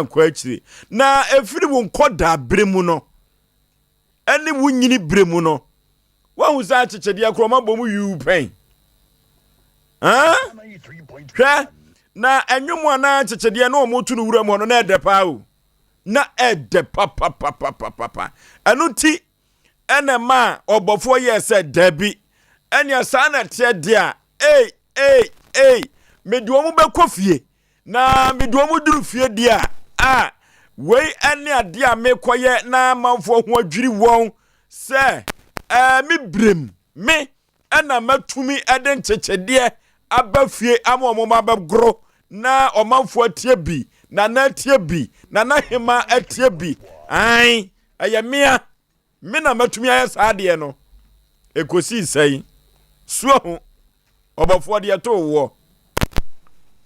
kwa achiri na efiri wo nkoda bremu no ene wo nyini bremu no wa hu za chechede akroma bomu yu pen hwa na enwumu na chechede na omotu no wura mu no na edepa o na ede papa anuti ene ma obofo ye se dabi ene asa na tie de a meduomu bekofie na meduomu duru fie de a wei ene ade a mekoye na manfo ho adwiri won se mi brem me ena matumi eden chechede aba fie ama omoma begro na omanfo atie bi na atie bi na hema atie bi ai ayemia me na matumi ayesa ade no ekosi sei suo ho obofo de to wo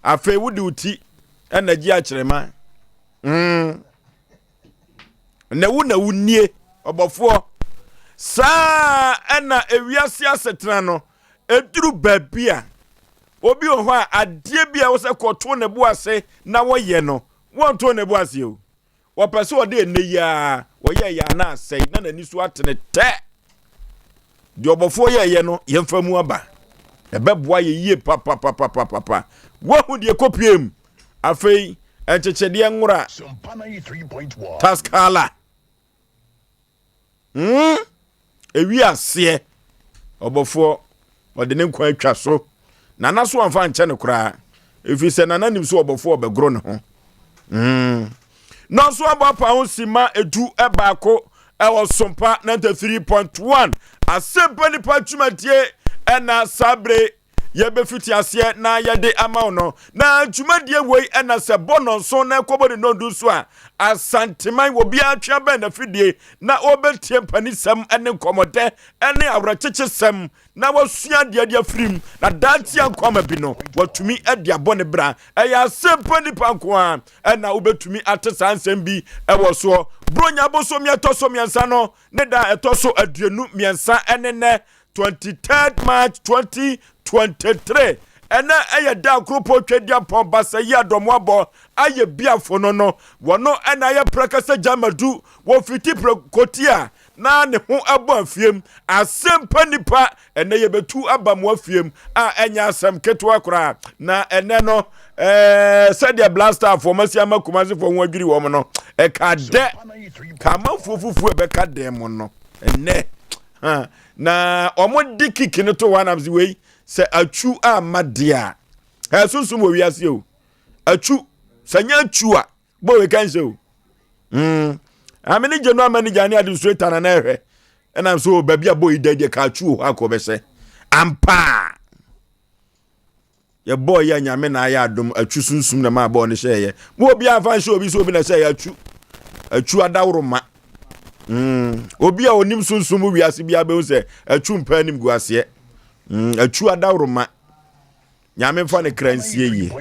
afi wudi uti ena gi akyerema na wunie obofo sa ena ewiase asetena no eduru babia obi ho a ade bia wo se koto ne bu ase na wo ye no won to ne bu ase o wo pese wo de eneya wo ye ya na ase na nani so atene te de obofo ye no ye mfamu aba ebeboa ye yie papa wo hu de kopiem afei enchechede nwura Sompa 93.1 taskala ewi ase obofo ode ne nkwa atwa so nana so amfa nche ne kura efi se nana nim so obofo obegro ne ho no so abapa ho sima edu ebaako ewo Sompa 93.1 Asem Mpe Nipa twumatie ena sabre ye befiti ase na ye de ama no na dwumadie wei ena se bono so na ekobodi no du so a asanteman wo bia atwa ben na fidie na obetie panisam ene komode ene awracheche sem na wasua de afrim na danti ankoma bi no watumi ade abone bra eya Asem Mpe Nipa nko a ena obetumi atesa ansem bi ewo so bronya bosom ye toso miensa no ne da etoso aduenu miensa ene ne 23rd March 2023 ena eye da kropo twedia pon basa yi adomo abo aye biafo no wono ena ye prakasa jamadu wo fiti prokotia na ne ho abo afiem Asem Mpe Nipa ena ye betu abamo afiem a enya asem keto akora na ene no said blaster formasi amakumazi fo ho adwiri wo mo no e ka de kama fufufu e be ka de mo no ene na omodi kikini to wanamzi wei se achu amadia sunsun wo wiase o achu sanya achu a bo we kan se o ameni jenu amani jani adi sweta na ehwe na so baby abo idade ka achu ho akobese ampa ye boy ya nyame na ya adom achu sunsun na ma bo ne hye mo obi afa hye obi so obi na hye achu adawroma obi a onim sunsum wiase bia be se atwu mpa nim guase atwu adawroma nyame fa ne kransie yi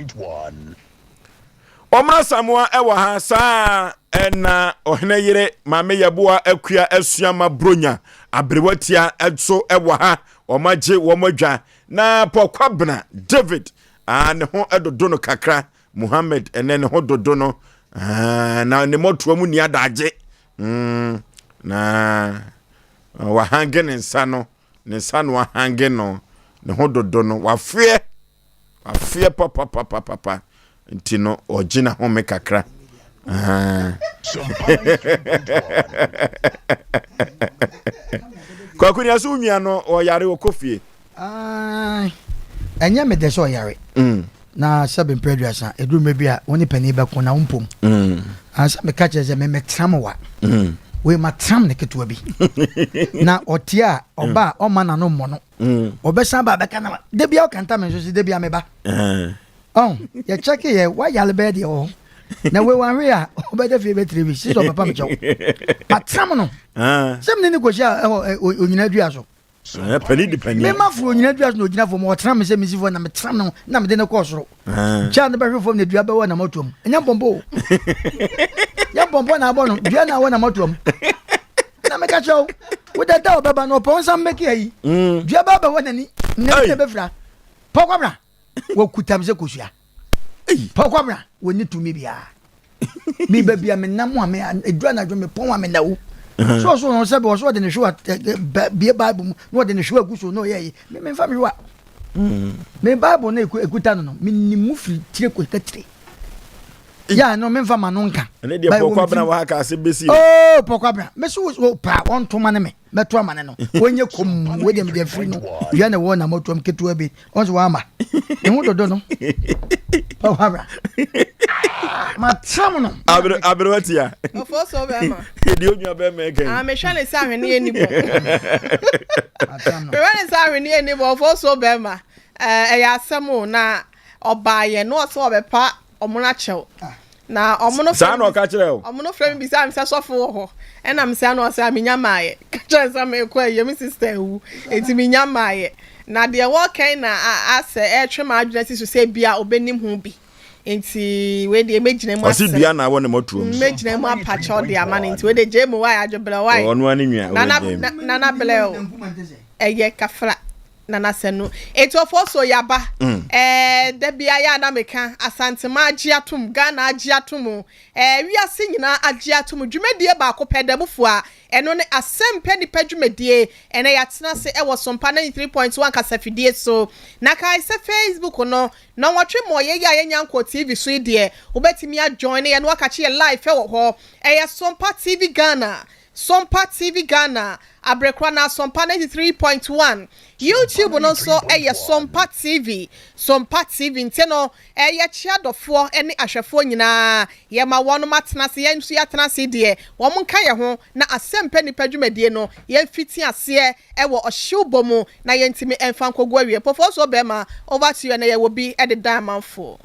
omra samoa ewa ha sa ena ohne yire mame yaboa akua asuama bronya abrewatia etso ewa ha omaje womadwa na pokwabna David ne ho edodo no kakra Muhammad ene ne ho dodo no na ne motoa mu ni adaje na wa hange ne nsano wa hange no ne hododo no wa fie papa ntino ogina ho me kakra kwa kuni asu nwia no o yare okofie enya me de so yare na sabe mpredwasa eduru mebia woni pani be ko na umpom ansa me ka cheze me metramwa we matram ne ketua bi na otia oba o mana no mo no obesa ba be kana de bia o kanta me so si de bia me ba ye check ye wa yale be de o na we wan we a obeda fie be trebi si so papa me chew matram no sem ne ko sha onyina dua so pani di pani me ma fu onyina dua so no onyina fo mo tram me se me si fo na me tram no na me de ne ko soro cha ne be hwe fo ne dua be wo na motom enya bombo ya bombo na abono dua na wo na motom na me ka chow wo da da obaba no pon sam make yi dua baba wo na ni ne be fra pokwabra wo kutam se kosua pokwabra wo ni tumi bia Me baby am na mo am edura na dwo me pon am na wo. So no say be so de ne show be Bible no de ne show aguso no ye me fa me wa. Me Bible na ekuta no me ni mu firi tire ko katire. Ya no me fa ma no nka. Ene de pokwa bna wa ka se besi. Oh pokwa bna. Me so pa on to mane me. Me to mane no. Wonye kom we dem de free no. Ya na wo na motom ketua bi. On so wa ma. E hu dodo no. Pokwa bna. Ma tram no. Abre watia. Ofo so be ma. Di onyu be me ken. Ah me hwa ne sa hwene ye ni bo. Me hwa ne sa hwene ye ni bo ofo so be ma. Ya asem na obaye no so obepa omuna chew. Na omuno sa no ka kire o. Omuno frame bi sa me se sofo ho. E na me se no se amenya maaye. Ka kire sa me kwa ye me sister wu. Enti menya maaye. Na de wo kan na ase e twe ma adwena si so se bia obenim ho bi. Enti we de megina mu ase. Osi dua na wo ne motuo. Megina mu apacha de amane enti we de je mu why adwebele why. Onu ani nwa. Na bele o. Eye kafra. Nana senu etofo so yaba da bia ya na meka asantema agiatum Ghana agiatum wiase nyina agiatum dwumedie ba ko pedamufo a eno ne Asem Mpe Nipa dwumedie ene yatena se ewo Sompa 93.1 kasafidie so na kai se Facebook no na watwe moye ya yanyanko TV so de obetimi a join ye no akache ye live e wo ho Sompa TV Ghana Sompa TV Ghana abrekwa na Sompa 93.1 YouTube no so Sompa TV nteno chia dofo ene ahwefo nyina ye ma wono matena se ye nsu yatena se de wo monka ye ho na Asem Mpe Nipa dwumadie no ye fiti ase ewo ohwubomu na ye ntimi emfa nkogwa wie pofo so be ma over to you na ye wo bi e de diamondfo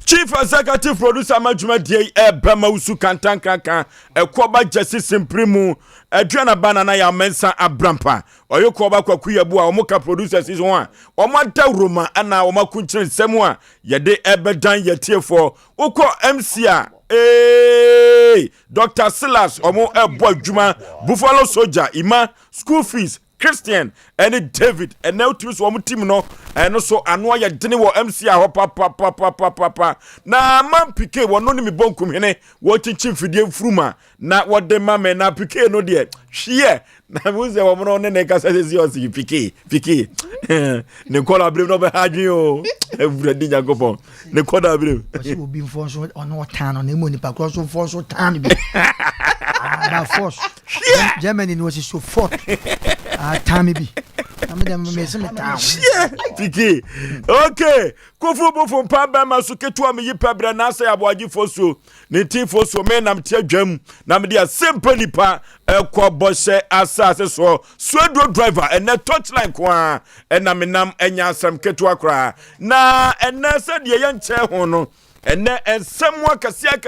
Chief Executive Producer Majumadi Bema Usu Kantankanka Ekoba Jesse Simprimu Adriana Banana ya Mensa Abrampa Oyokoba kwa kuyabu a omuka producers is one Omada Roma ana omakunchire semwa yede ebedan yetiefo uko MCA Dr. Silas omo ebo adwuma Buffalo Soldier Ima school fees Christian and David and now to so team no and also anwa ya dene wo MC a papa na man pike wo no ni me bonkum hene wo chinchin fidie fruma na wo de mama na pike no de hwie na muze wo no ne ka sesi o si pike ne kola brem no be hadwen o everadi nyagopon ne kola brem o si obi mfonso ono tan no na mo nipa cross mfonso tan bi na force Germany no so fort time bi Piki. Okay. Kufu bufu mpaba masuketu amiyi pebra na Osei Aboagye Oforisuo. Niti Oforisuo me nam tia dwam na me dia Asem Mpe Nipa kwa boshe asase so swedro driver ene touchline kwa ena menam enya asem ketu akra na ene se de ye nche ho no ene ensemwa kasia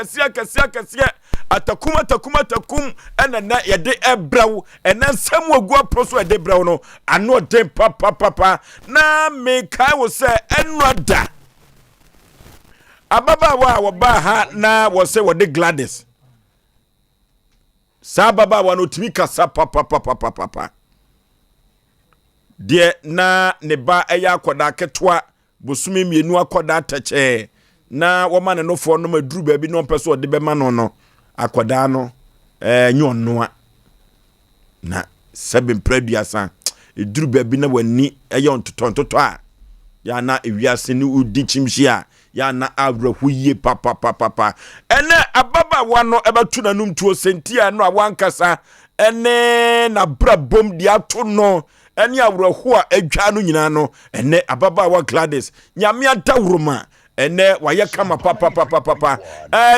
atakum ena na yede ebraw ena nsem wagu aproso yede braw no ano de papa na me kai wo se enroda ababa wa ba ha na wo se wode Gladys sa baba wa no timi kasa papa de na ne ba eya akoda ketwa bosumi mienu akoda tache na wo ma ne no fo no maduru ba bi no peso de be ma no akoda no nyonoa na sebem praduasa eduru ba bi na wani eya ntotontoto a ya na ewiase ni udi chimhia ya na awrahuye papa ene ababa wa no ebatu nanum tuo sentia no awankasa ene na brabom dia to no ene awrahu a adwa no nyina no ene ababa wa Gladys nyame adawroma ene waye kama papa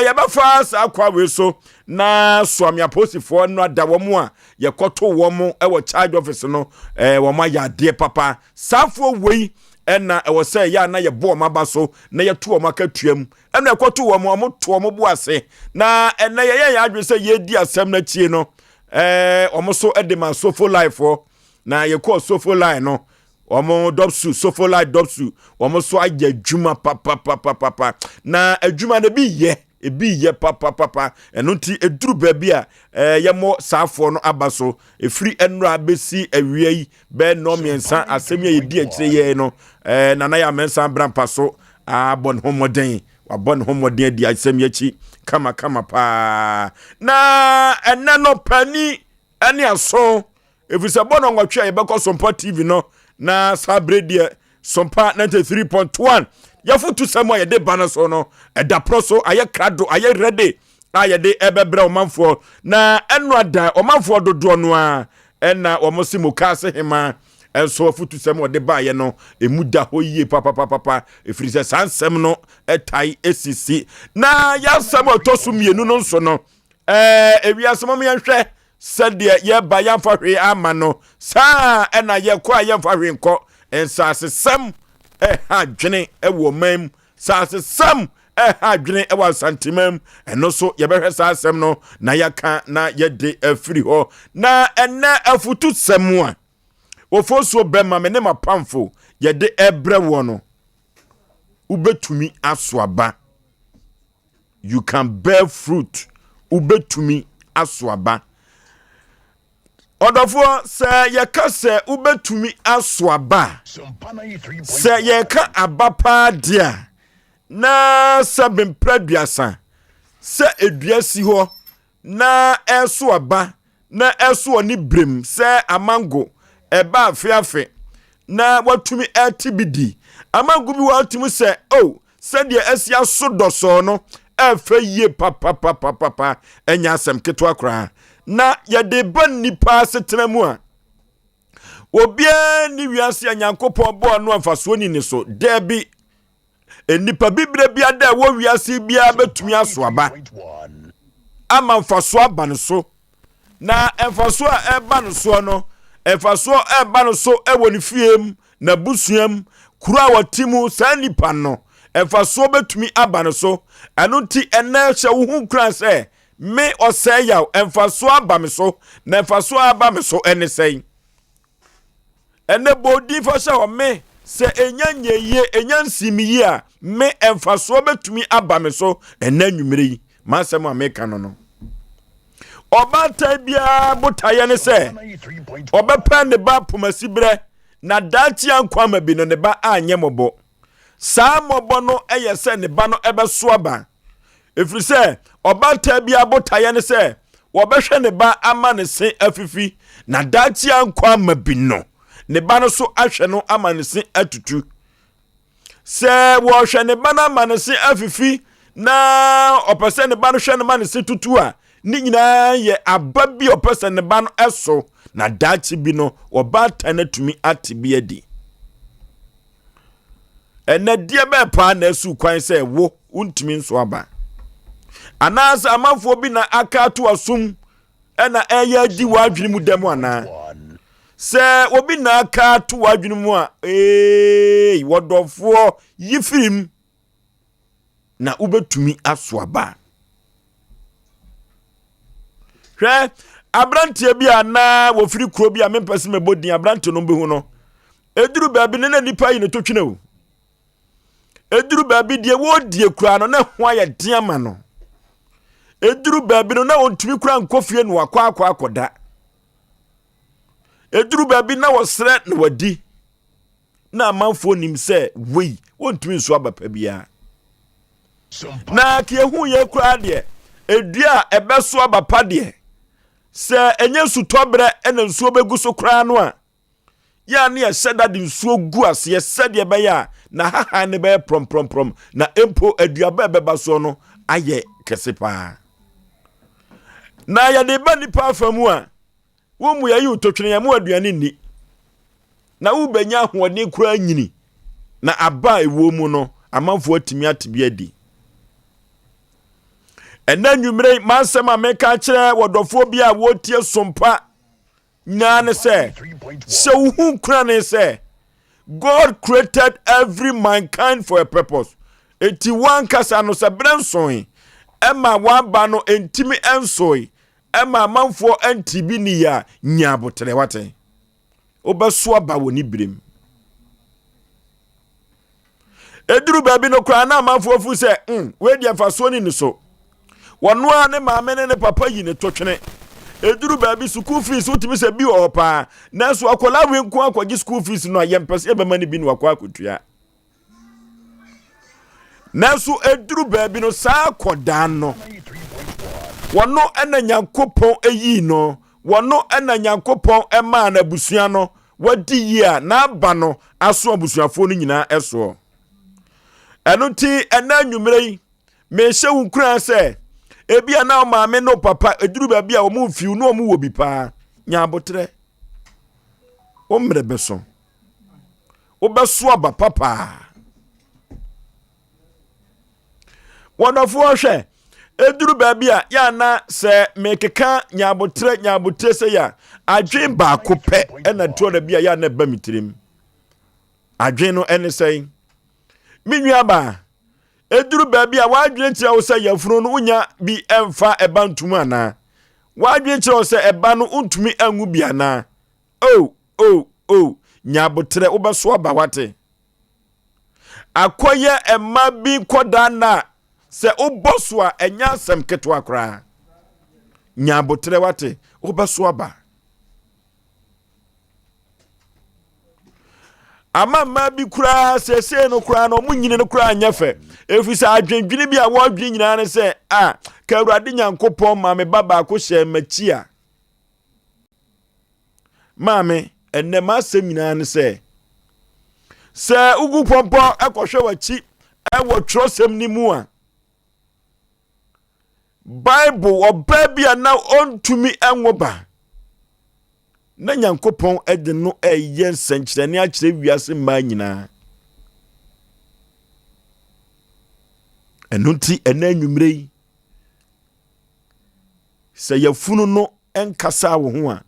yabafa sa akwa we so na swami aposifo no adawo a yekoto wo mo ewo charge office no wo ma ya de papa safo wei ena ewo say ya na ye bo maba so na ye to maka tuam ena ekoto wo mo to mo bo ase na ena ye ya adwe say ye di asem na tie no omo so edema sofo life na ye ko sofo line no omo dobsu sofo line dobsu omo so agye adwuma papa na adwuma na bi ye papa eno ti eduru ba bi a ye mo saafo no abaso efri enra besi awie yi be no miensa asem ye di akire ye no na ya mensa brampa so abon homoden wabon homoden di asem ye chi kama pa na enano pani ene aso efisa bono nwatwe ye beko Sompa TV no na sabre de Sompa 93.1 yafutu samo ye de bana so no eda proso aye krado aye ready aye de ebebre omanfo na enu ada omanfo dodo no a ena omosimo kase hema enso afutu samo de ba ye no emuda hoyie papa efrise sansem no etai esisi na yasam otosu mienu no nso no ewiasem me nhwe sede ye ba yamfa hwe ama no saa ena ye kwa yamfa hwe nko ensase sam ha dwene ewo mam sase sam ha dwene ewa santimam eno so ye behwe sasem no na yaka na ye de afiri ho na ena afutu semu a Oforisuo bema me ne mapamfo ye de ebre wo no ubetumi aswaba you can bear fruit ubetumi aswaba odofo se ye ka se ubetumi aswaba se ye ka abapa dia na sabem praduasa se eduasi ho na eswaba na eso ni brem se amango eba afiafe na watumi atibidi amango bi watumi se oh se de asia sodoso no afa yie papa enya asem ketwa kra na yade ban nipa setenemu a obia ni wiase anyankopon bo no afaso ni so debi enipa bibre bia da wo wiase bia betumi asoaba ama mfaso aba no so na emfaso a eba no so no emfaso eba no so ewo ni fiem na busuam kura watimu sa nipa no emfaso betumi aba no so anu ti ena hye wo hu kura se me Osei Yaw emfaso aba me so na emfaso aba me so ene sei ene bodi fo hye o me se enyanyeye enyansimiyi a me emfaso betumi aba me so ena nwumere yi masem America no obata bia botaye ne se obepa ne ba pomasibre na dati ankwama bi no ne ba anye mobo saa mobo no eye se ne ba no ebeso aba efiri se obata bia botaye ne se wobehwe ne ba ama ne se afifi na dati ankwama bi no ne ba no so ahwe no ama ne se atutu se wo hwe ne ba na ama ne se afifi na opese ne ba no hwe ne ma ne se tutu a ni nyina ye ababi opese ne ba no eso na dachi bi no obata na tumi atibi adi ena die be pa na su kwan se wo untumi nso aba anasa amanfo bi na aka to asum ena eya di wadwene mu demu ana se obi na aka to wadwene mu a wodofo yifirim na ubetumi aso aba hwe abrantie bia na wo firi kuro bia mempese mebodin abrantie no behu no eduru baabi ne na nipa yi ne totwene o eduru baabi die wo die kura no na ho aye diama no eduru baabi no na ontumi kura nkofie no akwa eduru baabi na wo sre na wadi na amanfo nim se wei wontumi nso abapa bia na ke hu ye kura de edua ebeso abapa de se enye sutobre ena nsuo beguso kra no a ya ne yeseda de nsuo gu ase yesede be ya na haha ne be prom na empo aduaba beba so no aye kesepa na ya de ba nipa afamu a wo mu yayi utotwene ya mu aduane ni na wo benya hoɔden kura nyini na aba ewo mu no amanfo atimi atibia adi ena nwumre mansem America kire wodofo bi a wotie Sompa nya ne se hu kura ne se God created every mankind for a purpose. Eti one kasa no se brensoi ema waba no entimi ensoi ema manfo antibi ni ya nyabotere wate obeso aba woni brem eduru baabi no kura na manfo afu se we dia faso ni so wono a ne maame ne papa yi ne totwene eduru baabi school fees utimi se bi opa na so akola we nko akwaji school fees no ayempese ebema ne bi no akwa akotua nanso eduru baabi no saa koda no wono ena Nyankopon eyi no wono ena Nyankopon ema na busua no wadi yi a na aba no aso abusuafo no nyina eso eno ti ena nwumre yi me hye wo kura se ebia na maame no papa eduru baabi a wo mu fiu no wo bi pa nya abotre o mre beso o beso aba papa wonofo hwe eduru baabi a ya na se mekeka nya abotre se ya adwen ba ko pe ena to na bia ya na ba mitirim adwen no ene sei minua ba eduru baabi a wadwen tira wo se yafunu no unya bi emfa eba ntum ana wadwen tira wo se eba no untumi angu bi ana nya abotre wo beso aba wate akoye emma bi koda na se oboso a enya asem ketwa kra nya abotre wate obeso aba ama ma bi kura se no kura no munyine no kura anyafe efisa adwendwene bi a wo adwen nyina ne se ka Awurade Nyankopon ma me baba ko hye machi a maame enne ma asem nyina ne se ugu pompo ekohwe wachi ewo trosem ni mu a Bible oba bia na ontumi enwoba na Nyankopon ede no eye nsankyerene akyere wiase ma nyina enunti enanwumre se yafunu no enkasa wo ho a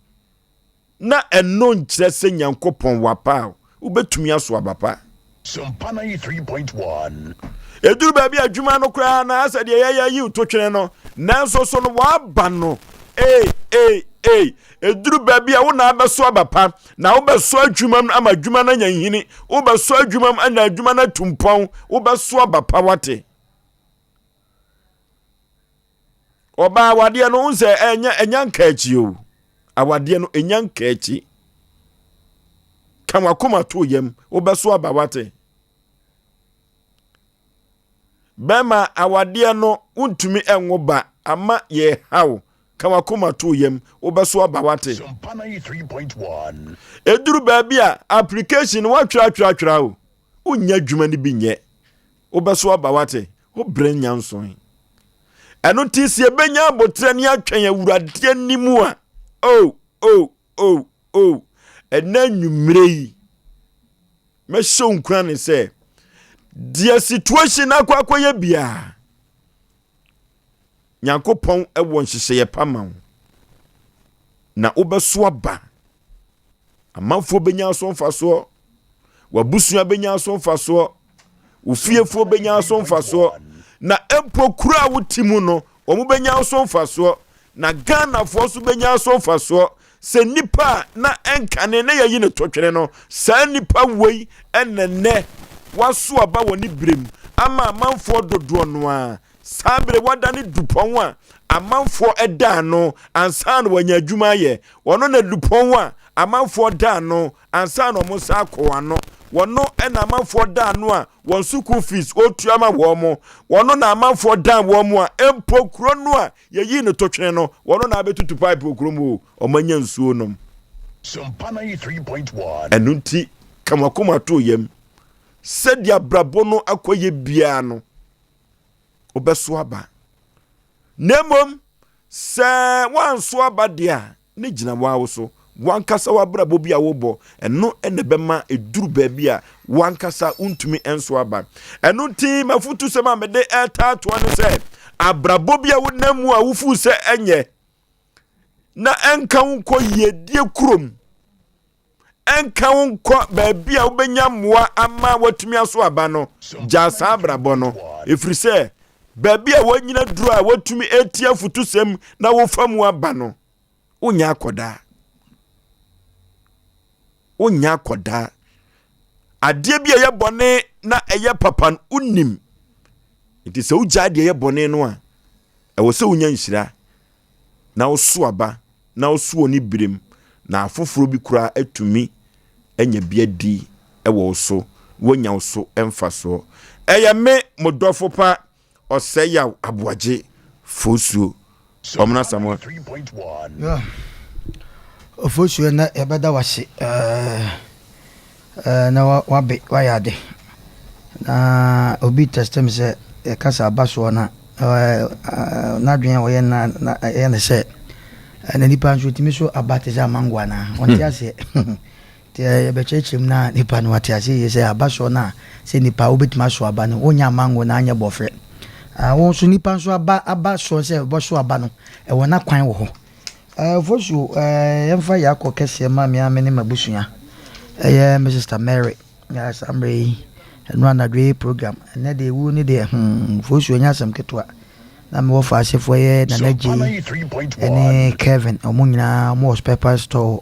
na eno nkyere se Nyankopon wapa ubetumi aso abapa Sompa 93.1 eduru baabi adwuma no kura na asa de ya yi utotwene no nanso so no waba no eduru baabi a wo na abeso abapa na wo beso adwuma no ama adwuma na nyanhini wo beso adwuma na adwuma na tumpon wo beso abapa wate oba awade no unse enya nkachi o awade no enya nkachi kan wakoma to yam wo beso aba wate bema awade no untumi enwoba ama ye haw kan wakoma to yam wo beso aba wate Sompa 93.1 eduru baabi a application wa twatwatwatwa o unya dwuma ni bi nye wo beso aba wate wo bren nyanson eno ti se benya abotre ne atwen Awurade nimu a enanwumre yi me show nkran ne se dia situation akwakoye bia Nyankopon ewo nhyehyeye pama na obeso aba amanfo benya so mfaso wabusua benya so mfaso ufiefo benya so mfaso na empokura wutimu no omu benya so mfaso na Ghana fo so benya so mfaso se nipa na enkane na yayi ne totwere no sa nipa wei enene waso aba woni brem ama amanfo dodo no a sabre wadane dupon a amanfo eda no ansa no wanya adwuma ye wono na dupon a amanfo da no ansa no mo sa akwa no wono ena amanfo da no a won school fees otuama wo wono na amanfo da wo mo a empokuro no a yayi ne totwere no wono na abetutu pipe okuro mo omanya nsuo nom Sompa 93.1 enunti kamakoma to yam sedia brabo no akoye bia no obeso aba nemom se wanso aba dia ne gina wawo so wankasa wabrabo bia wobo eno ene bema eduru baabi a wankasa untumi enso aba eno ti mafutu se ma mede eta to ne se abrabo bia wonamu a wufu se enye na enka wonko yedie kurom enka wonko baabi a wobenya moa ama watumi aso aba no jasa abrabo no efiri se baabi a wanyina duru a watumi etia futusem na wofamu aba no onya akoda ade bi ye bone na eye papa unnim iti se uja ade ye bone no a ewo se unya nhira na oso aba na oso oni birem na afoforo bi kura atumi enya bia di ewo so wonya so emfa so me modofo pa Osei Aboagye Oforisuo omna Samuel 3.1. Oforisuo na ebeda wase na wabe wayade na obi testem se kasa abaso na dwen wo na ene se na nipa nso timi so abatiza mangwa na wonti ase te be chechim na nipa no wati ase se abaso na se nipa obetima so aba no onya mango na anya bofre won so nipa nso abaso se boso aba no e wona kwan wo ho Oforisuo yemfa yakọ kese ma me amene mabusua Mr. Mary yes amre no na dwe program na de wu ni de Oforisuo nya asem ketwa na me wo fa asefo ye na naji ene Kevin omunyina mo paper store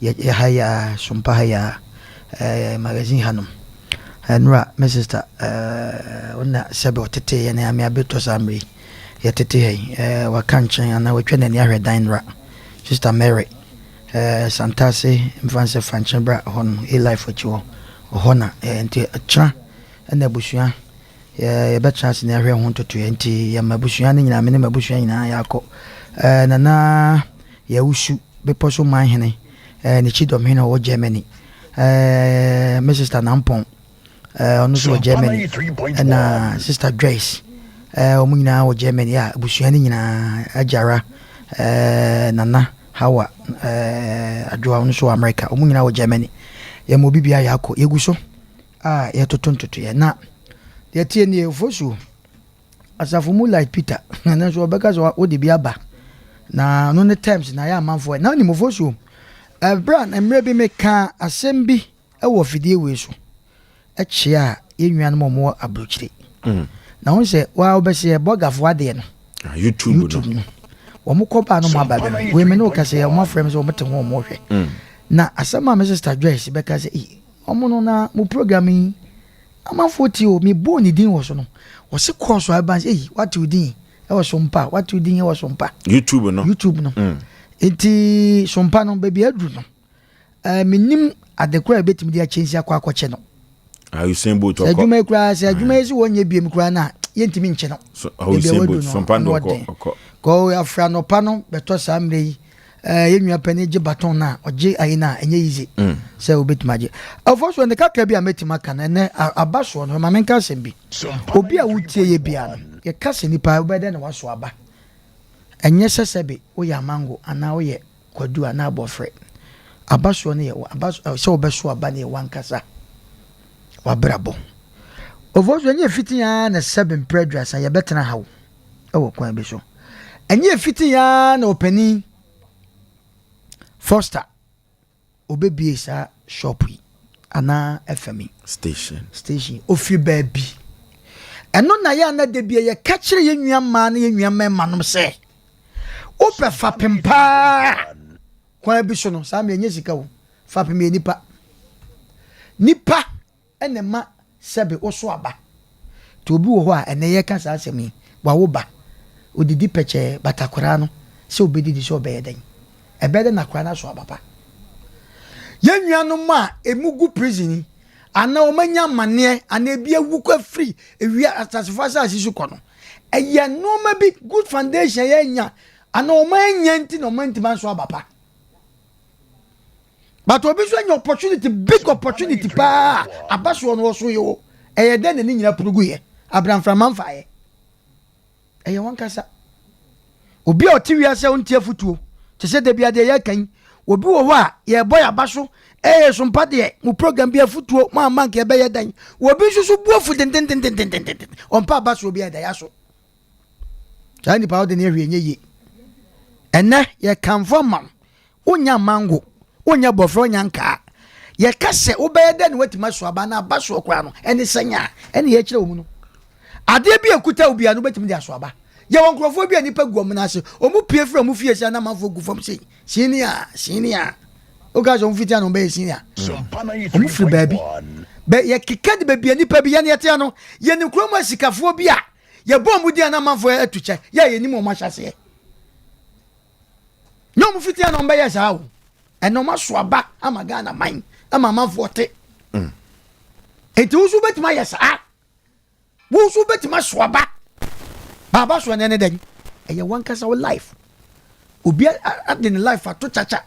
ye haya Sompa haya magazine hanom enra my sister ona sebe otete ye na ame abeto samre ye tete he wa kanchan na wetwe na ni ahwedan ra Sister Mary Santase mfanse fanchebra hon e life ochiwo hona enti atra na busua ye be chance na hwe ho totu enti ya mabusua ni nyina me mabusua nyina yakọ na ya usu be poso manhene ni chidom hena wo Germany my sister Nampon onu so Germany na Sister Grace omunyina wo Germany ya busua ni nyina ajara nana hawa adwa onu so America omunyina wo Germany ya mo bibia yakọ yeguso ya totontoto ya na ya tie ni Oforisuo asafu mu like Peter na so obeka so wo de biaba na no ne times na ya manfo na ni Oforisuo brand emre bi meka asem bi e wo fidie we so e chia enwan mo abrochire na won se wa obese bogafo ade no YouTube no wo mukoba no mababe we me no kase ya mo frame so mo te ho mo hwe na asema me sister Joyce beka se omo no na mo programming amafoti o mi bo ni din wo so no wo se course wa say what you din e wo Sompa what you din e wo Sompa YouTube no enti Sompa no baby adu no minim adekora betim dia chensi akwakoche no you saying both okọ adwuma kura se adwuma esi wonye biem kura na yentimi nche no so you saying both Sompa no okọ go afra no pa no beto samre yi yenua pani je baton na oje ayina enye yize se obetimaje Oforisuo ne kakra bi ametima kana ne abaso no ma menka sembi obi a wutie ye bia no ye kase nipa obede na waso aba enye sesebe oya mango ana oye kwadu ana abofre abaso ne ye abaso se obeso aba ne wankasa wabrabo Oforisuo enye fitia na 7 predras ya betena hawo ewo kwan be so enye fitia na opani Foster obebie sa shop ana FM station ofi baby eno na ya na de bie ye ka kire ye nnuama na ye nnuama manom se ope fapempa kwa bi so no sa me enye sika wo fapem ye nipa ene ma sebe oso aba to obi wo ho a ene ye ka sa asemi wa wo ba odidi peche batakora no se obedidi so obeyeden ebede na kwa na so ababa yennuanu ma emugu prison ana omanya mane ana ebia wuko free ewia atasifasa asisu kono eye no ma bi good foundation yenya ana omanya nti no manti man so ababa but obi so anya opportunity big opportunity pa abaso no so yo eye den ni nyina purugu ye Abraham Framanfa ye eye wankasa obi a otiwia se ontie futuo te se de bia de ye kan obi wo a ye boy abaso Sompa de mu program bia futuo ma manke be ye dan obi susu buofu den onpa abaso bia da yaso tani pa de ne hwe nye enne ye kan forman onya mango onya bofro onya nka ye kase obeye de ne watima so aba na abaso okra no ene sanya ene ye kire omu no ade bia kuta obi anu betimi de aso aba ye won krofo bia nipa guom na ase omu pie fra omu fie sia na manfo gu fam sei senior oga so mfiti anu be senior omu firi baby be ye kika de bia nipa bia ne yete ano ye ni kroma sikafo bia ye bom mu dia na manfo atuche ye ni mo mahase no mu fiti anu be ye sa wo eno maso aba amaga na man ama manfo te enti usu betima ye sa wo so betima soaba baba so ne den eye wan kasa wo life obi ade ne life ato chacha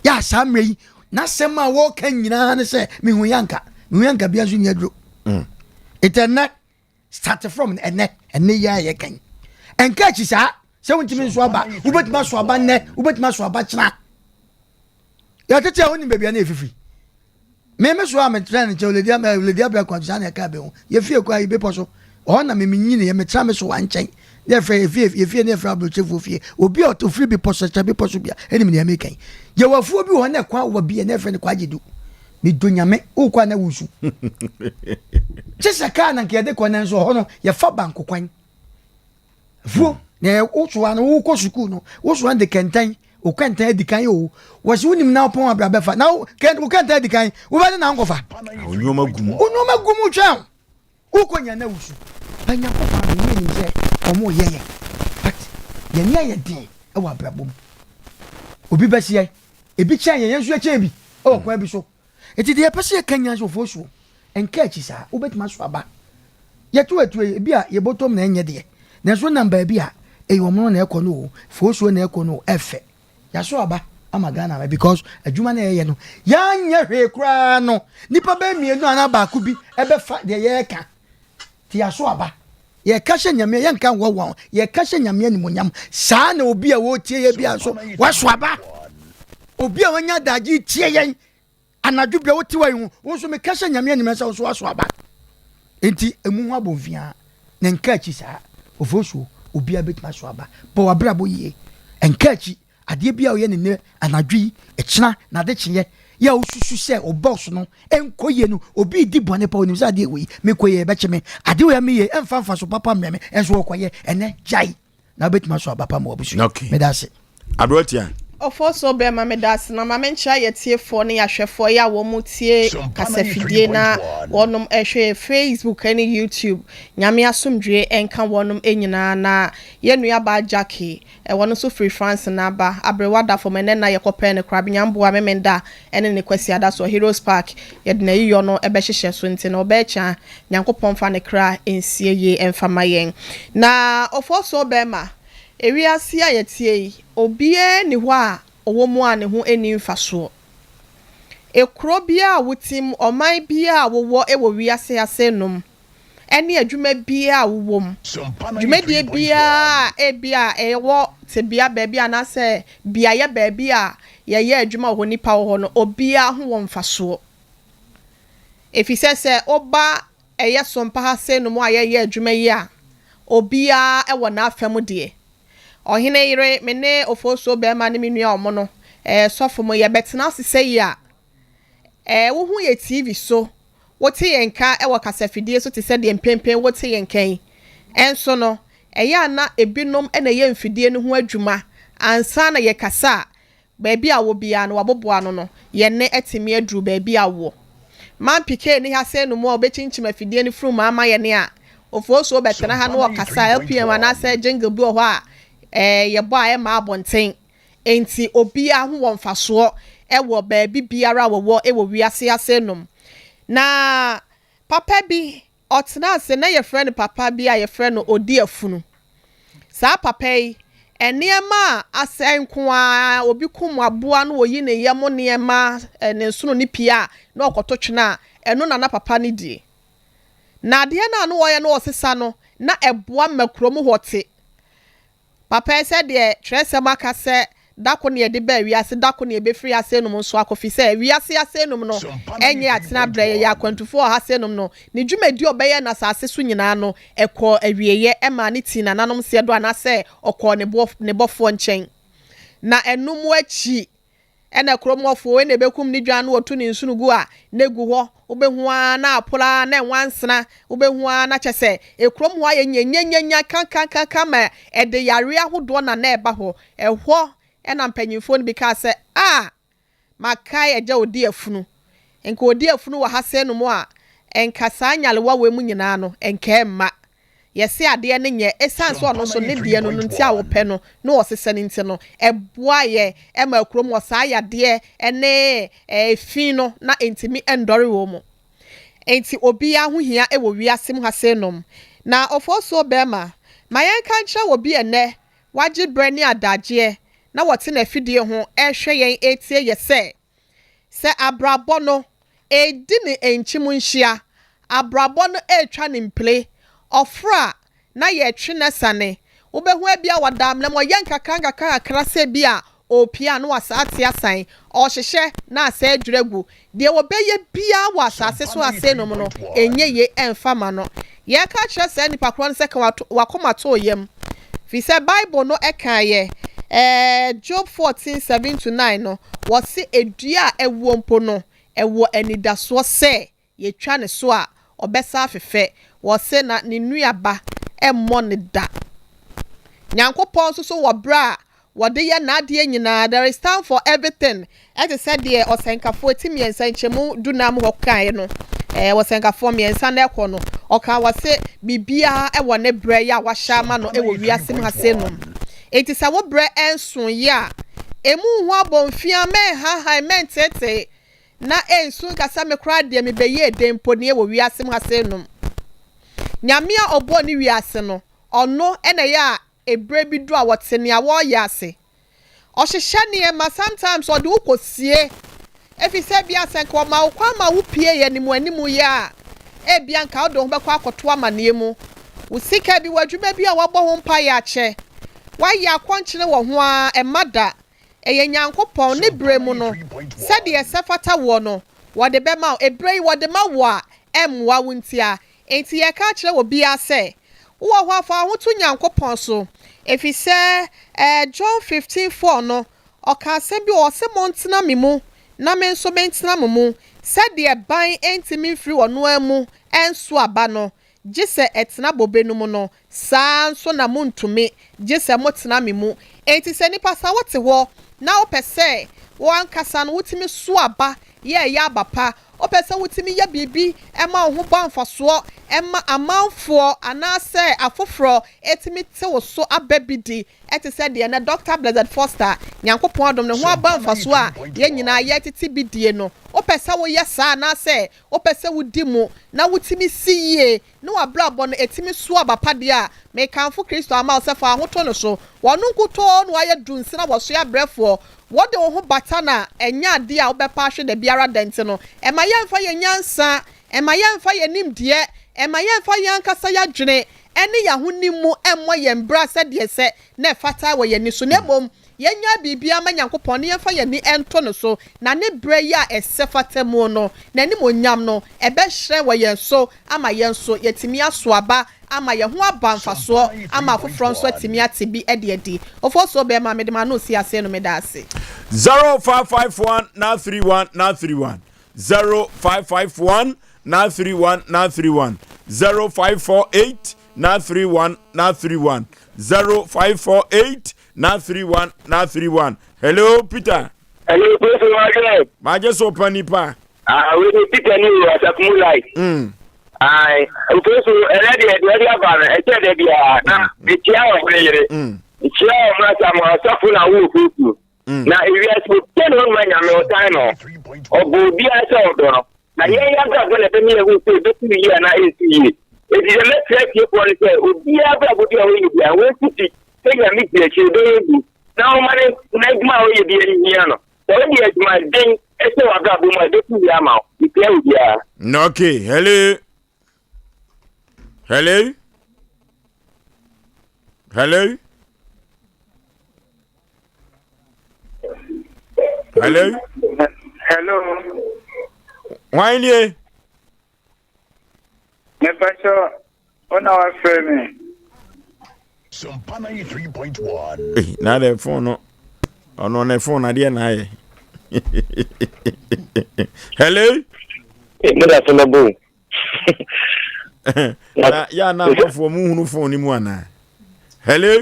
ya samre na sema wo kan nyina ne se me hu yanka bia so ni adro etena start from ene ya ye kan enka chi sa se wontimi so aba wo betima so aba ne wo betima so aba china ya tete woni bebia na efifi me so am train che oledia bia kwa jana ka be ho ye fie kwa ibe poso ona me nyine ye me tra me so wanchen ye fie ne fra bro chefo fie obi oto free be poso cha be poso bia eni me me kan ye wafuo bi ho na kwa wa bi ne fra ne kwa gidu me donyame o kwa na wusu chese ka na nke de kwa na so ho no ye fa banko kwan fu ne o so an wo ko suku no wo so an de kentan o kanta edikan yo wo se unim na opon abra befa na o kanta edikan wo ba na nkofa onyoma gumu twa wo konya na wusu anya kofa na ni je omo yeye but ye nia ye din e wa abra bom obi ba sie ebi kyan ye yensu akyan bi o kwa bi so eti de pese kanya so fosu enka chi sa wo betima so aba ye to ebi a ye botom na enye de na so namba bi a e wo mo na ekono fosu na ekono efe ya so aba amagana because adwuma na ye no ya nya hwe kra no nipa ba mienu ana ba ku bi e be fa de ye ka ti ya so aba ye ka hye nyame ye nka wo ye ka hye nyame ni monyam saa na obi a wo tie ye bia so wa so aba obi a wanya daji tie ye anadwu bia wo ti wa hu wo so me ka hye nyame ni mesa so wa so aba enti emu ho abonfia na nka chi saa ofosuo obi a betima so aba bo wa bra bo ye enka chi ade bia wo ye ne anadwi ekina na de kye ya osusu se o boss no enkoye no obi di bone pa onim se ade we me koye be kye ade we me ye emfa so papa mmeme enso koye ene jai na betima so aba pa mo obusu me da se adrotia Ofoso be ma me das na ma mencha yetiefo ne yahwefo ya wo mutie kasafidie na wonom ehwe Facebook and YouTube nyame asomdwe enka wonom enyina na yenua ba Jackie wono so free France na ba abrewada for mene na yekope ne krab nyamboa memenda ene ne kwasi ada so Heroes Park yedna yiyo no ebe hyehye so nti na obecha nyankopon fa ne kra ensie ye emfama yen na ofoso be ma ewiase a yetie obie ni ho a owomu a ne ho eni mfaso ekro bia wotim oman bia wowo ewo wiase asenum ene adwuma bia wowom dwumadie bia bia ewo te bia baabi anase bia ye baabi a ye adwuma ho nipa ho no obia ho wo mfaso efisese oba eye sompa ha senum a ye adwuma yi a obia ewo na afam de ohine ire mene ofoso be ma ne menua omo no sofo mo ye betena sese ya wo hu ye TV so wote yenka wo kasafidie so te se de mpempen wote yenkan enso no ya na ebinom na ye mfidie no ho adwuma ansa na ye kasa baabi a wo bia no waboboa no ye ne etimi aduru baabi a wo man pike ni ha se no mo obechinchim afidie no frum ama ye ne a ofoso betena ha no wakasa LPM anase jingle bi ho a ye boy ma abonten enti obi a ho wonfaso wo baabi biara wo wiase asenum na papa bi otena ase na ye friend papa bi a ye friend odi afunu sa papa yi enema asenko a obi kum aboa no oyi ne yem neema ne nsono ni pia na okoto twena eno na papa ne die na de na no wo ye no osesa no na eboa makrom hote papa said de trese maka se dako ne de ba wiase dako ne be free asenum so akofi se wiase asenum no enye atena breye ya kwantufo ha asenum no ne dwumadi obeye na sase so nyina no ekọ awieye ema ne ti na nanom se do anase okọ ne bofo nchen na enum achi ena kromofo we ne bekum ne dwan no otu ne nsunugu a negu ho obehu a na apola na enwansena obehu a na kyese ekrom ho aye nyenya kan ma ede yare ahodo na eba ho ehwo ena mpanyimfo no because makai eja odi afunu enka odi afunu wa hase no mo a enka sanyalewa we mu nyina no enka emma yesi ade ne nye esanso no so ne die no nti a wo pe no no osese ne nti no eboa ye ema akrom wo sa ya de ene fin no na entimi endore wo mu enti obi a ho hia e wo wiase mu hase nom na ofoso bema mayen kan kira obi ene wagye brani adagye na wote na fidie ho ehwe yen etie yese se abrabo no edi ne enchimu nhia abrabo no etwa ne mple ofra na ye twe na sane wobehu abia wadam na mo yen kakra se bia opia no wasate asan o hyehye na asa adwiragu de wobeye bia wasase so ase no no enye ye emfa ma no ye ka kire se nipa kro no se ka wakoma to yem fi se bible no ekaye Job 14:7-9 no wose edua ewo mpo no ewo anidaso se ye twa ne so a obesa afefe wose na ne nuaba emmo ne da nyankopon so wo bra wode ye na ade nyina there is time for everything as said there osenkafo etimiensa nchemu dunam hokae no wosenkafo miensa na ekọ no oka wase bibia ewo ne bre ya wahya ma no ewo wiasem hase no enti sa wo bre enso ya emu ho abonfia me ha mentete na ensu kasa me kra de me beye dempo ne ewo wiasem hase no nyamia obo ni wiase no ono ena ya ebre bi do a wote ne awo yase ohhehye ne ma sometimes ode ukosie efise bia senka ma ukwa ma wupie ye ni mu animu ya e bia nka ode ho bekwa akoto amane mu usika bi wadwuma bi a wabɔ ho mpa ya che waye akonkyere wo ho a emada eye nyankopɔn ne bremu no sɛde esefata wo no wode be ma ebre wode ma wo a emwa wuntia enti ye ka kyere wo bia sɛ wo ho afa ho to nyankopɔn so efise John 15:4 no oka se bi o se montena mimu na me nso mentena mumu sɛde ban entimi mfiri ono amu enso aba no gise etena bobenum no saa nso na muntumi gise motena mimu enti se nipa sa wote ho na opese wo ankasa no wutimi so aba ye ya abapa opese wutimi ya bibi ema ho banfaso ema amanfo anase afoforo etimi te wo so ababidi eti se de na Dr. Blessed Foster nyankopon adom ne ho abanfaso a ye nyina ye titi bidie no opese wo yesa na se opese wudi mu na wutimi siye no abrabo no etimi so abapa de a me kanfo Kristo ama osefa ahoto no so wonu nkuto no aye dunsi na wo so ya brefo wode wo ho bata na enya ade a obepa hwe da biara dente no ema yemfa ye nyansa ema yemfa ye nimdie ema yemfa ye ankasa ya dwene ene ya ho nimu emmo ye mbra se de se na fata wo ye ni so na bom yenya bibia ma nyankopon ne yemfa ye ni ento no so na ne bre ya esefata mu no na ni monyam no ebe hre wo ye so ama ye so yetimi aso aba ama ye ho abanfaso ama afoforo nso atimi atibi edi ofo so be ma medema no si ase no medase 0551 931 931 0551 931 931 0548 931 931 0548 931 931. Hello Peter. Hello Osei Aboagye Sompa Nipa. We need Peter ni Asem like. I Osei already about I said there be na the chair of prayer. The chair of Masa Safu na wo kuku. Na we are so ten on man am o time no. Obo I saw do. Na ye ya ga go le be me wo say be year na esi. It is a let's you for say obi abra go dey we bia we kuti. Take a meet the children. Now, money, Negma, you be in Yano. So, yes, my ding, it's no agabu, my different Yama. You play with ya. Okay, hello. Hello. Hello. Hello. Hello. Why nie? Never saw on our family. Sompa 3.1. Hey, now the phone no. On the phone ade na ye. Hello? Good afternoon. Ya na for mu hunu phone ni mu ana. Hello?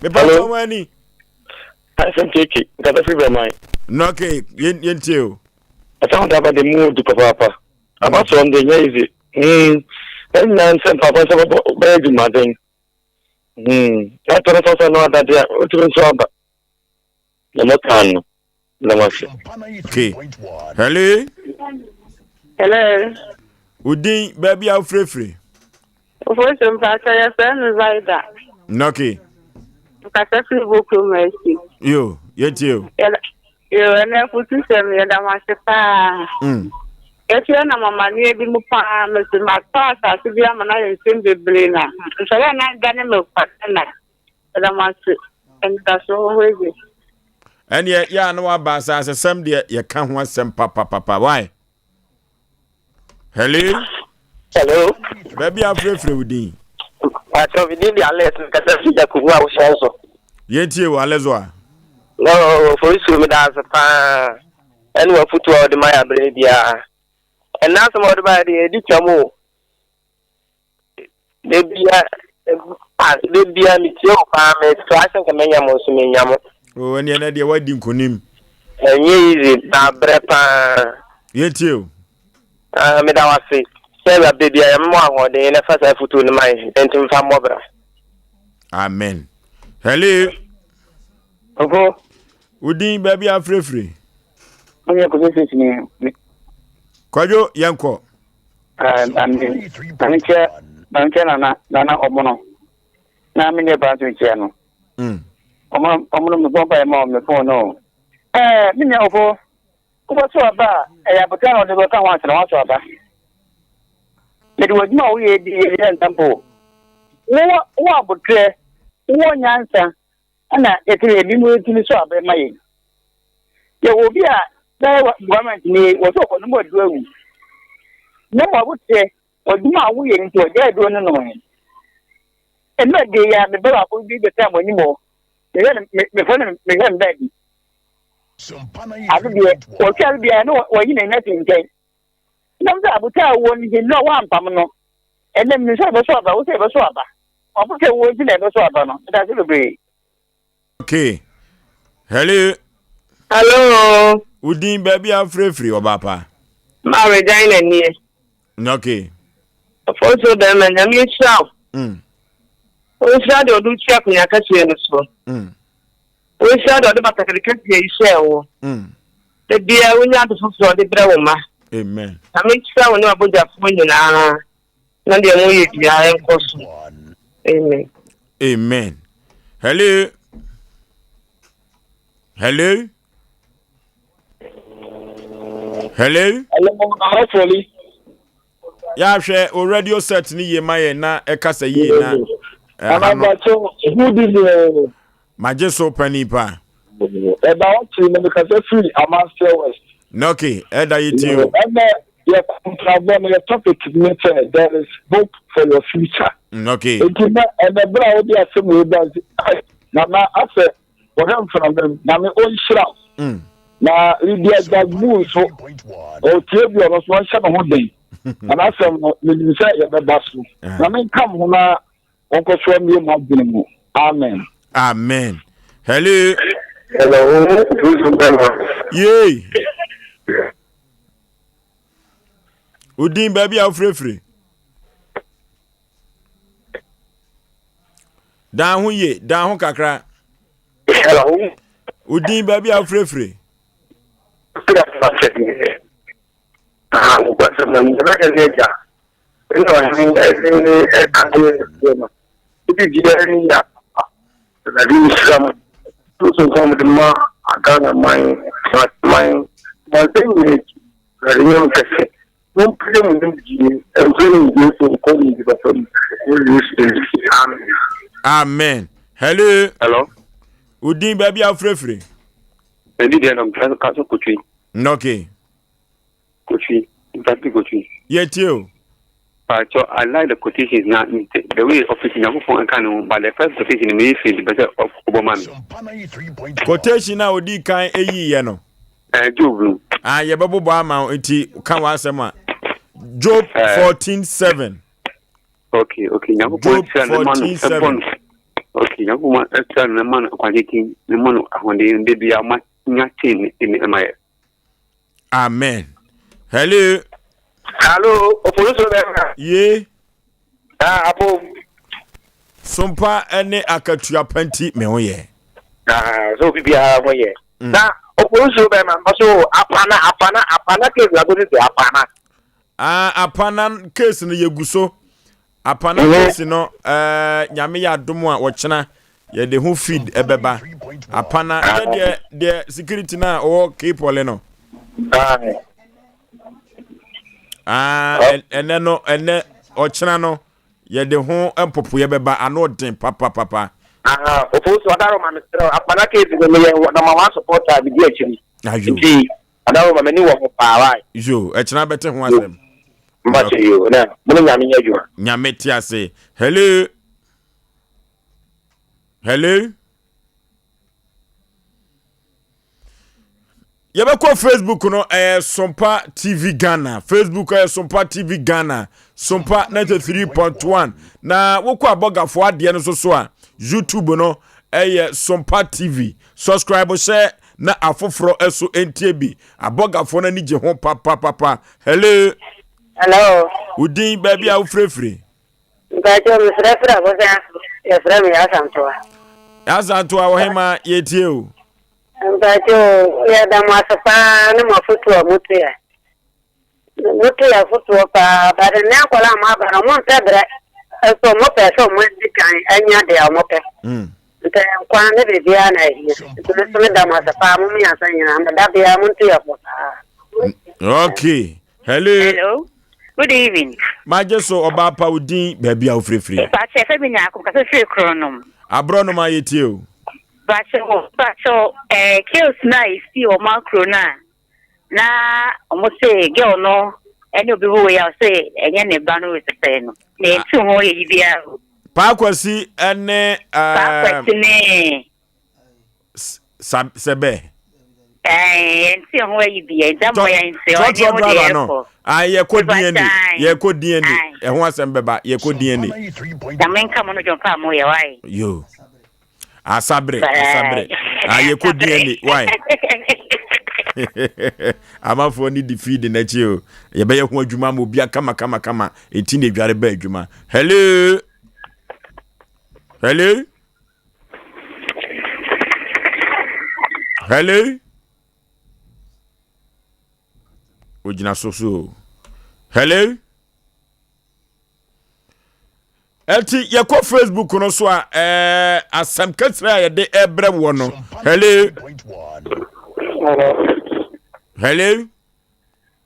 Me pa Hello? so mani. Asem Mpe Nipa free my. No okay, yenti o. I found out the move to papa. About on the easy. And then some papa so very my thing. I thought also know that they are to solve. The motan. The motion. Sompa Okay. 3.1. Hello? Hello. Udin baby out free. Oforisuo mpaka ya friend rider. Noki. Mpaka free book mercy. Yo, yet you. Yo na futu sem ya da masepa. Eti na mama ni ebi mu pa mesi makpa sa si bia mana ye sim bebre na. So ya na gane me kwatana. Da mase enta so hoje. And yet ya no abasa as some dia ye kan ho asem papa why? Hello. Hello. Baby afre Udin. Pacho vidindi alert kasa sija kuwa ushazo. Yet you alezo. No, Oforisuo me da pa. Enu afutu o de maya brebia. And now some other by the Dichamo. They be a meteor farm, flashing Kameyamo Sumayamo. Oh, and you're the wedding kunim. And ye brepa. Yet you. Medawasi. Say a baby, I am more than the first I put to the mind, and to farm over. Amen. Hello. Ogo. Udin baby afre free. Onye ko se ni. Kwajo yanko. Nanche na omono. Na mi ne ba to che no. Omono mo bo ba mo me phone no. Mi ne ofo. Ko so aba ya buta no de ka wa tra wa so aba. Me de wajuma wo ye di ye ntampo. Wo abutre, wo nyansa. Ana etire bi mo tini so aba mai. Ye obi a na government ni wo so ko no mo du awu. Na mo abutre oduma wo ye nti o je do no no. E na de ya me ba ko bi beta mo ni mo. Me fo me hem baby. Sompa Abi bi o tell bi no wo yi na tin kai. Na mza abuta wo ni no wa ampam no. E na mi so aba wo se be so aba. Abuta wo ji na be so aba no. Da se be. Okay. Hello. Hello. Udin baby afre free obapa. Ma Regina ni. Okay. Oforisuo be ma nyam ye chao. O sha de odu chia kunya ka chie no so. O sha de odu batakari ka chie ise wo. De bia unya do so de bre wo ma. Amen. Ami chia wo ni aboja fo nyina. Na de mo ye bia enkoso. Amen. Amen. Hello. Hello. Hello. Hopefully. Ya hwe o radio set ni ye maye na ekasa yi na. Amabacho who did Majeso Mpe Nipa. about to the free Amaster West. Noki, eda yitio. And your topic there is hope for your future. Noki. And the brow the assembly does. Now after what I'm from them, now my own shroud. Now Lydia that moves so or Tibia was one shot one day. And I said, you say the bus. I mean, come on, Uncle Swami, amen. Amen. Hello. Hello. Yay. Udin baby afre. Dan hu ye, dan hu kakra. Hello. Udin baby afre. What's the name? You know, I mean, if you're hearing that, I do some of the more I got my thing is, I remember don't put them in the and feeling you to call me from Amen. Hello. Hello. Udin baby afre. Maybe then I'm trying to catch up with you. Noki. Kochi, exactly Kochi. Yetio. So I like the quotation now. The way office in Yahoo can, but the first quotation in me feel better of Obama. Quotation now di kan eyi ye no. Job. Ye babo bo ama enti kan wa asema. Job 14:7. Okay. Job 14:7. Okay, Yahoo extra the man quality the man when they be a much in my. Amen. Hello. Hello, Oforisuo. Ye. Apo. Sompa ene akatua panti me ho ye. So bibia ho ye. Na Oforisuo be ma so apana ke la go to apana. apana case no yeguso apana case no nyame ya domo a wochena ye de ho feed ebeba apana de security na o keep ole no ene ochena no ye de ho empopo ye beba ano den papa Ofusu adaro ma mistero apana case no ye na ma wa supporter bi di achiri nti adaro ma mani wo pa wa yo echena bete ho asem mbache yo na mo nyame nya adwuma nyame ti ase hello Yabeko Facebook no Sompa TV Ghana. Facebook Sompa TV Ghana. Sompa 93.1. Na woko abogafo ade no so a YouTube no Sompa TV. Subscribe share na afoforo eso NTB. Abogafo na nije ho papa. Hello. Udin baby a ufrefre. Ngajo mfrefre aboza. Ya frame ya santoa. Ya santoa wo hema yetie o. Ngajo ya damasapa na mafutu wa mutu ya futu pa bare na kwala ma bara mo ntebre so mo peso mo dikan anya de amope nte kwa ne be bia na yi so damasapa mo mi asanya na da bia mo ntu ya pota. Okay. Hello. Good evening. Majeso obapa udin baby a ufrefre. Pa chefe bi na akọ ka fe kronom. Abrono ma yetie o. Bacho kills nice see o macro na almost say girl no any obi wo ya say enye ne ba no we say no na ntu ho ye bia pa kwasi ene ne sebe ntu ho ye bia damo ya nse o ni ho de no ye ko DNA e ho asem beba ye ko DNA damen ka mo no jonka mo ye wai yo Asabre. Ye ko DNA. Why? Ama for ni defeat na chi o. Ye be ye ho adwuma mo bia kama. Enti na edware ba adwuma. Hello. Ojina soso. Hello. Elti yako Facebook no so a Asem Ketra ye de ebre wo no. Hello.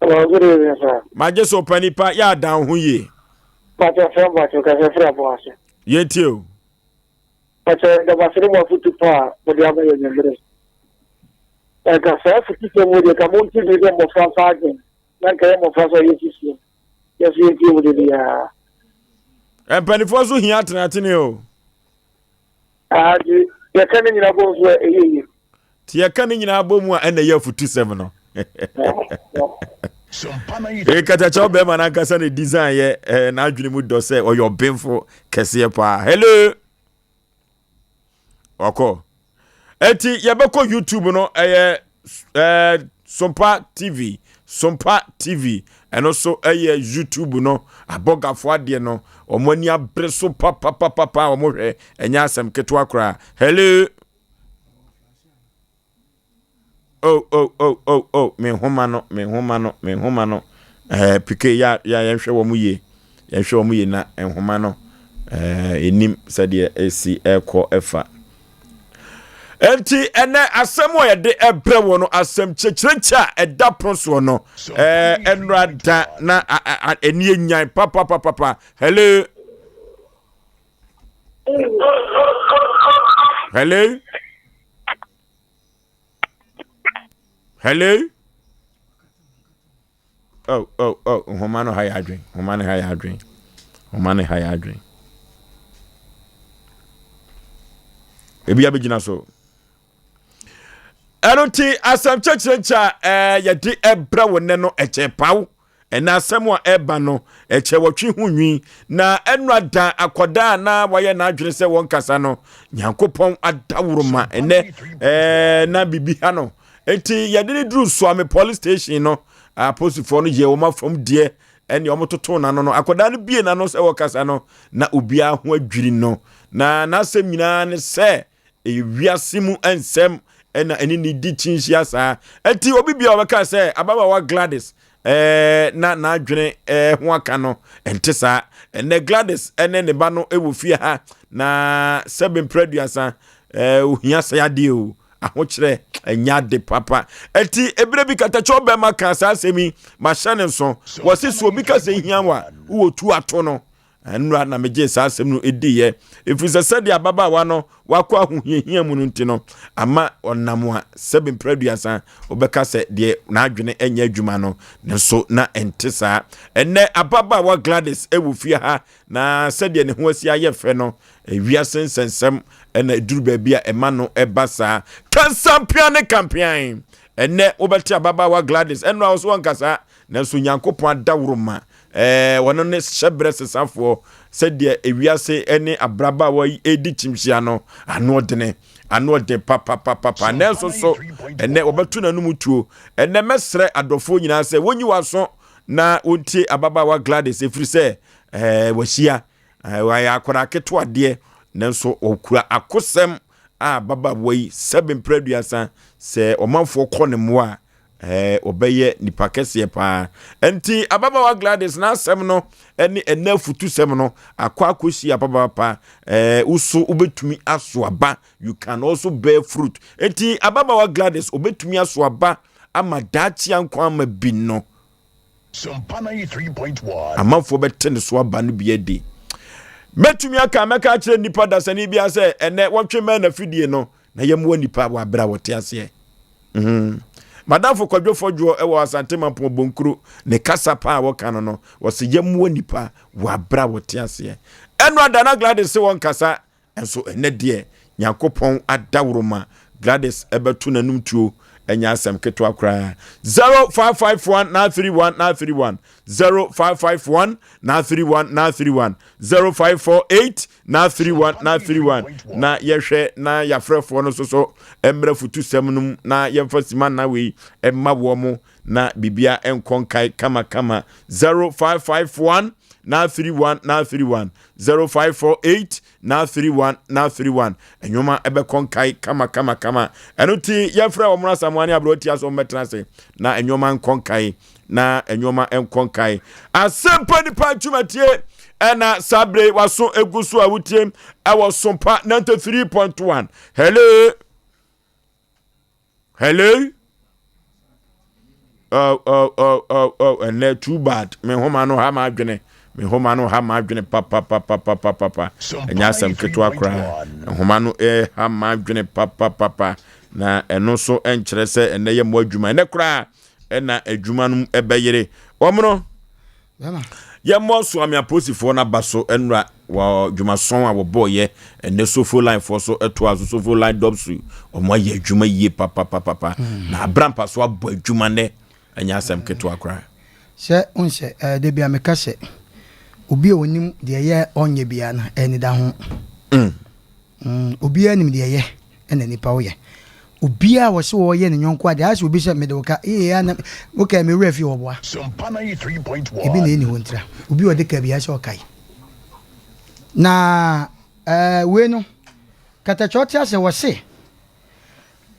Good evening, sir. Majeso Mpe Nipa ya dan ho ye. Pacho from Pacho ka se fra bo ase. Ye ti o. Pacho da basiri mo futu pa mo dia ba ye nyere. Ka se futu ke mo de ka mo ti de mo fa fa gen. Na ka mo fa so ye ti si. Ye si ti mo de dia. Penifo so hia atene o. Ye kan nyina bo so eyi. Ti ye kan nyina bo mu a na ye futu 7 no. Kata cha be man ankasa ne design ye na adwene mu do se oyo benfo kese pa. Hello. Oko. Eti ye beko YouTube no Sompa TV and also YouTube no abogafo ade no omani abreso papa omohwe enya asem keto akra. Hello. Oh me homa no pike ya yenhwe wo mu ye na enhoma no enim sade esi ekọ efa enti ene asem o yede ebre wo no asem checherecha eda proso no enrada na eni enyan papa. Hello. Oh homano high adwin ebi abegina so Eroti asem checherecha yede ebra wone no echepaw ena asem a eba no echewotwe hunwi na enrada akoda na waye na adwene se won kasa no nyankopon adawroma ene na bibi ha no enti yede ne dru so ame police station no aposifo no ye woma from die ene omototo na no akoda no bie na no se wokasa no na obia ho adwiri no na asem nyina ne se wiasemu ensem ena eni ni di chinshia sa enti obi bia obeka se ababa wa Gladys na adwene ho aka no ente saa ene Gladys ene ne ba no ewu fie ha na 7 producer ohia sayade o ahokyere enya de papa eti ebre bi katacho be maka saa semi ma hyane so wose so obi ka se hia wa wo tu ato no enura na meje saa asem no ediye efisa sade ababa wa no wakọ ahohia mu no ntino ama onamwa 7 producer obeka se de na adwene enya adwuma no nso na entisa enne ababa wa Gladys ewufie ha na sade ne ho asi aye fe no ewia sensensem ena eduru ba bia ema no ebasa kansampia ne campaign enne obeti ababa wa Gladys enura so wankasa nanso Nyankopon adawroma wono ne shebre sesafo sede ewiase ene abraba wa edi chimhia no ano de papa nanso so ene obetu nanum tuo ene mesre adofo nyina se wonyi waso na ontie ababa wa Gladys efiri se wahia wa ya akora keto ade nanso okura akosem baba wa 7 producer se omanfo konemoa obeye nipa kese pa enti ababa wa Gladys na asem no eni enafutu sem no akwa akosi ababa pa uso obetumi aso aba you can also bear fruit enti ababa wa Gladys obetumi aso aba ama dachi ankwa ama binno Sompa 3.1 amafo betene so aba no biedi metumi aka meka kire nipa dasani bia se ene wotwe ma na fidie no na yemwo nipa wa bra wote ase Madam for kwadwofo dwo ewo asante mapo bonkuru ne kasa pa wo kan no wo se yemwo nipa wa bra wote ase eno adana Gladys se won kasa enso ene de Nyankopon adawroma Gladys ebetu nanum tuo enya asem keto akra 0551 0551 0548 na yehwe na yafrefo no so emra futu semnum na yemfasima na we emma wo mu na bibia enkonkai kama 0551 0548 enyoma ebe konkai kama enuti yefra omra samwani abroti aso metrase na enyoma nkonkai na enyoma enkonkai Asem Mpe Nipa chumatie ena sabre waso egusu awutie ewo Sompa 93.1 hello and too bad me homa no ha ma adwene papa enya Asem keto akra homa no ha ma adwene papa na eno so enkyere se ene ye mo adwuma ene kra ena adwuma no ebeyere omno ye mo so amia posifo na baso enra wa adwuma son a wo boye ene sofo line for so eto aso sofo line dobsu omo ye adwuma yie papa na abrampa so abo adwuma ne enya Asem keto akra se unse de bia me kase obi onim de ye onye bia na eni da ho obi anim de ye ena nipa wo ye obi a wo se wo ye ne nyonko ade ase obi se me de wo ka ya na wo ka me refi wo boa Sompa 3.1 ebi na eni ho ntira obi wo de ka bia se o kai na we no kata choti ase wo se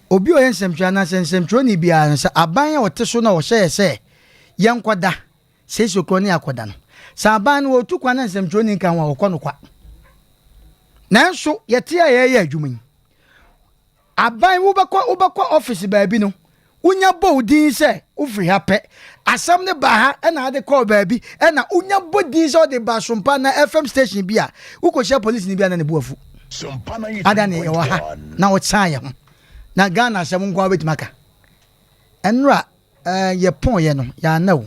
obi o ye nsemtwa na nsemtwa ni bia na se aban a wo te so na wo se se ye nkoda se sokro ne akoda no saban wo tu kwa na nsemtwa ni kan wa wo no kwa nanso yete ye adwuma aban wo bakwa office baabi no unya bodin se ufri hape asam ne ba ha na ade call baabi na unya bodin se de ba Sompa na FM station bia ukohia police ni bia na ne buafu Sompa ada ne ye wa ha na wo tsan ye ho na Ghana asem nkwa betimaka enra ye pon ye no ya na wo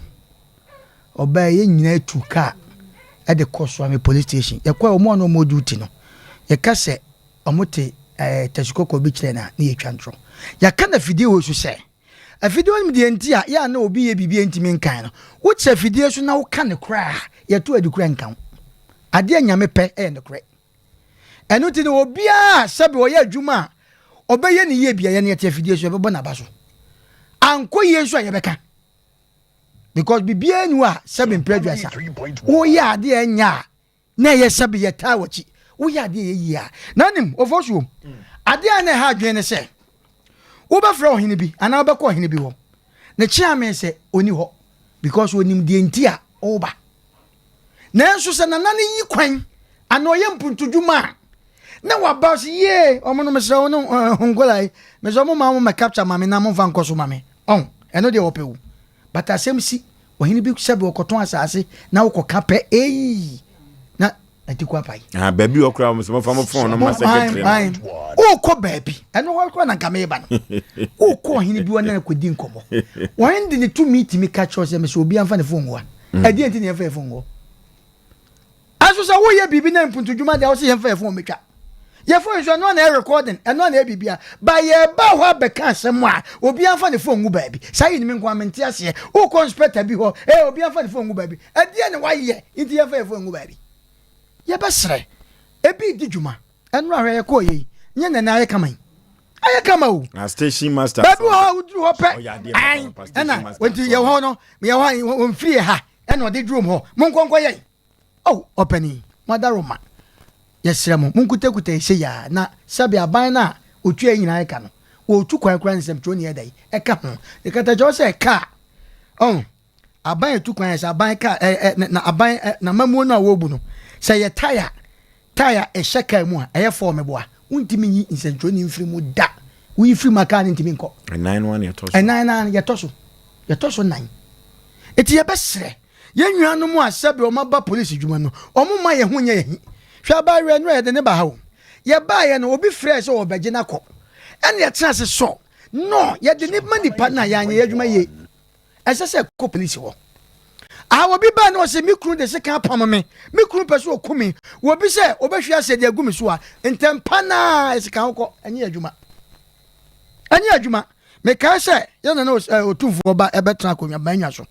oba ye nyina tuka de koso am police station ye kwa omo no mo duty no ye kase omote tashikoko bi kire na ye twantro ya kana fidie wo so se a fidie nim de enti a ya na obi ye bibie ntimi nkan no wo che fidie so na wo ka ne kra ye to adukura nkan ade anyame pe ne kra eno ti no obi a sabe wo ye adwuma obeye ne ye bia ye ne te fidie so bebo na ba so anko ye so ye beka because bibie nu a sabe mpredwasa wo ye ade anya na ye sabe ye tawachi wo ya de ye ya nanim ofosuo ade ane ha adwen ne se wo be fra ohene bi ana wo be ko ohene bi wo ne chia me se oni ho because onim die ntia oba na enso se nana ne yi kwan ano ye mpuntudwuma na waba so ye omo no mesra no hongola mezo mo ma mo capture mame na mo fa nkoso mame on eno de opewu but asem si ohini bi sebe okoton asase na wokoka pe na atikwa pai baby okra mo so fa mo phone no ma secretary o ko baby eno wo ko na nkame ba no o ko ohini bi wona akodi nkomo won de ne to meet me catch us me so obi amfa ne phone wa adi enti ne fa phone wo aso sa wo ye bibi na mpuntudwuma de wo se ye fa phone metwa ye phone so no na recording eno na bibia ba ye ba ho abeka asem a obi amfa ne phone wu baby sai ni me nkwa mente ase o ko inspector bi ho obi amfa ne phone wu baby adi ne wa ye enti ye fa phone wu baby ye besre ebi di dwuma eno ahwe ye ko ye nye na aye kaman aye kama o na station master baby ho udru ho pe ena wenti ye ho no ye ho on free ha ena odi drum ho monkonko ye oh openi madaroma yesre mo munkutakuta ehye ya na sabi aban na otu anyina eka no otu kwankwan nsem tro ne yedai eka ho de kata jo se ka oh aban etu kwan se aban ka na aban na mamu no awobu no se ye tire ehye ka mu a eye form boa untimi nyi nsentro ne mfiri mu da wi firi maka ne ntimi nko 91 ya toso 99 ya toso 9 eti ye besre ye nnuanu mu asabi o maba police dwuma no o mu ma ye ho nya ye hwa ba we no ye de ne ba ha wo ye ba ye no obi fresh o beje na ko ene ye chance so no ye de ne manipa na ya nya ye dwuma ye ese ko police wo obi ba no se mikru de se kan pam me mikru pese okumi wo bi se obehwia se de agumi so a ntempa na ese kan ko anya adwuma me ka se ye na otumfo ba ebetra konwa banwa so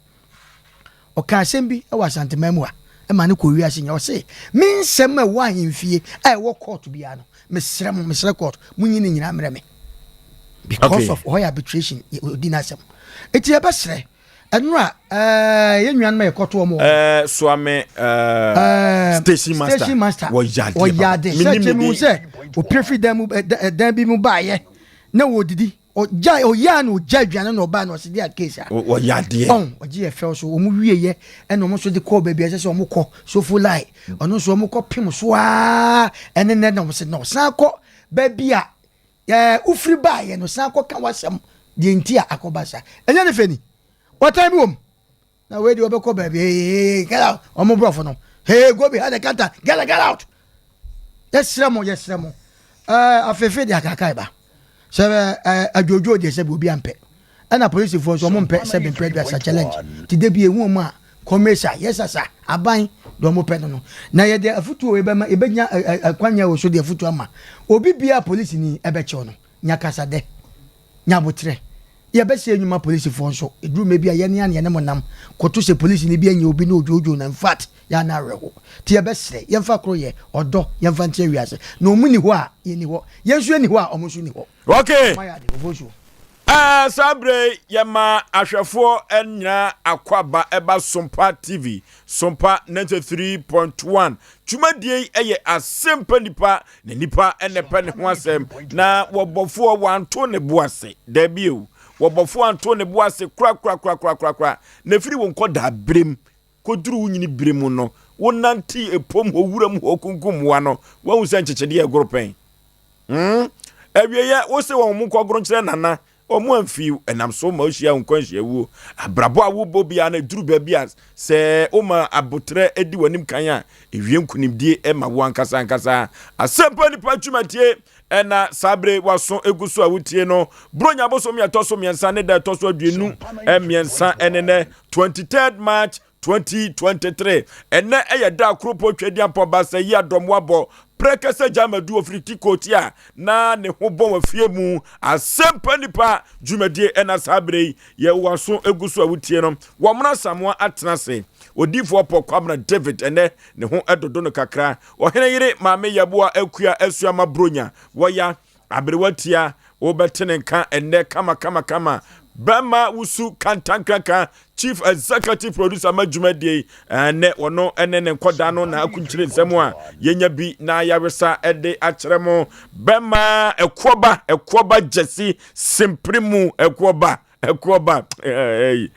o ka sembi e wa santemamu a e ma ne ko wi ase nya o se min sem e wa hemfie e wo court bia no mesre court munyi ne nyina mre me because of oil arbitration odinasem eti e besre enura ye nwan ma yekoto mo swame station master wo yade minimum se o prefi dem bi mu ba ye na wo didi o ya no jadwane no ba no se dia case wo yade o ji e fe so o mu wieye e no mo so de call baby se o mo ko so full lie ono so o mo ko pim so a ene ne no se no san ko baby a ufri ba ye no san ko kan wasem de ntia akobasa enya ne feni what time home now where do you go baby hey get out omo brofo no hey go behind the counter get out yes remo afefe de akakai ba se ajojo de se bi obi ampe na police force omo mpe se be predator challenge ti de bi ehu mu a commercial yes sir aban do mo pe no na ye de afutu e be ma e benya akwanya wo so de afutu ama obi bia police ni ebe che no nya kasa de nya botre ye be se enyuma police force so edru me bia ye ne ane ne monam koto se police ni bia nya obi na ojojo na in fact ya na reho ti ye be sre ye mfa kro ye odo ye mfa ntia wiase na omuni ho a ye ni ho ye nso ni ho a omuso ni ho okay sabre yama ahwefo enya akwaba eba Sompa TV Sompa 93.1 twumadie eye Asem Mpe Nipa ne nipa enepe ne ho asem na wobofo wanto ne boase da biu wobofo wanto ne boase kra na firi won koda brem koduru nyini brem no wonanti epom owuram ho kunkumwa no wahu se nchechede agoropen ewieye wo se won mu kogoro nkyere nana omo amfiu enam so ma ohia nkwanhia wu abrabo awu bobia na duru babia se o ma abotre edi wanim kan a ewie nkunimdie e ma wo ankasa Asem Mpe Nipa twumatie ena sabre waso eguso awutie no bronya bosom ya toso miensa ne da toso aduenu miensa enene 23rd March 2023 ene eyeda kropo twedi ampoba se yi adomwabo prekese jamadu ofriti kotia na ne ho bon afie mu Asem Mpe Nipa dwumadie ena sabre ye waso eguso awutie no womna samwa atenase odifo pokwamna David ene ne ho edodo no kakra ohene yire maame yaboa akua asuama bronya woya abrewatia obetene nka ene kama Bama Wusu Kantankaka Chief Executive Producer Majumadi ne wono ene nkoda no na akunchire nsemu a yenya bi na yaresa ede akyeremo Bama ekwoba Jesse Simprimu ekwoba Ekoba hey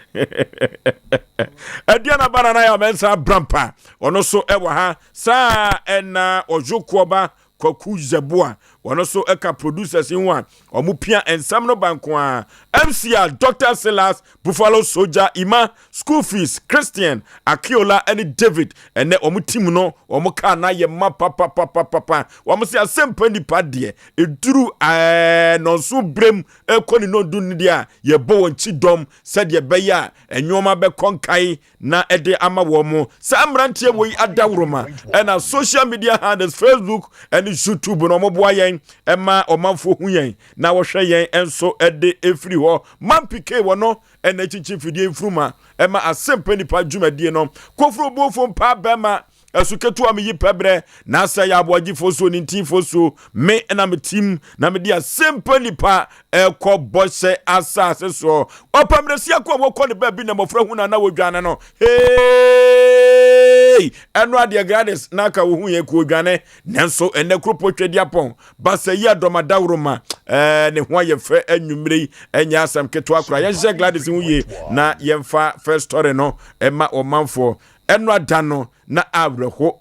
Adiana banana ya mensa brampa ono so ewa ha sa ena ojokuoba kwaku zeboa ono so eka producers inwa omupia ensam no banko a MCR Dr. Silas Buffalo Soldier Ima School Fees Christian Akiola and David ene omutim no omuka na ye ma papa wamse Asem Mpe Nipa de eduru nonso brem ekoni no dun dia ye bo wonchi dom said ye beya enwoma be konkai na ede ama womo sa mrantie woyi adawroma ena social media handles Facebook and YouTube no moboa yen ema omanfo hu yen na wo hwe yen enso ede efri ho mampike wono ena chichi fidie mfruma ema Asem Mpe Nipa dwumadie no kofro bofo mpa bema esuketu am yi pebre na sa ya Aboagye foso ni tin foso me na me team na me dia Asem Mpe Nipa ekọ bose asase so opamresi akọ wokọ ne ba bi na mofra hu na wodwane no hey eno ade grades na ka wo hu ye ko odwane nanso ene kropo twedi apon basa yi adomadawroma ne ho ye fe anwumre enya asam keto akura ye je grades hu ye na yemfa first story no ema omanfo eno adano na abreho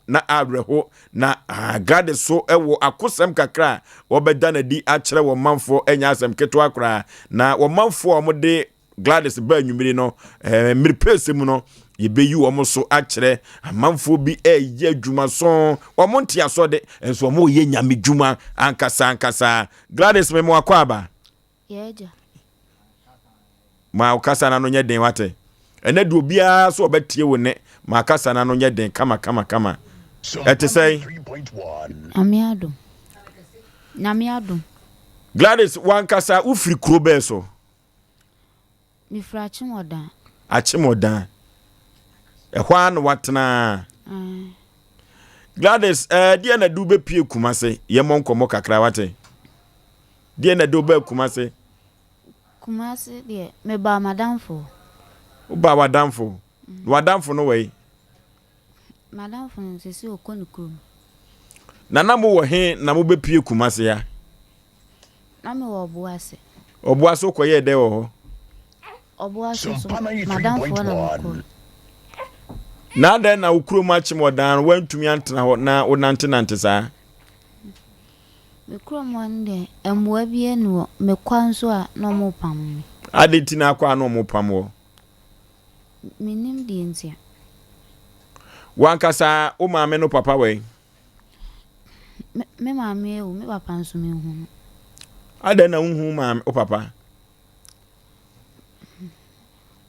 na gade so ewo akosem kakra obeda na di akere wo manfo enya asem keto akra na wo manfo omode Gladys ba nwumire no miripese mu no yebeyi wo so akere manfo bi ye adwuma so wo ntia so de enso mo ye nyame dwuma ankasa Gladys me mo akwaba yeja ma ukasa na no nye den wate ene do bia so obetie wo ne makasa na no nye den kama ete say Namiadum Gladys wankasa ufri krobe so mi fra achimodan ehwa no watena Gladys die na do be pie kumase ye monkomo kakra wate die na do be kumase de me ba madamfo uba wadamfo wadamfo no we madamfo nsisi okonukuru na mo wo he na mo be pie kumase ya na me wo obuase koye de wo obuase so madamfo na mko na den na ukuro machi modan wantumi antena ho na wonante saa me kuro monde emwa bie no me kwanso a no mo pam adeti na akwa no mo pam wo minim di ntia wankasa o maame no papa we me maame o me papa nso me hu ada na hu maame o papa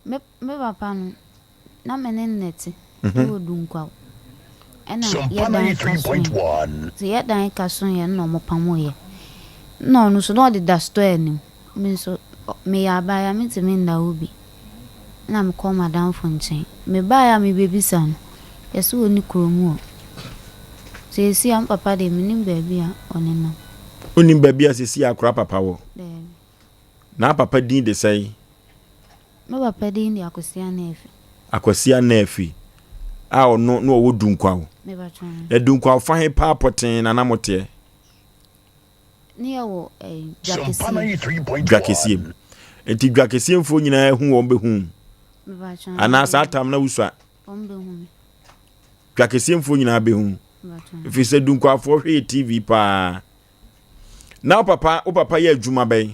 me papa no na menen neti o dunkwa ena ye dan kaso ye no mo pam ye no no so no de da store ni me so me ya ba ya me timi nda obi na me call madam fonchen me ba ya me baby san yeso oni kromu se am papa de minim baby a onena onim baby a se akura papa wo na papa din de sai me papa din de akosia na efi a ono no wo dunkwa wo me ba twan dunkwa fa he pa poten na mote ni yawo dwakesie enti dwakesie mfo nyina hu wo be hu ana sa atam na wusua dwakesie mfo nyina be hu fi se dunkwa afo hwe TV pa na o papa ye adwuma ben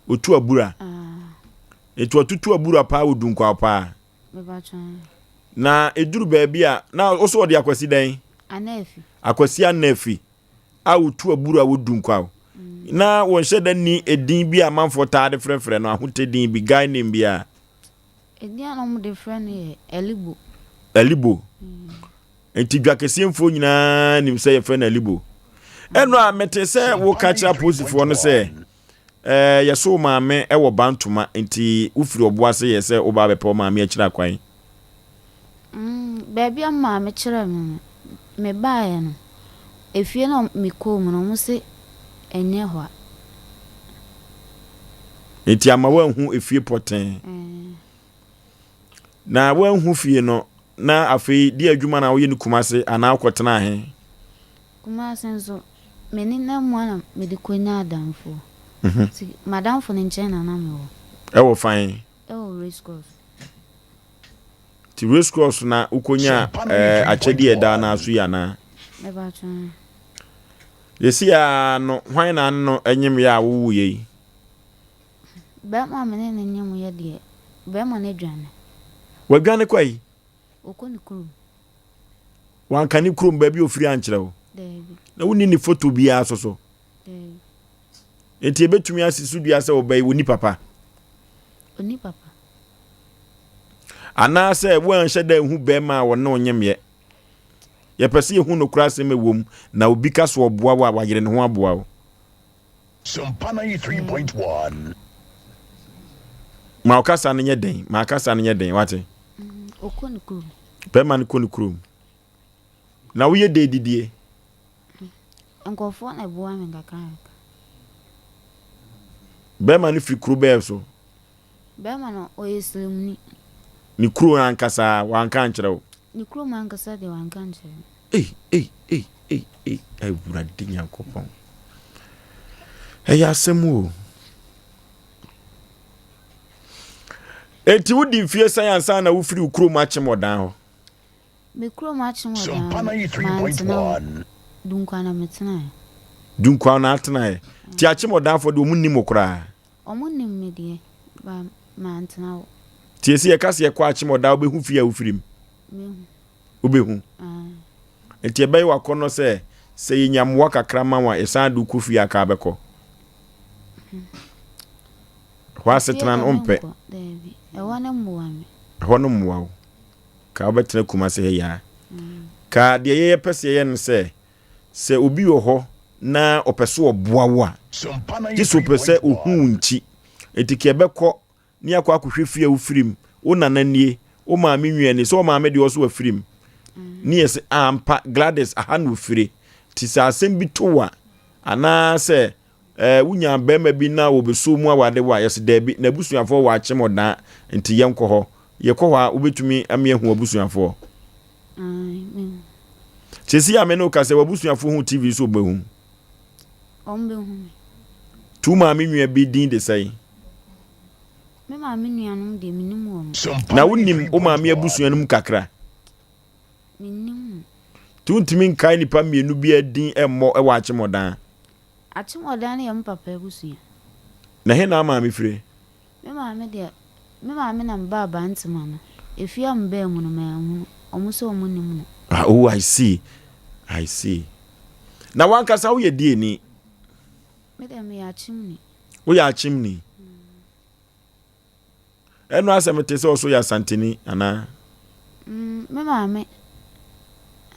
otu abura etu otutu abura pa wo dunkwa pa na eduru baby a na oso odi akwasi den akwasi anafi a otu abura wo dunkwa na won hye ni edin bi a manfo taade frefre no ahotedin bi guy name bi a edin a no mo de frene Elibo enti dwakese mfo nyina nim se ye frene Elibo eno a mete se wo ka kira posifo no se yeso maame ewo bantuma enti ufiri oboase ye se oba bepo maame akira kwan baby am maame kira me baaye no efie no me ko mu no mo se enye ho enti ama wanhu efie poten na wanhu fie no na afei di adwuma na wo ye ni kumase ana akotena he kumase nso meni na mu na me de konya adamfo Madam for Nchena na me wo. Ewo fine. Race course. Ti race course na ukonya achedi eda na asu ya na. Me ba tun. Yesi ya no hwan na no enyim ya wo ye. Be ma me ne nyim ye de. Be ma na dwane. Wa dwane kwai. Okoni kuru. Wan kani kuru mba bi ofiri ankyere wo. Debi. Na woni ni photo bi asoso. Debi. Enti ebetumi asisu dua se obai woni papa. Oni papa. Ana se wan hyeda hu be ma wo na onyemye. Ye pese ye hu no kura se mewom na obi ka so oboa wa wayere ne ho aboa wo. Sompa 93.1. Ma okasa ne nyeden, ma akasa ne nyeden wate. Okoni kuru. Be ma ne koni kuru. Na wo ye de didie. Nkofo na boa me ngaka. Be ma ne firi kuru be so. Be ma no oyeslemni. Ni kuru ankasa wanka nkyere wo. Ni kuru mankasa de wanka nkyere. Ai bura dinya kopon. Hey asemu. Enti wudi fie science na wo firi kuru ma chemodan ho. Me kuru ma chemodan. Sompa 93.1. Dunkwa na metena. Dunkwa na atena. Ti achemodan fo de omunnim okura. Omunnim me de ba ma ntena wo. Ti esi ye kase ye kwa achemodan obehu fie awofirim. Me. Obehu. Enti ebe wa kono se yenyamwa kakra ma wa esan du kofi aka abeko. Hwa setran ompe. Debi. Ewana mwa me. Hono mwa. Ka obetena kuma se ya. Ka de ye pese ye nse se obi wo ho na opeso oboa wo a. Ti so pese ohu nchi. Etike ebeko ni akwa ahwehwe fie awofirim. Wo nananie, wo maame nwiani, so wo maame de wo so afirim. Ni ese ampa Gladys ahanu firi ti sa asem bi towa ana se wunya bema bi na obeso mu awade wa yes da bi na busuafo wa achemodan nti yenko ho yekọ wa obetumi ame hu abusuafo chesi ameno ka se wabusuafo hu TV so behu ombe hu tu ma me nwa bi din de sai me ma me nuanum de minimu na wonim o ma me abusuanum kakra minimu tu ntimi nkai nipa mienu bi adin emmo e wa achemodan na yam papa abusuya na he na ma me fire me ma me na mbaba ntima no efia mba mu no ma hu omuso omunim no oh I see na wankasa wo ye die ni me dem ya chimni wo ya chimni eno asem te so ya santini ana me ma me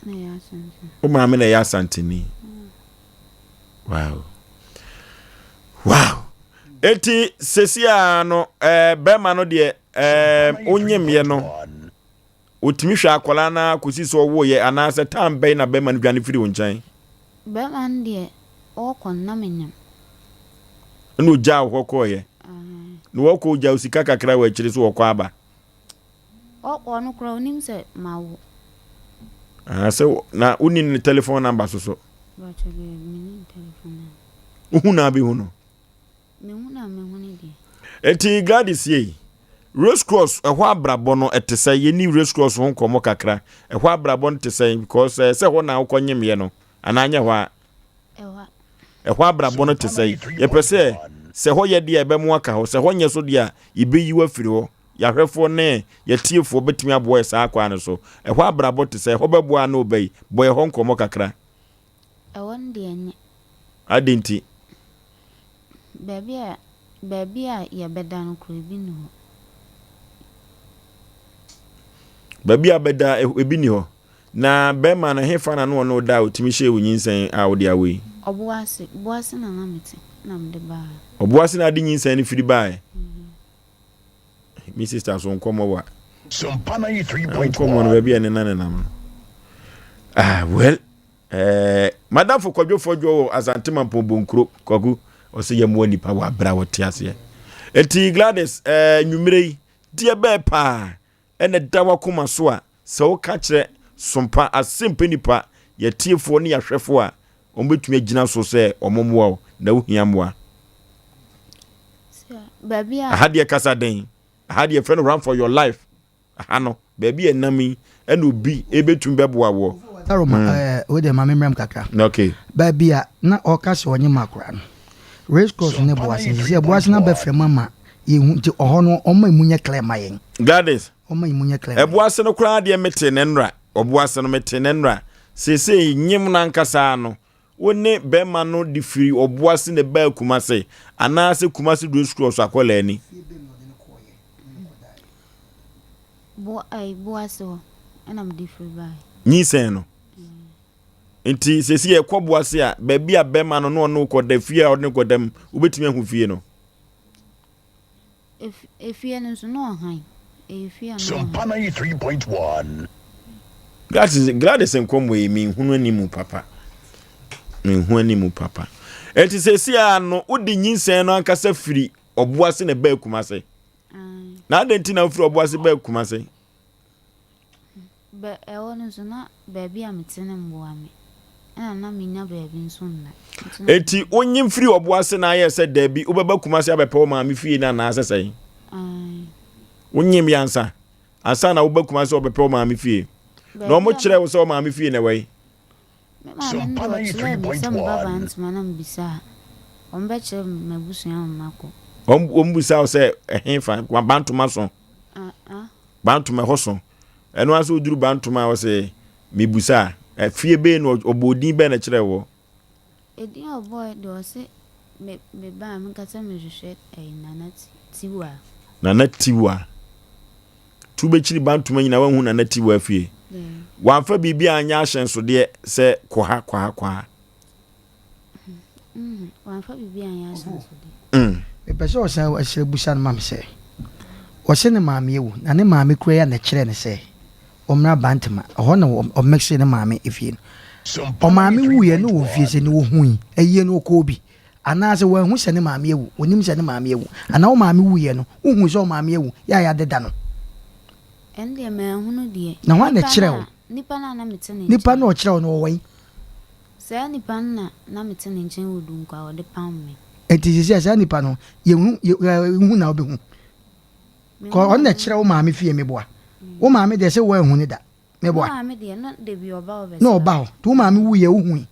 na ya santini o ma me na ya santini wow eti sesia no bema no de onyemye no otimi hwa akwala na kosi so wo ye ana se tambe na bema no dwane firi wonchen bema ndie okon na menyam no ja wo koye no wo ko ja usika kakra wa chiri so wo kwa aba okon no kra onim se mawo se na unin telephone number so ba chebe mini telephone uhuna bi huno me huni di eti Gladys ye race cross ehwa abrabo no etese ye ni race cross ho nkomo kakra ehwa abrabo no tese because se ho na ukonyem ye no ananya hwa ehwa abrabo no tese ye pese se ho ye de ebe mu aka ho se ho nye so de a ibe yiwa firi ho ya hwefo ne ye tiefo betimi abo esa akwa ne so ehwa abrabo tese ho beboa na obai boy ho nkomo kakra ewon de enye adenti baby a ye beda no kro bi no baby a beda ebi ni ho na bema na hefa na no da otimi hye wonyinsen a wo de awe boase na na meti na mde ba oboase na de nyinsen ni firi bae mi sister so nkomo wa Sompa 93.1. nkomo no baby ene na nam well madam for kwadwo fodwo azantema pombonkro kwagu Osei yamwa nipa wa bra wote ase eti Gladys nwumrei die be pa ene dawa kuma so a se wo ka kire Sompa Asem Mpe Nipa ye tiefo ne ya hwefo a ombetumi agina so se omomwo na ohia moa Baby, I had your casa den. I had your friend run for your life. I know, baby and nami and ubi able to bebwa war. With the mammy mem kakra. Okay. Baby, na okas on your macran. Race course in the boys, and she was number for mamma. You want to honor on my munya claim my Gladys, on my munya claim. a boas and a crowd, dear metenenra, or boas and metenenra. Say, Nyimnan Casano. Wone bema no di free or boas in the bell kumase. Anase kumasi do scrolls akoleni. Boaso, and I'm different by. Niseno. Inti sesi e kwa boase a baby a bema no ko da fie a no ko dem ubetimi ahu fie no. If you no han. If you Sompa 3.1. Gladys enkom we mi hunu animu papa. Mi hunu animu papa. Enti sesi a no udi nyinsen no ankasa firi oboase ne ba kumase. Na adenti na firi oboase ba kumase. But I want to know baby I'm telling me. Na minya baby nso na. Enti onyim firi oboase na aye se dabi ubeba kumase abepe o ma mi fie na na asese. Onyim yansa. Asa na ubeba kumase obepe o ma mi fie. No mo kire wo se o ma mi fie na wai. Sompa 3.1. Manam bisa. Ombe kire mabusu ya mako. Ombusa o se ehenfa kwa bantuma so. Bantuma hoso. Eno aso duru bantuma o se mibusa. Fie be no obodin be na kire wo. Edin oboy do se me ba me kasa me hwehwe nana tiwa. Tu be kiri bantuma nyina wanhu nana tiwa fie. Wanfa bibia anya ahyenso de se kwa. Wanfa bibia anya ahyenso de. Me pese o san asire busa no mam se. O se ne maame ewu na ne maame kura ya na kire ne se. Omra bantama ho na o mexe ne maame efie. O maame wu ye no wo fie se ne wo hui. Eye no ko bi. Ana se wo hu se ne maame ewu. Onim se ne maame ewu. Ana o maame wu ye no. Hu se o maame ewu. Ya deda no. Ende me hunu de. Na ho na kire o. Nipa na metene. Nipa na o kire o no wai. Se nipa na metene nchen wodu nkwa o de pam me. Enti se nipa no ye hu na obehu. Ko on na kire o maame fie meboa. O maame de se wo hu ne da. Meboa. Maame de no de bi oba obe. No oba ho. Tu maame wu ye wu hu.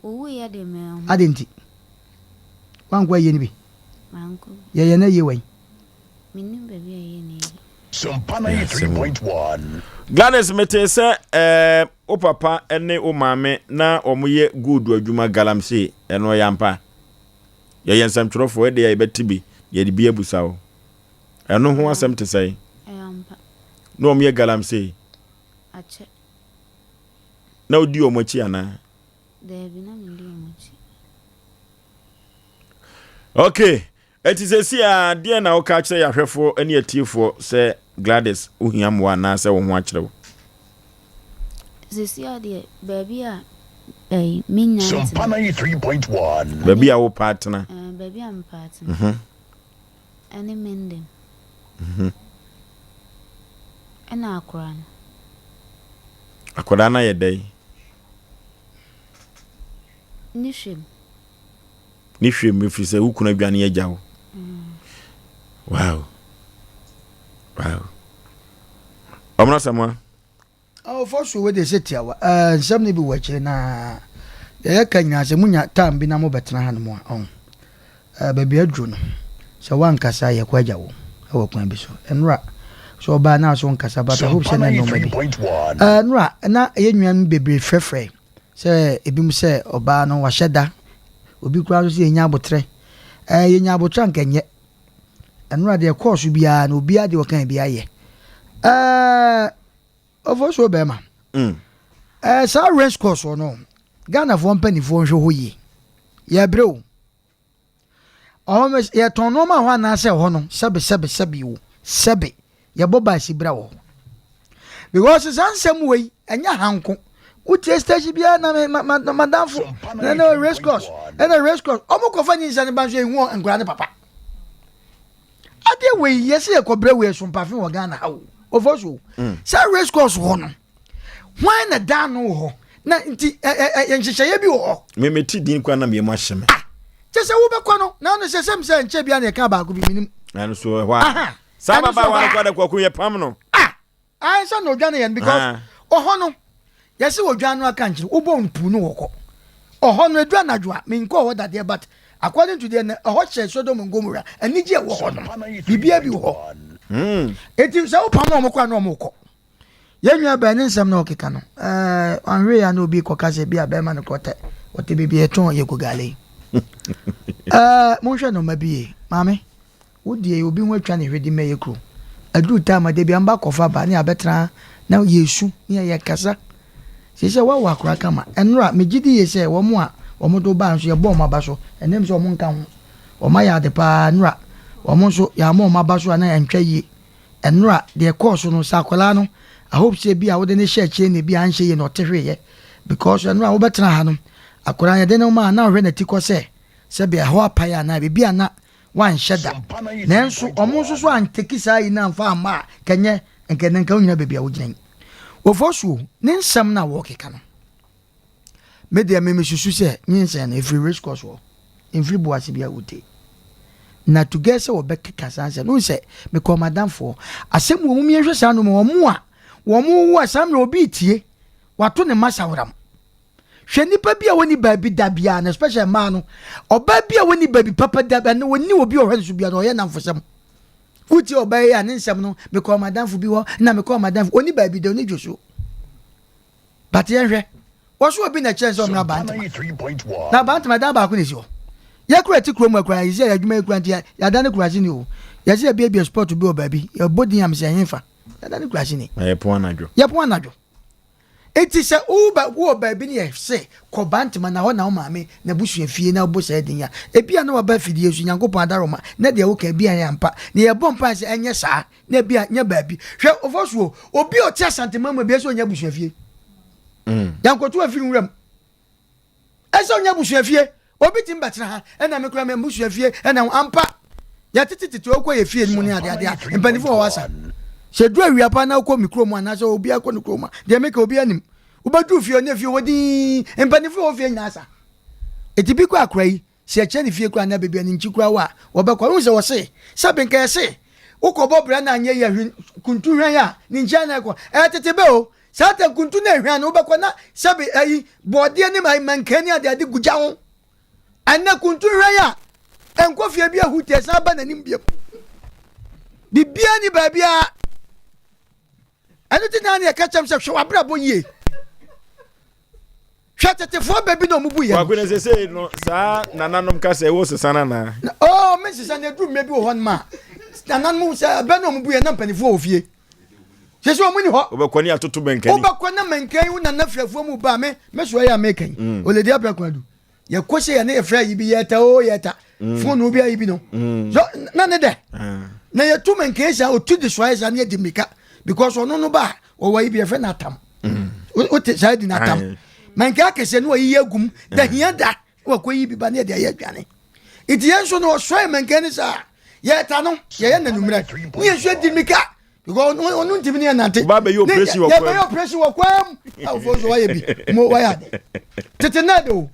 O wu ye de me hu. Adenti. Wankwa ye ni bi. Manko. Ye na ye wai. Sompa 3.1. Gladys mete se o papa ene o maame na omoye good adwuma galamse eno yampa. Ye yensam twrofo e de ye betibi ye de bia busawo. Eno ho asem te sei. Yampa. No omoye galamse. Ache. Na odi omochi ana. De bi na mi ndi omochi. Okay. Etizesi a de na o ka kire ya hwefo ene atifo se Gladys uhiamwa na se wo ho akire. Zesi a de baby a minya. Sompa 3.1. Baby a wo partner. Baby am partner. Ani mendem. Ana akora. Akoda na ye dai. Nishim Me fi se ukuna aduane ye jawo. Wow. Omna samwa. For so we dey say tiawa. Nsam ne bi wo kire na ye ka nyina se munya tam bi na mo betena ha no mo on. Baby adru no. Se wan kasa ye kwa jawo. E wo kwan bi so. Enra so ba na so nkasa ba hope se na no me bi. Enra na ye nwan bebre frefre. Se ebim se oba no wa hyeda. Obi kura so se enya abotre. Ye nya abotre ankenye. Enra de course bia na obi ade wo kan bia ye. Of so be ma. Sa race course or no. Ghana for penny for hwo yi. Ya bro. Almost ya ton no ma ho na se ho no. Sebe wo. Sebe. Ya boba si bra wo. Because sansem wey enya hanko. Uti stage bia na madamfo. Na race course. Na race course. Omo ko fani nsa ne ba so ehu ankura ne papa. Ade wey yesi e ko bra we so mpafin wo Ghana ha wo. Ofoso. Sa race course ho no. When na down no ho. Na nti yenhyehyeye bi ho. Me meti din kwa na me ma hyeme. Chese wo be kwa no na no sesem se nche bia na ka ba ko bi minim And so why? Some about one quarter kwaku pam no. I say no dwane yen because oho no yesi wo dwan no aka nchire wo bon pu no woko oho no edwa na dwa me nko ho that there but according to the oho che Sodom and Gomorrah ani je wo ho no bibia bi wo etim se wo pam no kwa no moko yenwa ba ni nsem na okeka no anwe ya na obi koka se bia be ma no kote wote bibia eton ye ko gale mo hwe no mabie mame wo die obi ho atwa ne hwedi me ye kro adu time de bia mba kofa ba ne abetra na yesu ne ye kasa se wa wakura kama enra megidi ye se wo mo a wo mo do ba nso ye bo ma ba so enem so mo nka ho wo ma ya de pa nra wo mo so ya mo ma ba so na entwa yi enra de course no sakola no I hope say bia wo de ne share che ne bia anhye ye no tehwe ye because enra wo betra ha no akora ye de no ma na hwe na tiko se bia ho apaya na bia na wan sheda nanso omo so so anteki sai na mfa ama kenye nkene nka nyina bebia wo ginan Oforisuo ne nsam na wo keka no media me susu se nyinsa na every race course wo every boase bia wote na to get se wo bekeka sanse no se me ko madam for asem wo mu yehwe sa no mo a wo mu wo asam na obi tie wato ne masawram hwe nipa bia woni baabi da bia na special man no oba bia woni baabi papa da na woni obi ohwe so bia no ye namfosem uti oba ya ne nsem no me ko madam fu bi wo na me ko madam oni baabi da oni dwoso but ye hwe wo so obi na chance o mra bant na bant madam ba ko ne si o ye kura ti kuro mu akura ye ya adwuma akura ntia ya da ne kura si ni o ye se bia sport bi o baabi ye body am se henfa ya da ne kura si ni ye po anadwo eti se uba wo baabi ne ye se ko bantima na ho na wo maame na busu afie na bo se din ya ebia na ba fidie su nyankopon adaroma na de wo ka bia ya mpa ne ye bom pa se enye saa na bia nya baabi hwe Oforisuo obi o tia santema ma bia so nya busu afie yankoto afiri nwuram ese onya busu afie obi timba tira ha na me kura me busu afie na ampa ya tititi okwo ye fie mu ne ade mpanifo wo wasa se du awia pa na ko mikro mu ana so obi akọ mikro mu de make obi anim ubadu fie na fie wodi empanifo wo fie nyasa etibi kwa akrai se eche ne fie kwa na bebia ni nchikura wa wobekọ wo se wo se saben ka se ukobo bra na anye ya kuntu hwan ya ni ncha na ko tetebe o sata kuntu na hwan no wobekọ na sabe ayi bode ni mai mankani ade guja ho anna kuntu hwan ya enko fie bia hute sa ba na nim bia bibia ni babia anu ti na ne ka cham se hwe wabra bo yie hwatete fo baby no mu bu ye wa kwene se no sa nananom ka se wo sesana na oh me sesana du me bi wo hon ma nananom se ba no mu bu ye na mpanifo ofie se so mu ni ho obekoni atoto benkani obekona menkan wu na nafiafo mu ba me so ya mekan o le dia bra kwadu ye kwose ye na ye fra yi bi ye ta o ye ta fo no bi ayi bi no so na ne de na ye tu menkan sa o tu de so ya na ye di mika because ono no ba o wa yi bi ye fa na tam o te sa di na tam manka kese no yi agum da hia da wa ko yi bi ba ne de ya dwane itiye so no so manka ni sa ye ta no ye na numra ni ye so di mika because onu ntimi ne na te ba be yo operation wo kwam ye be yo operation wo kwam afo so wa ye bi mo wa ya de tete na do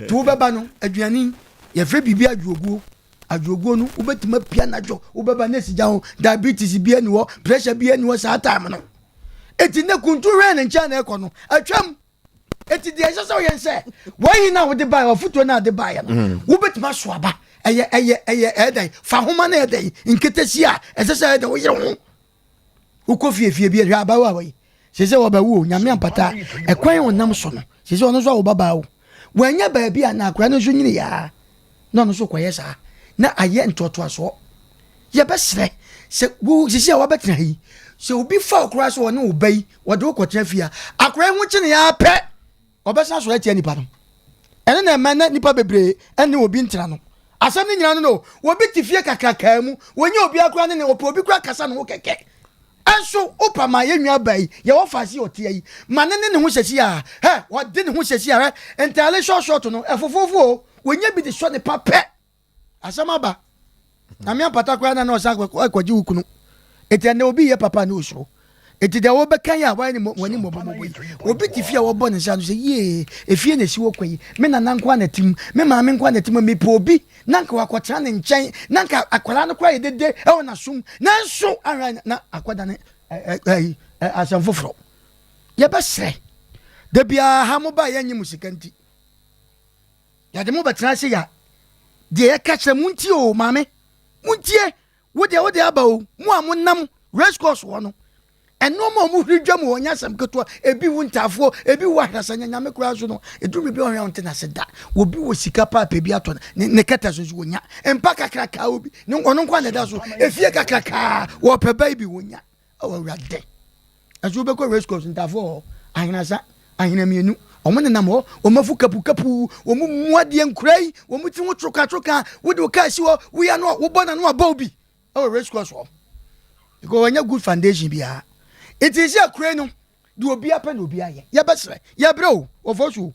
tu be ba no aduani ye fe bibi adwoguo no ubetima pia na jo ubeba na sija ho diabetes bi ani wo pressure bi ani wo sa time no eti na kuntu hwe na ncha na ekono atwam eti de yesa so yense why na wo de buy ofuto na de buy no ubetima so aba eye edai fa homa na edai nketesi a esesa edai wo yere ho ukofie bi hwa aba wa sese wo ba wo nyame ampata ekwan wonam so no sese ono so wo baba wo wanya ba bi ana akra no so nyine ya no so kwayesa na aye ntoto aso ye besre se wo sisi a wabetena yi se obi fa okra so ne obai wode okotena fia akra hu kine ya pe obesa so atia nipa no ene na ma na nipa bebre ene obi ntira no asam ni nyina no obi tifie kakaka mu wonye obi akra ne obi kra kasa no keke anso opa ma ye nwa bai ye wo fasi otia yi ma ne hu sesi a he wode ne hu sesi a entale short no efofofo wonye bi de so ne pape asama ba na me apata kwa na no sa akwaji ukunu eti na obi ye papa na osuro eti da wo bekan ya wani mo obi ti fia wo bo ne sha no say ye efie na si wo kwai me na nankwa na tim me ma me nkwa na tim me po obi nanka wakotra ne nchen nanka akwara no kwa yedede e wona sum na nso ara na akwada ne asam foforo ye besre da bia ha mo ba ye nyi musikanti ya de mo betra se ya de ye ka kire munti o maame muntie wo de aba o mo amonam race course wo no eno mo mu hwedwa mo onya sam keto ebi wu ntafo ebi wu ahrasa nyame kura so no eduru bi ohia onte na seda wo bi wo sika papa bi ato ne keta so wonya empa kakraka obi ne ono kwa ne da so efie kakraka wo pe baby wonya o awrade aso be ko race course ntafo ahinasa ahinamienu omo ne nam ho omafu kapu omu muade nkurai omu ti wo troka wo de ka si wo ya no wo bona no aba obi o race course wo because when you good foundation bia it is a crane do obi apen obi aye ya besre ya bro ofosu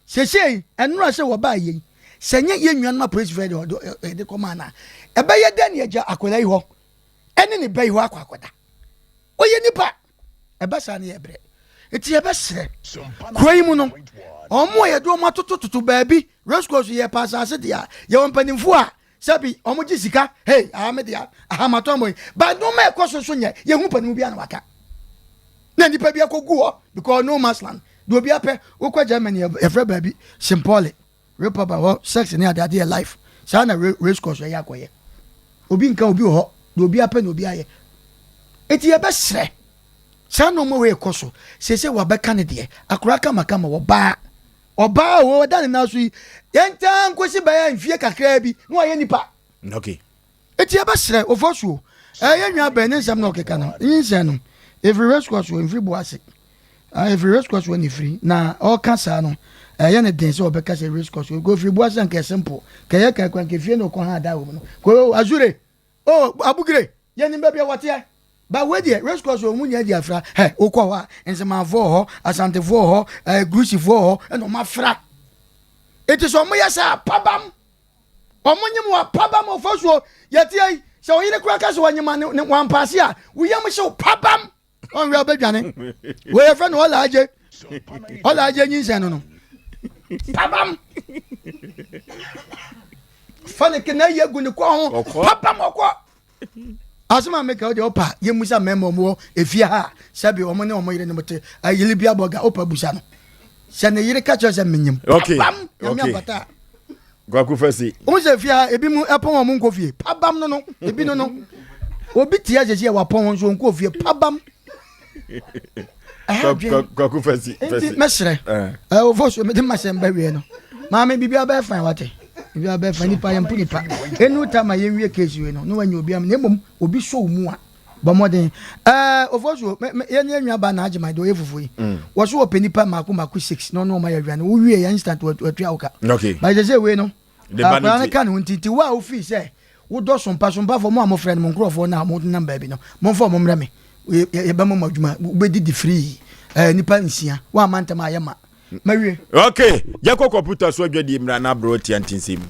sese enura se wo ba ye senye ye nwan ma praise friend de komana e be ye den ye ja akola yi ho ene ne be yi ho akwakoda oye nipa e be sa ne ye bre it ye besre kwai mu no omo ye do ma tototo baabi rescos ye pass ase dia ye wonpanimfu a sabi omo ji sika hey amedia ahamatombo ba no me koso nye ye hu panimu bia na waka na nipa bia kogu ho because no masland do bia pe ukwa Germany e fra baabi simpole republic ho sex ni ade life sa na race course ya koye obi nka obi ho do bia pe no bia ye eti ye besre sa no mo we koso sese wa beka ne de akura kama wo ba oba wo da na so yenta nkosi ba ya mfie kakra bi no aye nipa okay eti abasre ofosuo ye nwa ba ne nsam na okeka no nse no every race course wo mfiri boase every race course wo ni free na all cancer no ye ne den se obeka se race course go free boase nke simple ke ye ka kwan ke fie no ko ha da wo no ko azure abugire ye ni bia wate ba we de race course wo munya di afra okwa wa nsema vo ho asante vo ho grusi vo ho no mafra eti so mo yesa pabam omunyim wa pabam ofosuo yeti ai se oyire kura ka so wanyima ne wampase a wuyam se pabam on we obedwane we ye friend ola aje nyinse no pabam fane ke na yegu ne kwa ho pabam okwa asuma meka ode opa ye musa memo mo efia ha sabi omo ne omo yire ne mote ayili bia boga opa busa no se ne yire ka cho se menyim pabam okay Gwaku fesi o se fia ebi mu epon omo nkofie pabam no ebi no obi tia jeje wa pon nso nkofie pabam Gwaku fesi mesre o voso me de masemba wie no maame bibia ba fan wate bibia ba fan nipa yam punipa enu tama ye wie kesi we no no wanya obi am na emom obi so mu a ba modern o voso ye ne nwa ba na agema do efufu yi wo so openipa mako 6 no ma ya wi na wo wie ya instant watwa oka okay ba jeje we no ba na kan huntiti wa o fi se wo do sompa fo mo am friend mo nkrofo na mo number bi no mo fo mo mra me ye ba mo madwuma be di free nipa nsia wa manta ma ya ma mawie okay yako computer so adwadi mra na bro tiantinsim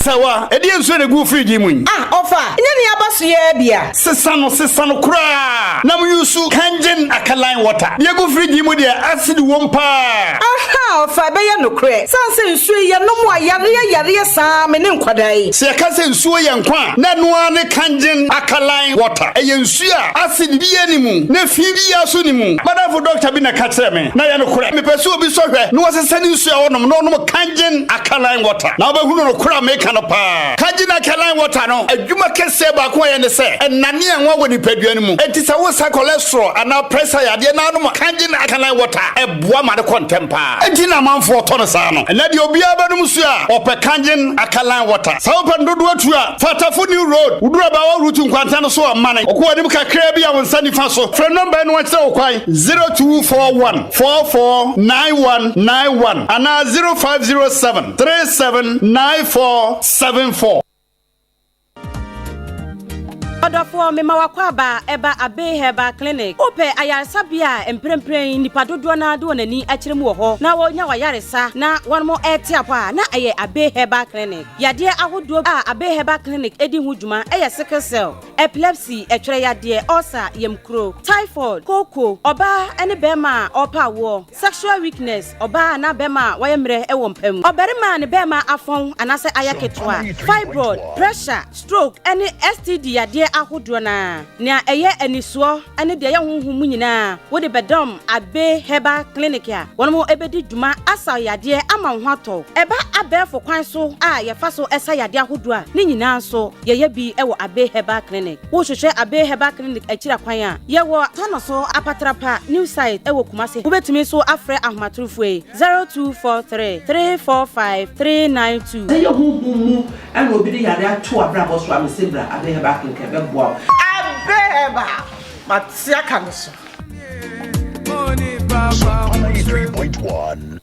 sawa edi enso ne gu free mun ofa nya ne abaso ye bia sesa no kura na mu yusu kanjen akalan water ye gu free mu dia acid wompa aha ofa be ye no kure sanse nsu ye no mu ayare sa me ne nkwadai se ka se nsu ye nkwa na noa ne kanjen akalan water e ye nsu a acid bi ye ni mu na fi bi ya so ni mu madafo doctor bi na ka kire me na ye no kure me pese obi so hwe no sesa ni nsu a wonom no kanjen akalan water na ba hunu no kura make no pa kajina kalan water no adwuma kese ba ko ye ne se enane enwa woni padua ni mu enti se wo sa cholesterol ana pressure ya de na no kajina kalan water eboa ma de contempa enti na manfo to no sa no na de obi abanum su a ope kajin akalan water sa open dodo atu a fatafo new road udura ba wa rutu nkwanta no so amane okwo nim kakra bi a wonsa ni fa so frɛ number no wa kire okwan 0241 449191 ana 0507 379474 Odofo mema wakwaba eba abe heba clinic. Ope ayarsabia emprempren nipa dodo na do nani akyere mu ho na wonya wayaresa na wanmo etiapa na aye abe heba clinic. Yade ahodo a abe heba clinic edi ho dwuma eye sickle cell, epilepsy, etwere yade, ulcer, yemkro, typhoid, koko, oba ene bema opa wo, sexual weakness, oba na bema wayemre ewo mpam. Oberima ne bema afon anase ayaketwa, fibroid, pressure, stroke, ene STD yade ahodo na eye eniso ene de ye honhom nyina wo de bedom abe heba clinic ya wono ebedi dwuma asa yade ama ho ato eba abefo kwan so a ye fa so esa yade ahodo a ne nyina so ye bi ewo abe heba clinic wo hwehwe abe heba clinic akira kwan a ye wo tano so apatrapa new site ewo kumase wo betumi so afre ahomatrofo 0243 345 392 ye honhom ene obi de yade ato abrabo so amesebra abe heba clinic be boa Abeba. Matia kanoso. 93.1.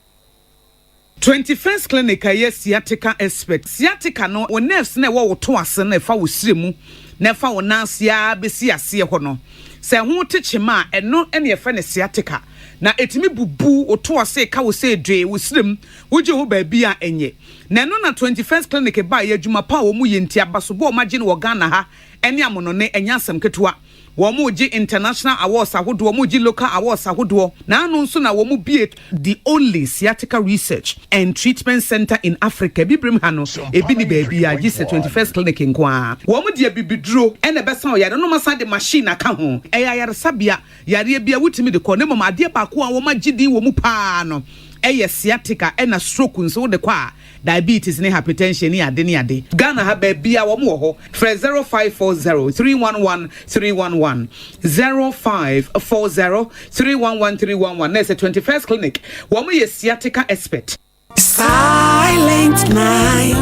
21st clinic aye sciatica expert. Sciatica no o nerves na wo to ase na fa wo siremu na fa wo nansia besi ase ho no. Se ho techema eno ene ye fa ne sciatica. Na etimi bubu o to ase ka wo se dwe wo sirem wo je ho ba bi a enye. Na no na 21st clinic ba ye adwuma pa wo mu ye ntia baso bo ma gye no wo Ghana ha ene amono ne enya asem ketewa. Womuji international awards ahodo womuji local awards ahodo na anu nso na womu be the only sciatica research and treatment center in Africa bibrem ha no ebi ni baby a gise 21st clinic nkoa womu de bibidro ene besa o yare no masa de machine aka ho eya yare sabia yare bia wutimi de ko ne mama ade ba ko a womu gidi womu pa no eye sciatica ena stroke nso de kwa diabetes ne hypertension ni ade Ghana ha ba bia wo mo ho 0540 311 311 0540 311 311 na 21st clinic wo mo ye sciatica expert. Silent night,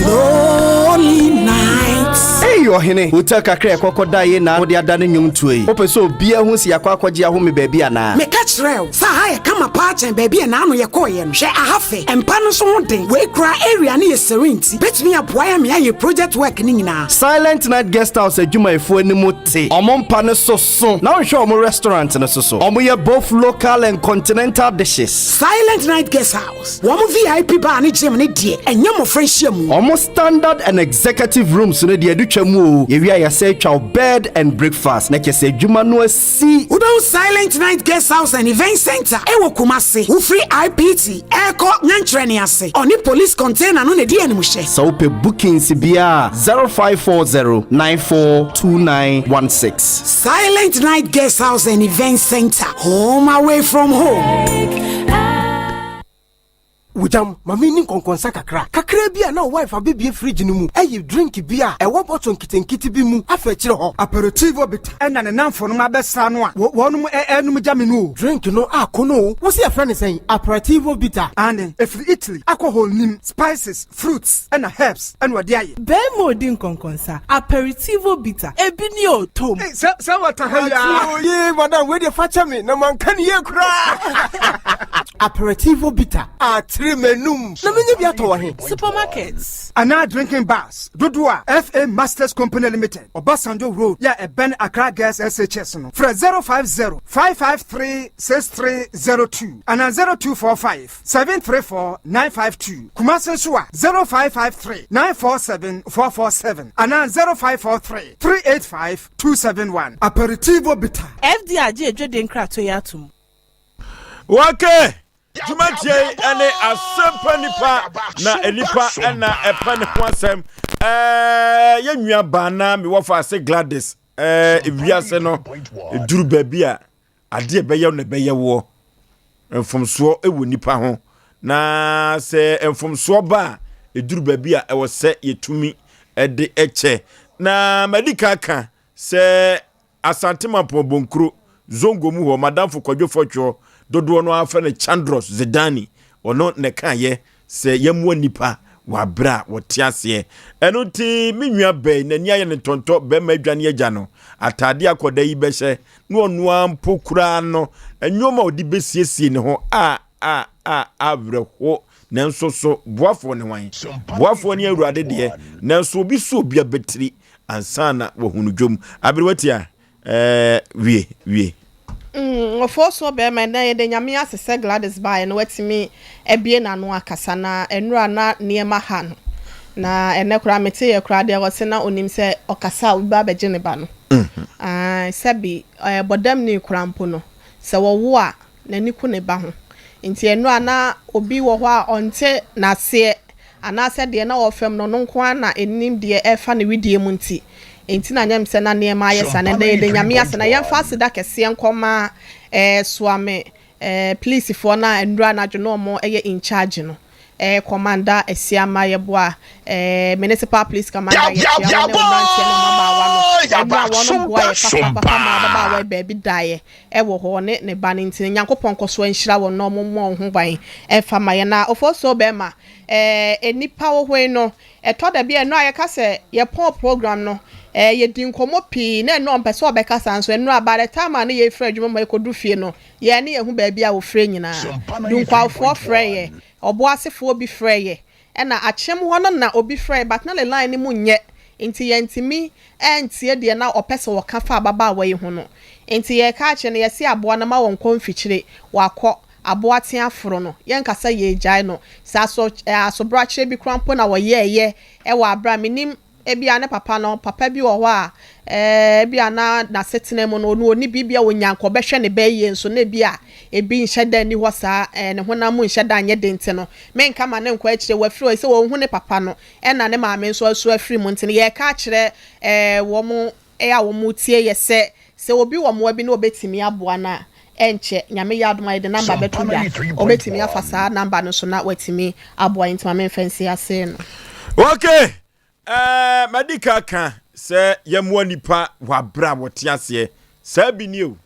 lonely nights. Hey, you're hene. Utaka kre kokoda ye na odi adane nyum tuei. Opeso bia hu si akwa akwaji ahome baby ana. Me catch real. Sa ha ye kama pachen baby na anu ye koye no. Hwe ahafe. Empa no so hoden. We kra area ne ye serenti. Betumi aboa me aye project work ni nyina. Silent Night Guest House adwuma efo animu te. Omo mpa ne so. Na nhwe omo restaurant ne so. Omo ye both local and continental dishes. Silent Night Guest House. Omo VIP bar ne gym ne die. Enya mo friendship mu. Omo standard and executive rooms ne die adutwa mu. Ye wi ya say twa bed and breakfast. Na kese adwuma no asi. Udo Silent Night Guest House and Event Center. Ewo Kumasi. Who free IPT. Eko nyantreni ase. Oni police container no ne die animu hye. So pe bookings bia 0540 942916. Silent Night Guest House and Event Center. Home away from home. Wujam mami ni konkonsa kakra bia na wife abebie fridge no mu ayi drink bia e wo bottle nkitenkiti bi mu afa kire ho aperitivo bit ena ne namfo no mabesa no a wonum enum jame no drink no akono wo se afra ne sen aperitivo bitter and if Italy alcohol nim spices fruits and herbs and what dey be modin konkonsa aperitivo bitter ebi ni o tom say what hell ye madam we dey facha me na man kan ye kura aperitivo bitter menum na menye bia to he supermarkets ana drinking bars dodua FA Masters Company Limited Obasanjo Road ya Eben Accra Gas SHS no fra 050 553 6302 ana 0245 734 952 Kumasi Suwa 0553 947 447 ana 0543 385 271 aperitivo bitter FDAG edwede nkrato ya tum okay Jumatie ene Asem Mpe Nipa na enipa ena epa ne ho asem ye nwua bana me wo fa ase Gladys ewiase no duru baby a ade beye no beye wo enfomso ewo nipa ho na se enfomso ba eduru baby a ewo se yetumi ede eche na medical kan se Asante Mampo Bonkro zongo mu ho madam fo kwadwo fotwo dodo no afa ne Chandros Zedani ono ne kan ye se yemu nipa wa bra wotiase eno ti menwa be na nia ye ne tonto be ma adwane agya no atade akoda yi be hye no onu ampokura no enwoma odi besiesie ne ho avreho nanso so boafo ne wan boafo ne awurade de nanso obi so obi abetiri ansana wo hunu dwom abirwatia wie ofo so be ma na ye de nyame asese Gladys by no watimi ebie na no akasa na enura na niema ha no na ene kura mete ye kura de wote na onim se okasa obi ba beje ne ba no sebi bodam ni kura mpo no se wo a nani ku ne ba ho nti enura na obi wo ho a onte na se ana se de na wo fam no nko na enim de efa ne widie mu nti enti na nyam se na niema ayesa na de nyame ase na yemfa aseda kese nkoma swame police for na enura na dwo no mo in charge no commander Esiama Yeboa municipal police commander Yeboa no maba wa baby die wo ho ne ba ne ntin Nyankopon koso anhira wo no mo ho ban fa ma ye na ofoso be ma enipa wo hwe no to da bia no ayeka se ye pon program no ye din komo pi na no mpese obeka sanso enu abare time na ye frɛ dwuma ma ekodu fie no ye ne ye hu ba bia wo frɛ nyina dun kwafo frɛ ye obo asefo obi frɛ ye na achem ho no na obi frɛ but na le line ni mu nye nti ye ntimi entie de na opese wo ka fa ababa wa ye hu no nti ye ka ache ne ye si aboa na ma won konfikyire wakɔ aboa te aforo no ye nkasa ye gyae no sa so asobra kire bi krampo na wo ye wo abra minim ebia ne papa no papa bi wo ho a ebia na setena mu no oni bibia wonyanko behwe ne beye nso na ebia ebi nheda ni ho sa ne honam nheda anye dente no menka ma ne nkwa akire wafiri se wo hu ne papa no na ne maame nso aso afiri mu ntene ye ka akire wo mu ya wo mu tie ye se obi wo mu abi na obetimi aboa na enche nyame ya adoma de number beto bia obetimi afasa number no so na watimi aboa ntima menfansi ase no okay medika kan se yemwa nipa wabra wote ase sabi ni o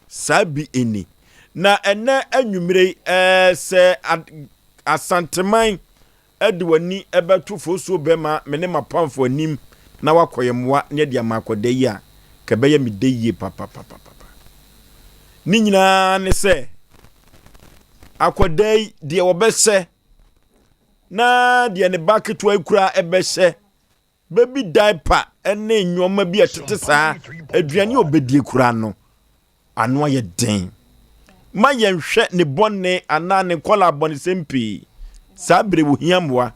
sabi eni na ene anwumre se asanteman edwani ebeto foso bema mene mapamfo anim na wakoyemwa ne dia makoda yi a kebeye mi de yi papa ni nyina ne se akoda yi de obese na de ne baketo akura ebehye baby diaper ene nyoma bi atete saa aduane obedie kura no ano ye den ma yenhwe ne bonne ana ne kola bonne sempi saa bere wo hiamwa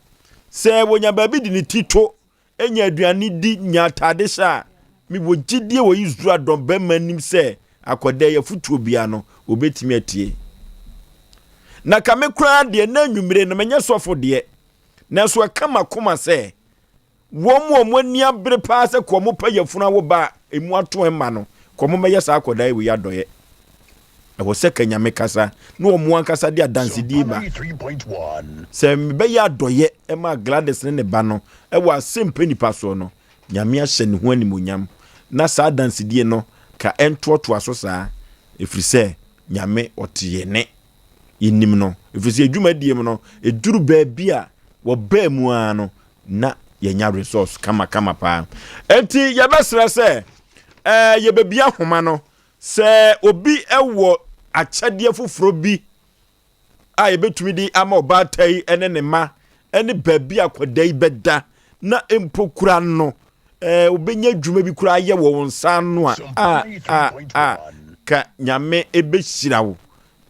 se wonya baby di ne tito enya aduane di nya tade sha mi wo gidie wo Israel don be manim se akoda ya futuo bia no obetimi atie na kame kura de na nwumire no menye sofo de na so kama koma se wo ni abre pa se ko mo pa yafuna wo ba emu ato ema no ko mo meye sa akoda we ya doye e wo se kanya mekasa no mo ankasa de adanse di ba se be ya doye e ma Gladys ne ba no e wo Asem Mpe Nipa so no nyame ahye ne ho animonyam na sa adanse die no ka entoto aso saa efiri se nyame otiye ne yinim no efiri se adwuma die mu no eduru ba bia wo ba mu ano na yenya resource kama pa enti yabesra se ye bebia homa no se obi ewo achade foforo bi a yebetumi di ama obatai ene ne ma ene babi akodai beda na empokura no obenya dwuma bi kura ye wo nsa no a ka nyame ebehira wo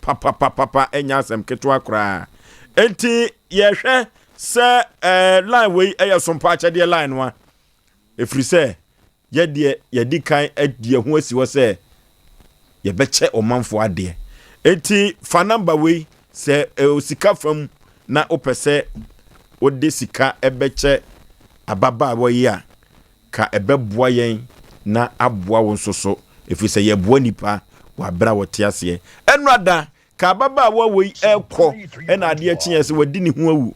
papa enya asem ketwa kura enti yehwe se line we eya Sompa achade line wa efiri se ye di kan adie ho asi wo se ye beche omanfo ade enti fa number we se osika fam na opese ode sika ebeche ababa wo yi a ka ebeboa yen na aboa won soso efiri se ye boa nipa wa bra wo te ase enrada ka ababa wo yi ekọ ena ade akye se wadi ni ho awu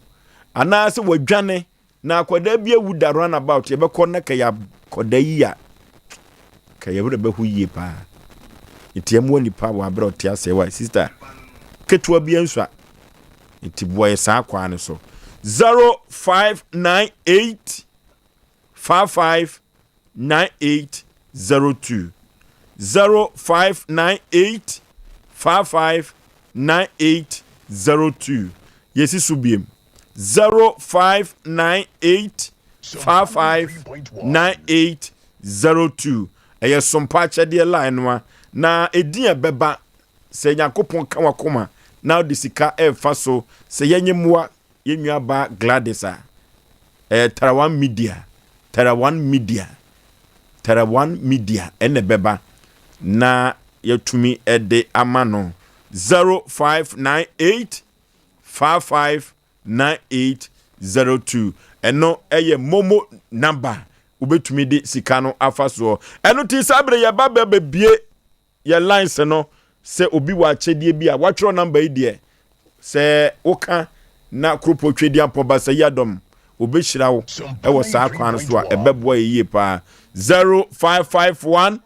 ana se wadwane na akoda bi awu da run about ye bekọ na ka ya koda yi a ka ye bra behu yie pa itiamu nipa wa bra te ase wa sister ketua bi answa itibuo ye sa kwa ne so 0598 559802 0598 559802 yesi subiem 0598 559802 ɛyɛ Sompa chede line no na edin beba sɛ Yakopon ka wakoma na odi sika ɛfa so sɛ yenyemoa yenua ba Gladys Tarawan Media ene beba na yatumi ede amano 0598559802 eno eye momo number ubetumi de sika no afa so eno ti sabre ye baba bebie ye lines no se obi wa chedie bi a watchro number yi de se woka na kropo twedi ampoba se yadom obehira wo e wo saa kwan so a ebeboa yie pa 0551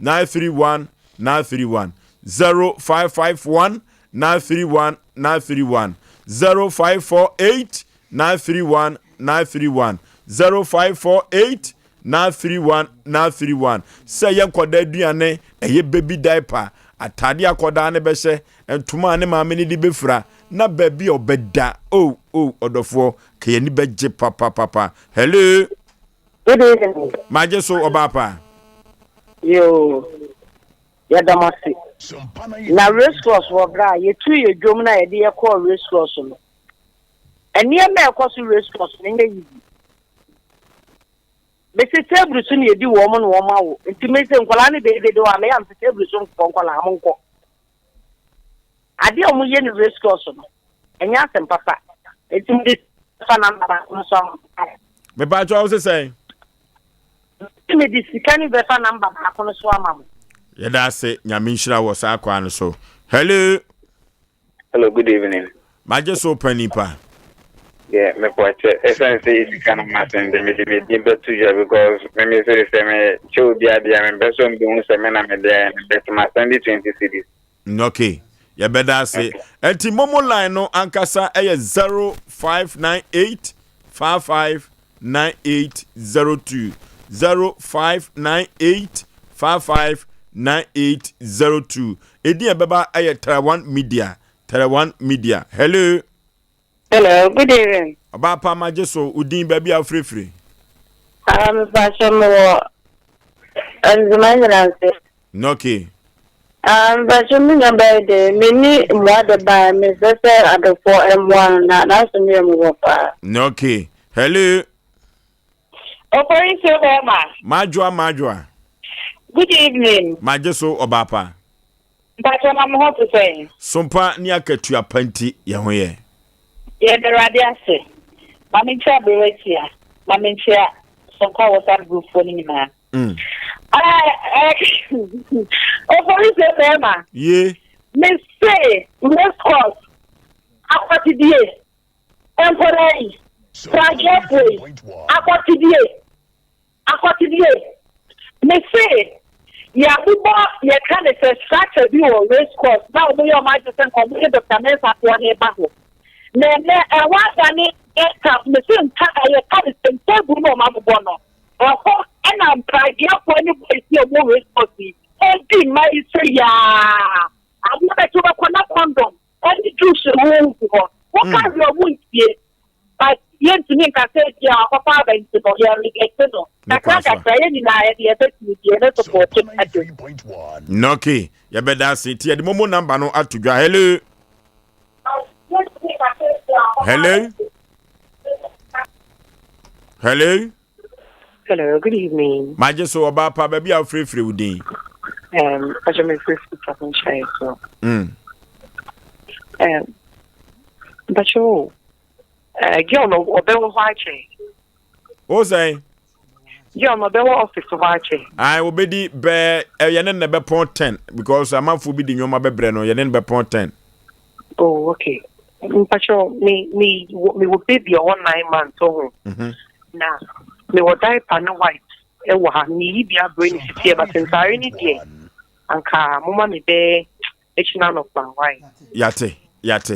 931 931 0551 931 931 0548 931 931 0548 931 931 say yankoda aduane eye baby diaper atade akoda ne behye entuma ne maame ne di befura na baby obeda odofo kayani beje papa hello good evening maje so obapa yo yadamasi na race course wo bra ye tu ye dwom na ye de ye call race course no eni e me call race course ne yi bese table so ne ye di wo mo no wo ma wo enti me se nkola ne be de wa me am table so nkola am nko ade o mu ye ni race course no enya Asem papa enti me fa na ba no so me ba jo se say me di sikani be fa number ba kono so amam yeda se nyame nhira wo sa kwa no so hello good evening maje so panipa yeah me kwache essence is kind of matter de me betu ya because me say me cho bia me beso me hu se me na me de bet ma send 20 cities okay ya beda se enti momo line no ankasa eye 0598 559802 0598 559802 edi ebeba aye Tarawan Media hello good evening abapa majeso udin baby afrefre fashion mo anzumanyanse okay fashion mi number de mini mo de ba me sese adofo M1 na so mi mo pa okay hello Oforisuo Bema. Majwa. Good evening. Majeso obapa. But I'm hot to say. Sompa ni akatua panti ye ho ye. Ye the radiase. Mamincha beretia. Mamincha sonka WhatsApp group for ni na. Oforisuo Bema. Ye. Me say, let's cause. Akwatidie. Emporei. Tragedy. Akwatidie. Me say, ya buba ye kind of structure bi o race course. Now we are my just community Dr. Mensa for ne ba ho. Ne wa gani aircraft me say nta ye kind of table no ma bo no. Ho and am pride for any boy see o race course. E di my say ya. I'm not to ba kona condom. Any juice wo ho. What kind of wo tie? But yen to me ka say ya papa ba nti no ya reject no. Okay, ya beda city the momo number no atudwa hello. Hello, good evening. Maje so obapa baby afrefre udin. Ajo me free talking shy so. But you girl no obewo hwache. Osei Yo, no, there was office of Archie. I will be the bear, Yanen be point 10 because a month will be the Yoma Bebreno, Yanen be point 10. Oh, okay. Pacho, me would be your 1 9 months old. Now, me would die pan white. It will have me be a brain here, but since I need it, and car, Mama me be it's none of my white. Yate. But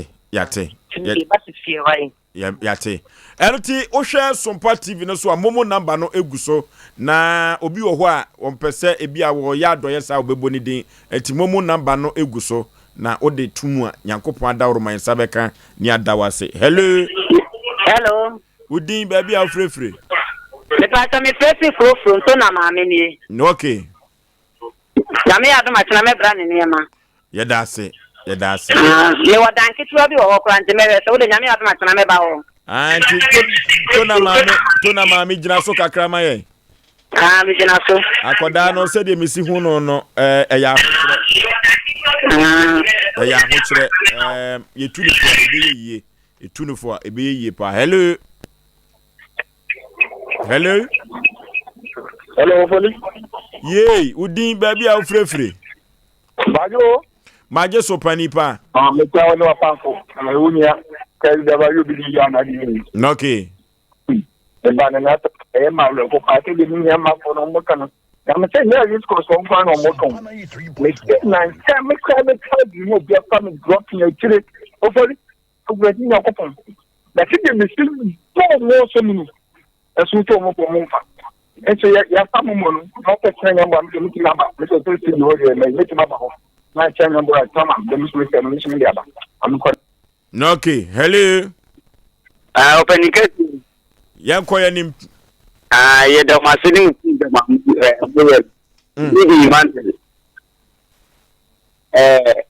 it's here, right? Yate. Elti ohwe Sompa TV no so amomo number no eguso na obi wo ho a ompese ebia wo ya doye sa obebo ni din enti momo number no eguso na ode tumu a Nyankopon adawro man sabeka ni adawase hello Hello. Udin baby a free. Me pata me free from so na maame ni. Okay. Na me ado ma tena me bra ne niema. Yeda ase. Me wadan kitwa bi wo kra nte me so wo de nyame ado ma tena me ba wo. Anti tona mami gina so kakra ma ye. Me gina so. Akoda no se de misi hu no eya eya ho kire yetunu fo ebe yiye etunu fo ebe yiye pa. Hello Foli. Yey udin baby a frefre Bajo maje Sompa Nipa. Me kwa no apanfo na unia kai da ba yobi ya na di. Okay. Ba na ta e ma lo ko pa ke di ni ma ko no mo kan. Ya me say na this ko so kwa no mo kan. Me na ta me kwa me ta di mo bia fa me drop ni chire. O fori o gbe ni ya ko pon. Da ti de me sil to mo so mu. Esu to mo ko mo fa. Eso ya fa mo no. No pe chen ya ba me ti na ba. Me so to si no ye me ti ma ba ho. Na chen ya ba ta ma de mi so se me ni ya ba. Am ko. Okay. Hello. Open it. Yan koya nim. Ye da masini de ma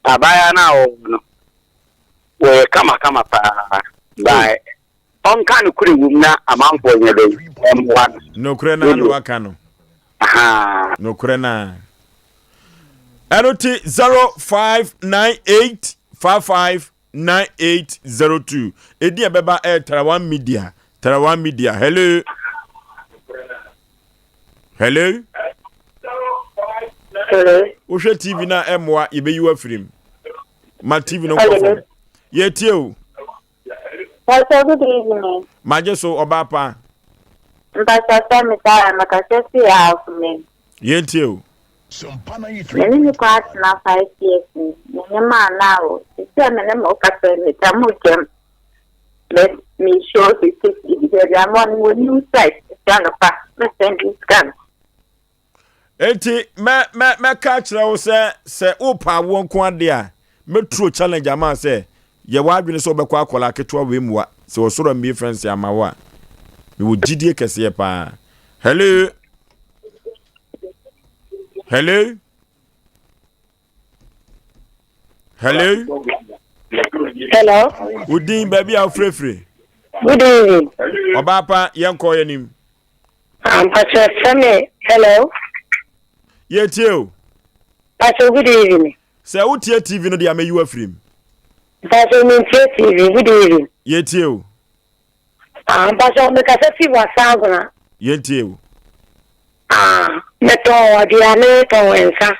abaya na o no. We kama pa. Bye. On kan kuri wumna amanfo nyedo M1. No kure na no waka no. Aha. No kure na. Eroti 0598559802. Edi abeba Tarawan Media. Hello. Hello. Ushe TV na M1 ibe you film. Ma TV no ko. Ye tie o. Good evening. Maje so obapa. Mbasa me ta makasesi ya me. Ye tie o. Meni ni kwa na 5 years. Meni ma na o. Sisi me mo kase me tamu kem. Let me show the if there are one new site. Stand up. Let's send this scan. Enti me catch na wo se opa wo nko ade a metro challenge ama se ye wa adwene so obekwa akola ketwa we muwa se wo soro me friends ama wa me wo gidie kese pa. Hello. Udin baby a frefre. Good evening. Obapa yenko yanim. Pastor Same. Hello. Ye tie. Pastor, good evening. Say who tie TV no dia me you afrim. Pastor, me tie TV. Good evening. Ye tie. Pastor, me kaseti wa sanguna. Ye tie. Me to dia me to wensa.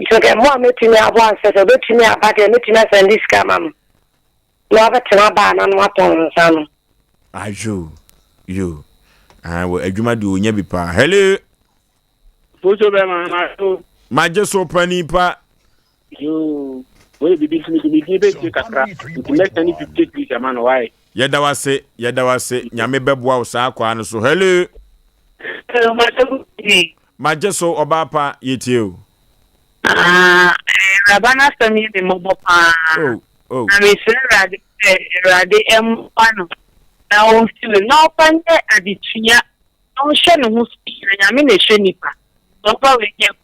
So ke mo me timi abo anse so be timi abade me timi send this camera. No abetina ba na no aton nsa no. Ajo. You. Wo adwuma de onya bi pa. Hello. Fojo be ma. Maje Sompa Nipa. You. We be be kakra. Let any 50 please man why? Yeda wase nyame beboa wo saa kwa no so. Hello. Maje so obapa yetie o. Rabana sami de mobopa. Oh. Ami rade empano. Na o feel no pande aditunya. No hwe no ho speak na nyame na hwe nipa. So pa we get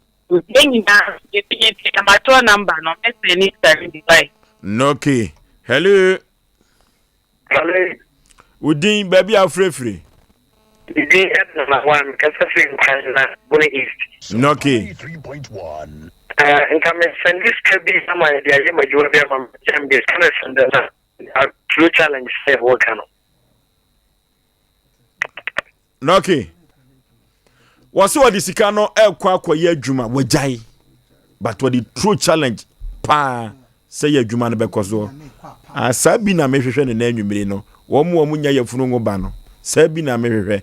any na ye take amato number no message 75. Okay. Hello. Udin baby a frefre. Udin na one kasafin na Bone East. Okay. 3.1. Nka me send this kabi sama ya ye majuwa bia ma champions kana send na true challenge say what kind. Okay. Wasi wadi sika no kwa ye adwuma wajai. But wadi true challenge pa say ye adwuma no bekoso. Asabi na mehwehwe ne na anwumire no. Wo mu nya yafunu ngo ba no. Sabi na mehwehwe.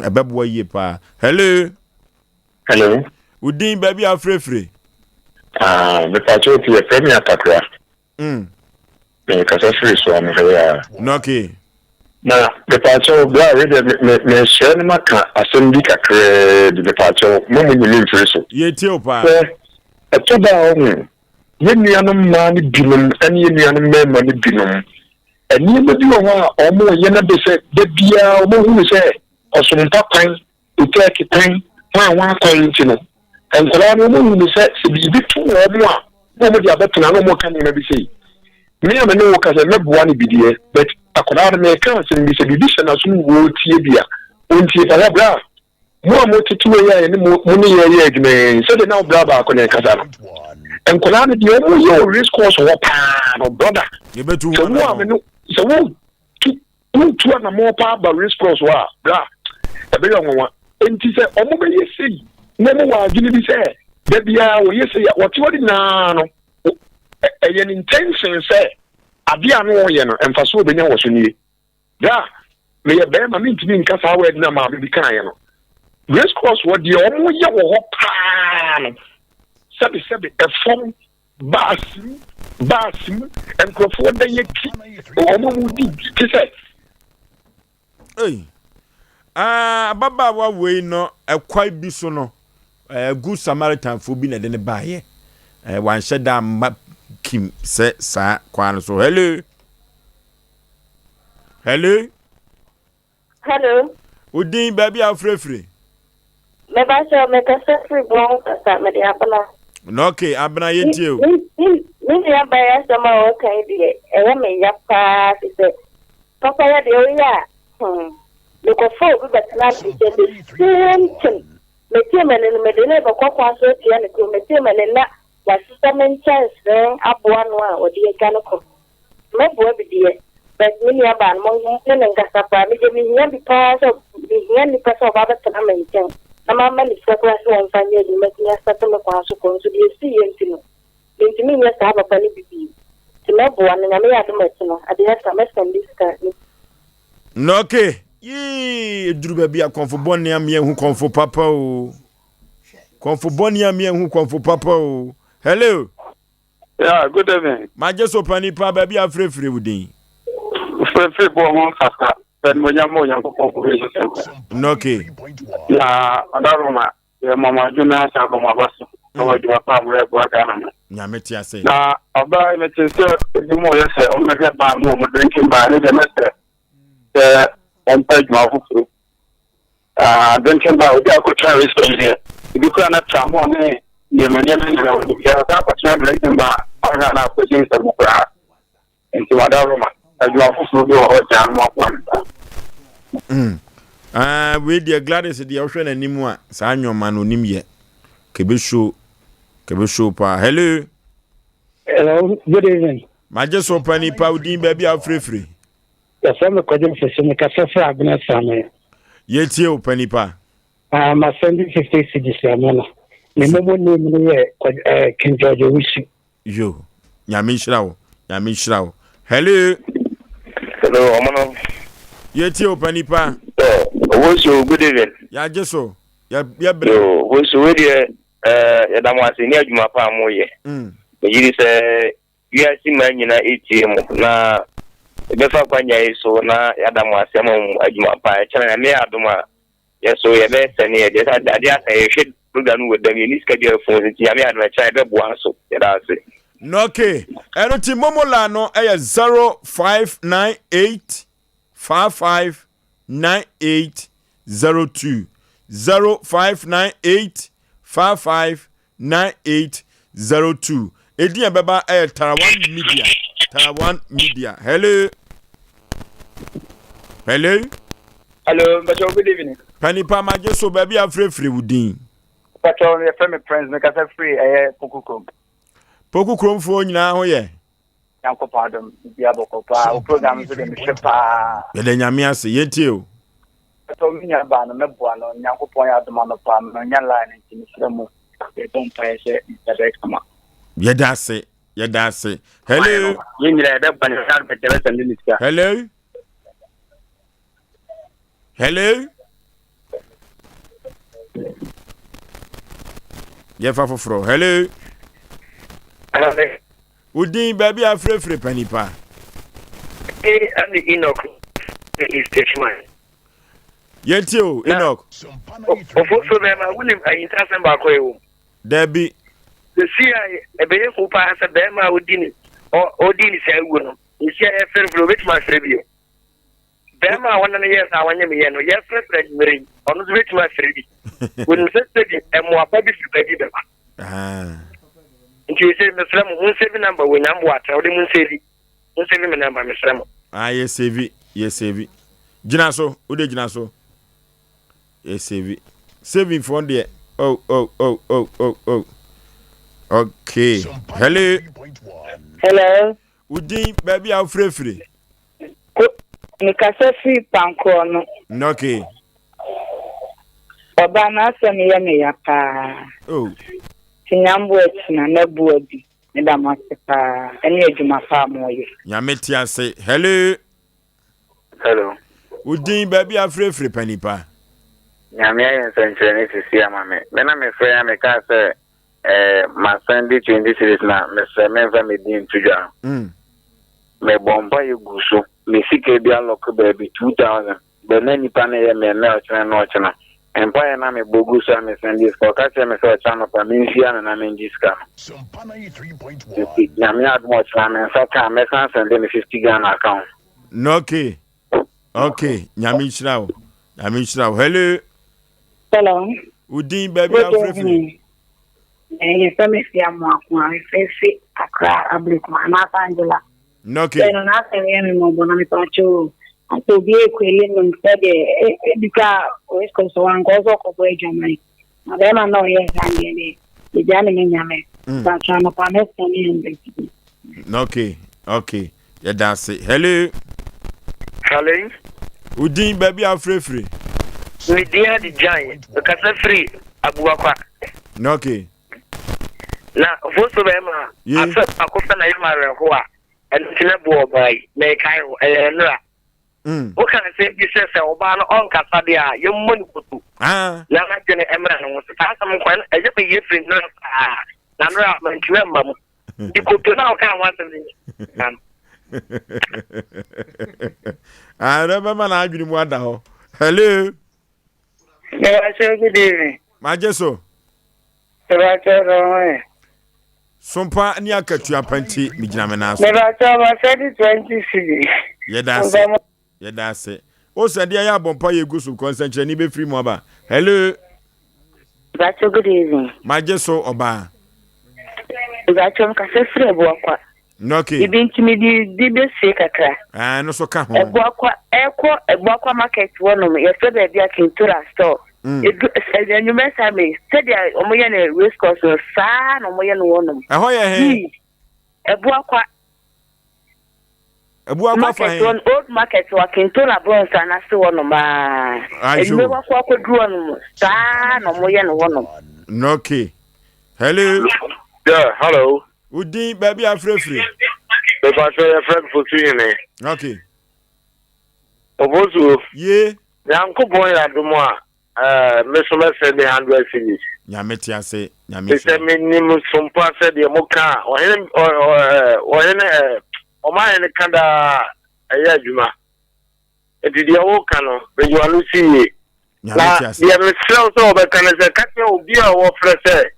Ebebo ye pa. Hello. Udin baby a frefre. Me pacho ti e premi atakra. Me kasa free so am here. Okay. Na me pacho bla me share ni maka asem bi kakre de pacho mo ni free so. Ye tie opa. Etoba o ye nuanom ma ni binum ani ye nuanom ma ni binum. Any maybe or more yena be said, the beer or more who say, or some pine, to take a time, one coin, you know. And for all who said, to be two or more, nobody about to know more can you maybe say. Me, I know because I never want to be there, but I could not make a and be a division as soon as you won't see if I have blah. More to 2 years and more money, man. So they now blah blah connect. And Konami, the only your risk course or pan or brother. You bet to so two and more power by risk course war, blah. A big one. And he said, oh, maybe you see, never was going to be said. That be our yes, what you did now. An intention say, I be a no yen and for so many was in you. Yeah, may a bear, I mean to me in Casa, where Nama be kind. Risk course what the only your pan. Sabi a phone, basim, and Crawford the Yaki, or would be say. Hey, Baba, what way no, a quite bisono, a good Samaritan for being at any buyer. One said that Kim said, Sir, Quan, so hello. Hello. Hello. Would deem baby our free? Maybe I shall make a free bone or something. No, okay, I'm not yet you. Maybe I buy some more candy. And may ya pass. He said, Papa, look for but not the same thing. Material and Medina, but what so piano, material and that was some chance, up 1 or the mechanical. My boy, dear, but many about Mongan and Gassapa, me here because of the hand because of other tournaments. I'm a second one, making a certain of our supposed to be a sea and into me, yes, I have a funny baby. To love one and I may have a messenger. I did some message this time. No, okay. Ye, Drew baby, a confobonia me who come for papa. Confobonia me who come for papa. Hello. Yeah, good evening. My just open it, baby, I'm free with you. Free born Kaka. Then when you're more young, okay. Yeah, Adaroma, your mamma, do not have my bus. So you are probably a black animal. Yametia say. Now, about it is the more you say, oh, my God, more drinking by the method. On page my food. Drinking by the Alcatraz here. If you cannot come on me, you may never know. You have a drinking by I put in some into Adaroma. You are food or jam we dear Gladys the ocean and Nimwa, Sanyo Manonim ye. Kebisho pa. Hello. Hello, good evening. My just open it, Powdin baby, I'm free. Yes, I'm a question for some Cassafra Agnes Summer. Yet you, Pennypa. I'm sending 50 cities. The moment name King George wish you. Yamishrao. Hello. Hello, Omano. Yet you, Pennypa. What's your good evening? Ya just so. Ya what's already Yadamwas in your Pamoye. You say, you are seeing man in ATM. Now, before Panya so now Yadamwas among Ajumapa, China, Aduma. Yes, so you're best and here. I should put down with them in this schedule for the Yami and my child. So that's it. Okay. And it's Momolano 0598 559802 0598 559802. Edia Baba Tarawan Media. Hello. Hello, but good evening. Penny Pama just so baby I'm free woodin. Patron, your family friends make us free Pokukum. Pokukum for now, yeah. Uncle Pardon, Diabocopa, programs with the Shepa. Yamia say yet you. I told me about the Mebuano, Yanko Point out the Monopam, and Yan Line in Israel. They don't pay it in the Rexama. Yeah, that's it. Hello. Hello. Yeah, Fafro. Hello. Udin baby a free Pennypa. And the Enoch is Tishman. Yet you, Enoch. William, I interest back way. Debbie. The CIA, a very who pass a Bema Udin or Odin say, isi ya fere fere bit ma fere bi bema wana ne yes awanye me ye no yes fere mere onu bit ma fere bi won se se emo apa bi fere bi bema nti se me fere mo se bi number wo nyambo atra wo de mo se bi me number me fere mo yes save gina so wo de gina so yes saving for there oh okay hello udin baby a free Mikasa fi panko no. Okay. Oba na asem ye me ya pa. Oh. Tinyambo etina na buadi. Ne da masepa. Eni adwuma pa moye. Nyameti ase. Hello. Hello. Udin baby a free panipa. Nyame ayen senchene sisi amame. Mena me frɛ ya me ka sɛ ma Sunday 20 series na me frɛ me fa me din tuja. Me bomba yuguso. Me sike bi alok baby 2000. But na nipa na ye me na ochena no ochena. Empire na me boguso me send this for ka se me so channel pa me nsia na me njiska. Sompa 93.1. Nyame admo ochena me so ka me send me 50 Ghana account. No okay. Nyame chirawo. Hello. Hello. Udin baby a free. Family am akwa fefe akra ablik ma Angela. Okay. No na se me mo bona mi pacho. Ato bi ekwele no mfede edika oesko so wangozo ko boy jamai. Na bema no ye zangene. Ijane nyame. Ba chana pa nesta ni ndeki. Okay. Yeah, that's it. Hello. Udin baby a free. We dear the giant. Because free abuakwa. Okay. Na voso bema asa akofa na yema rehoa entina bo bai me kai nra o kan se bi se oba no on kasa de a yemmo ni kutu na na gene emra no so ta sam kwan eje be yefri no na nra man twa mbam di kutu na o kan wa se reba man adwini mu ada ho. Hello. Good evening. Majeso. Sompa ni akatu apanti mi gina me na so. Never tell my 20 city. Yeda se. O se dia ya bompa ye gusu concentrate ni be free mo ba. Hello. Bacho good evening. Majeso oba. Bacho mkase free Aboakwa. Okay. Ibi ntimi di be se kakra. No so ka ho. Aboakwa market wono ye fe be bia Kintura store. You mess me said omoye na race course sa na omoye no wono. Ho ye he. Aboakwa fine. Old market wa Kintura bronze na se wono ma. Enyume wa kwa kodru no sa na omoye no wono. Okay. Hello. Yeah, hello. Udin baby a free. The pastor your friend for seeing me. Okay. Obozu. Yeah. Yanko boy adumwa. Me so me send 100 cedis. Nyameti ase. Se me ni mu Sompa said the moka o ma ene kanda aya juma. Enti dia wo kano be you alu see. Nyameti ase. Dia me sell so be kan se kate obi a wo frese.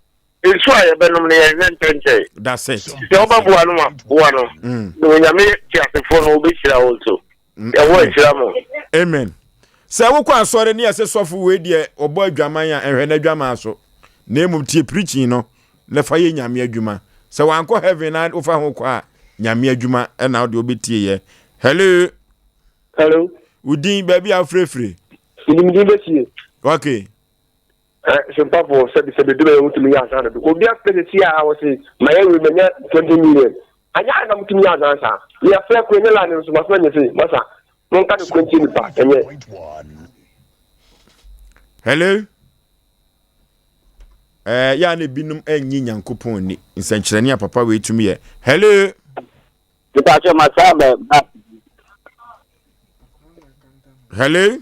Enso aye be no ne ntenche. That's it. Se oba bo anu ma bo anu. No nyame ti ase fo no obi hira also. E wo hira mo. Amen. Se wo kwa asore ne ase sofo we de obo adwaman a ehwe na adwaman so na emum tie preaching no le fa ye nyame adwuma se wanko heaven na ofa ho kwa nyame adwuma e na de obetie ye. Hello. Udin baby afrefre. Udin di betie. Okay. Sompa for said the do me to me answer. Obi after see I was say my we menya 20 million. Anya na mutumi answer. We are fair ko ne la ne so ma so say masa. Hello. Ya ne binum enyi nyankopon ni nsankyerene papa we tumi ye. Hello. Dipacho masabe. Hello.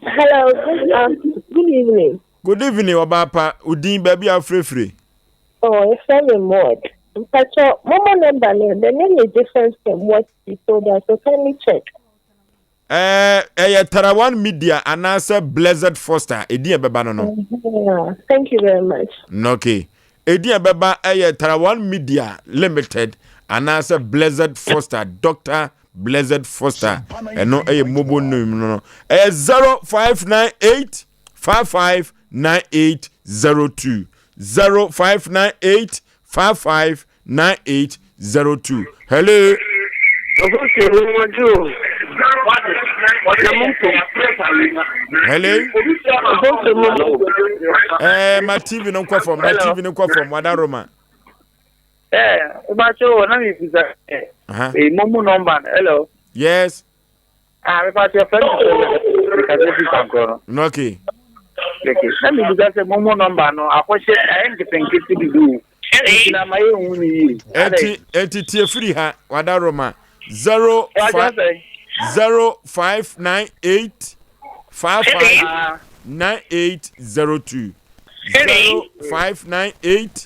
Hello. Good evening. Good evening, Obapa. Udin baby afrefre. Oh, it's very mod. Dipacho, mama number name. The name is different from what you told us. So can we check? Tarawan Media announcer Blessed Foster. Edi beba no. Thank you very much. Okay. Edi beba Tarawan Media Limited anasa Blessed Foster, Dr. Blessed Foster. Eno eye mobile name no. 0598 559802. 0598 559802. Hello. Hello. My TV no kwa from. My TV no kwa from. Wadaroma. Bacho, na mi visa. Momo number. Hello. Yes. Me pass your friend. Okay. Okay. Na mi visa se momo number no. Akoshe ain't penkiti bidu. Na mai uni. Eti tie free ha. Wadaroma. 0598 559802. 0598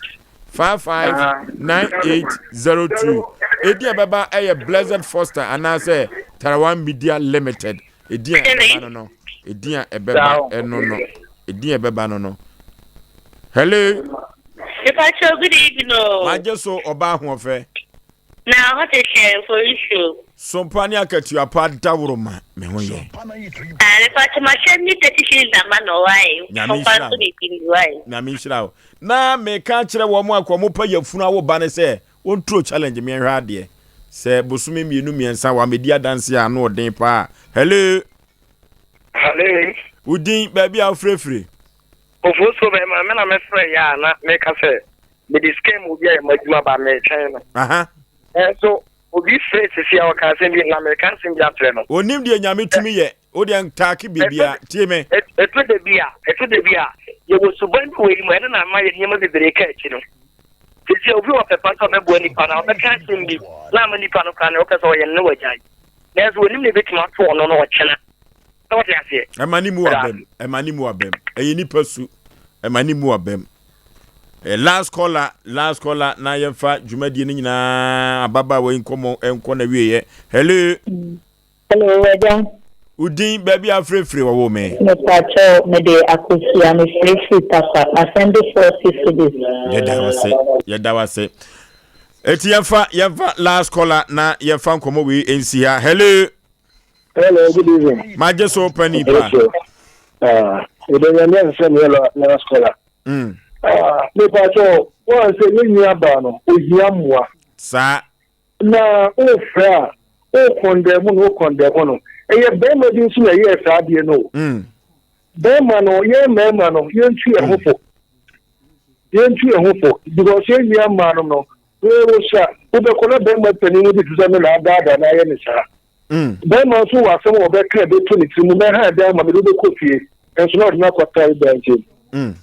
559802. Edia baba a Blessed Foster and I say Tarawan Media Limited. Edia baba no. Edia baba no. Edia baba no. Hello. Good evening. I just saw Oba Hofe. Now what is share for issue? Sompa ni akatu apa dawroma me ho ye. And if I machine ni petition na man why? Sompa so dey why? Na me shira. Na me ka kire wo mo akwa pa yafunu awo ba ne se won tro challenge me hwa de. Se bosume mienu miensa wa media dance ya no den pa. Hello. Hello. Udin baby afrefre. Ofoso be ma me na me frɛ ya na me ka se me the scam obi a maduma ba me China. Aha. So obi face see our cousin be na American sim ya tre no. Onim de nyame tumi ye. O de antaki bibia tie me. Eto de bia ye wo suban we mu na ma ye nyama de breka achi no. Tisi obi wa pepa so me bo nipa na o be kan sim bi. Na ma nipa no kan o ka so ye ne wajai. Na so onim ne betima to no no o chena. So what you say? Emani mu abem. Eyi nipa su. Emani mu abem. Last caller na yemfa dwumadi ni nyina ababa we nkomo enko na wieye. Hello. Hello, Wedan. Udin baby afrefre wo me. Me pacho me de akosia me free tafa. Asem Mpe Forces. Yeda wase. Eti yemfa last caller na yemfa nkomo we ensi ha. Hello. Hello, good evening. Maje so pani pa. We don't know some last caller. Me pacho wọ́n ṣe ní abano oyiamwa sa na o fra o condemn no eye be ma din su na ye sa de no be ma no ye me ma no ye ntu e hofo because ye ni ama no we wo sha o be kola be ma tani mu di tuza me na ada na ye ni sa be ma so wa se mo be kra be to ni timu me ha da ma me do ko fie enso na na kwata ida nje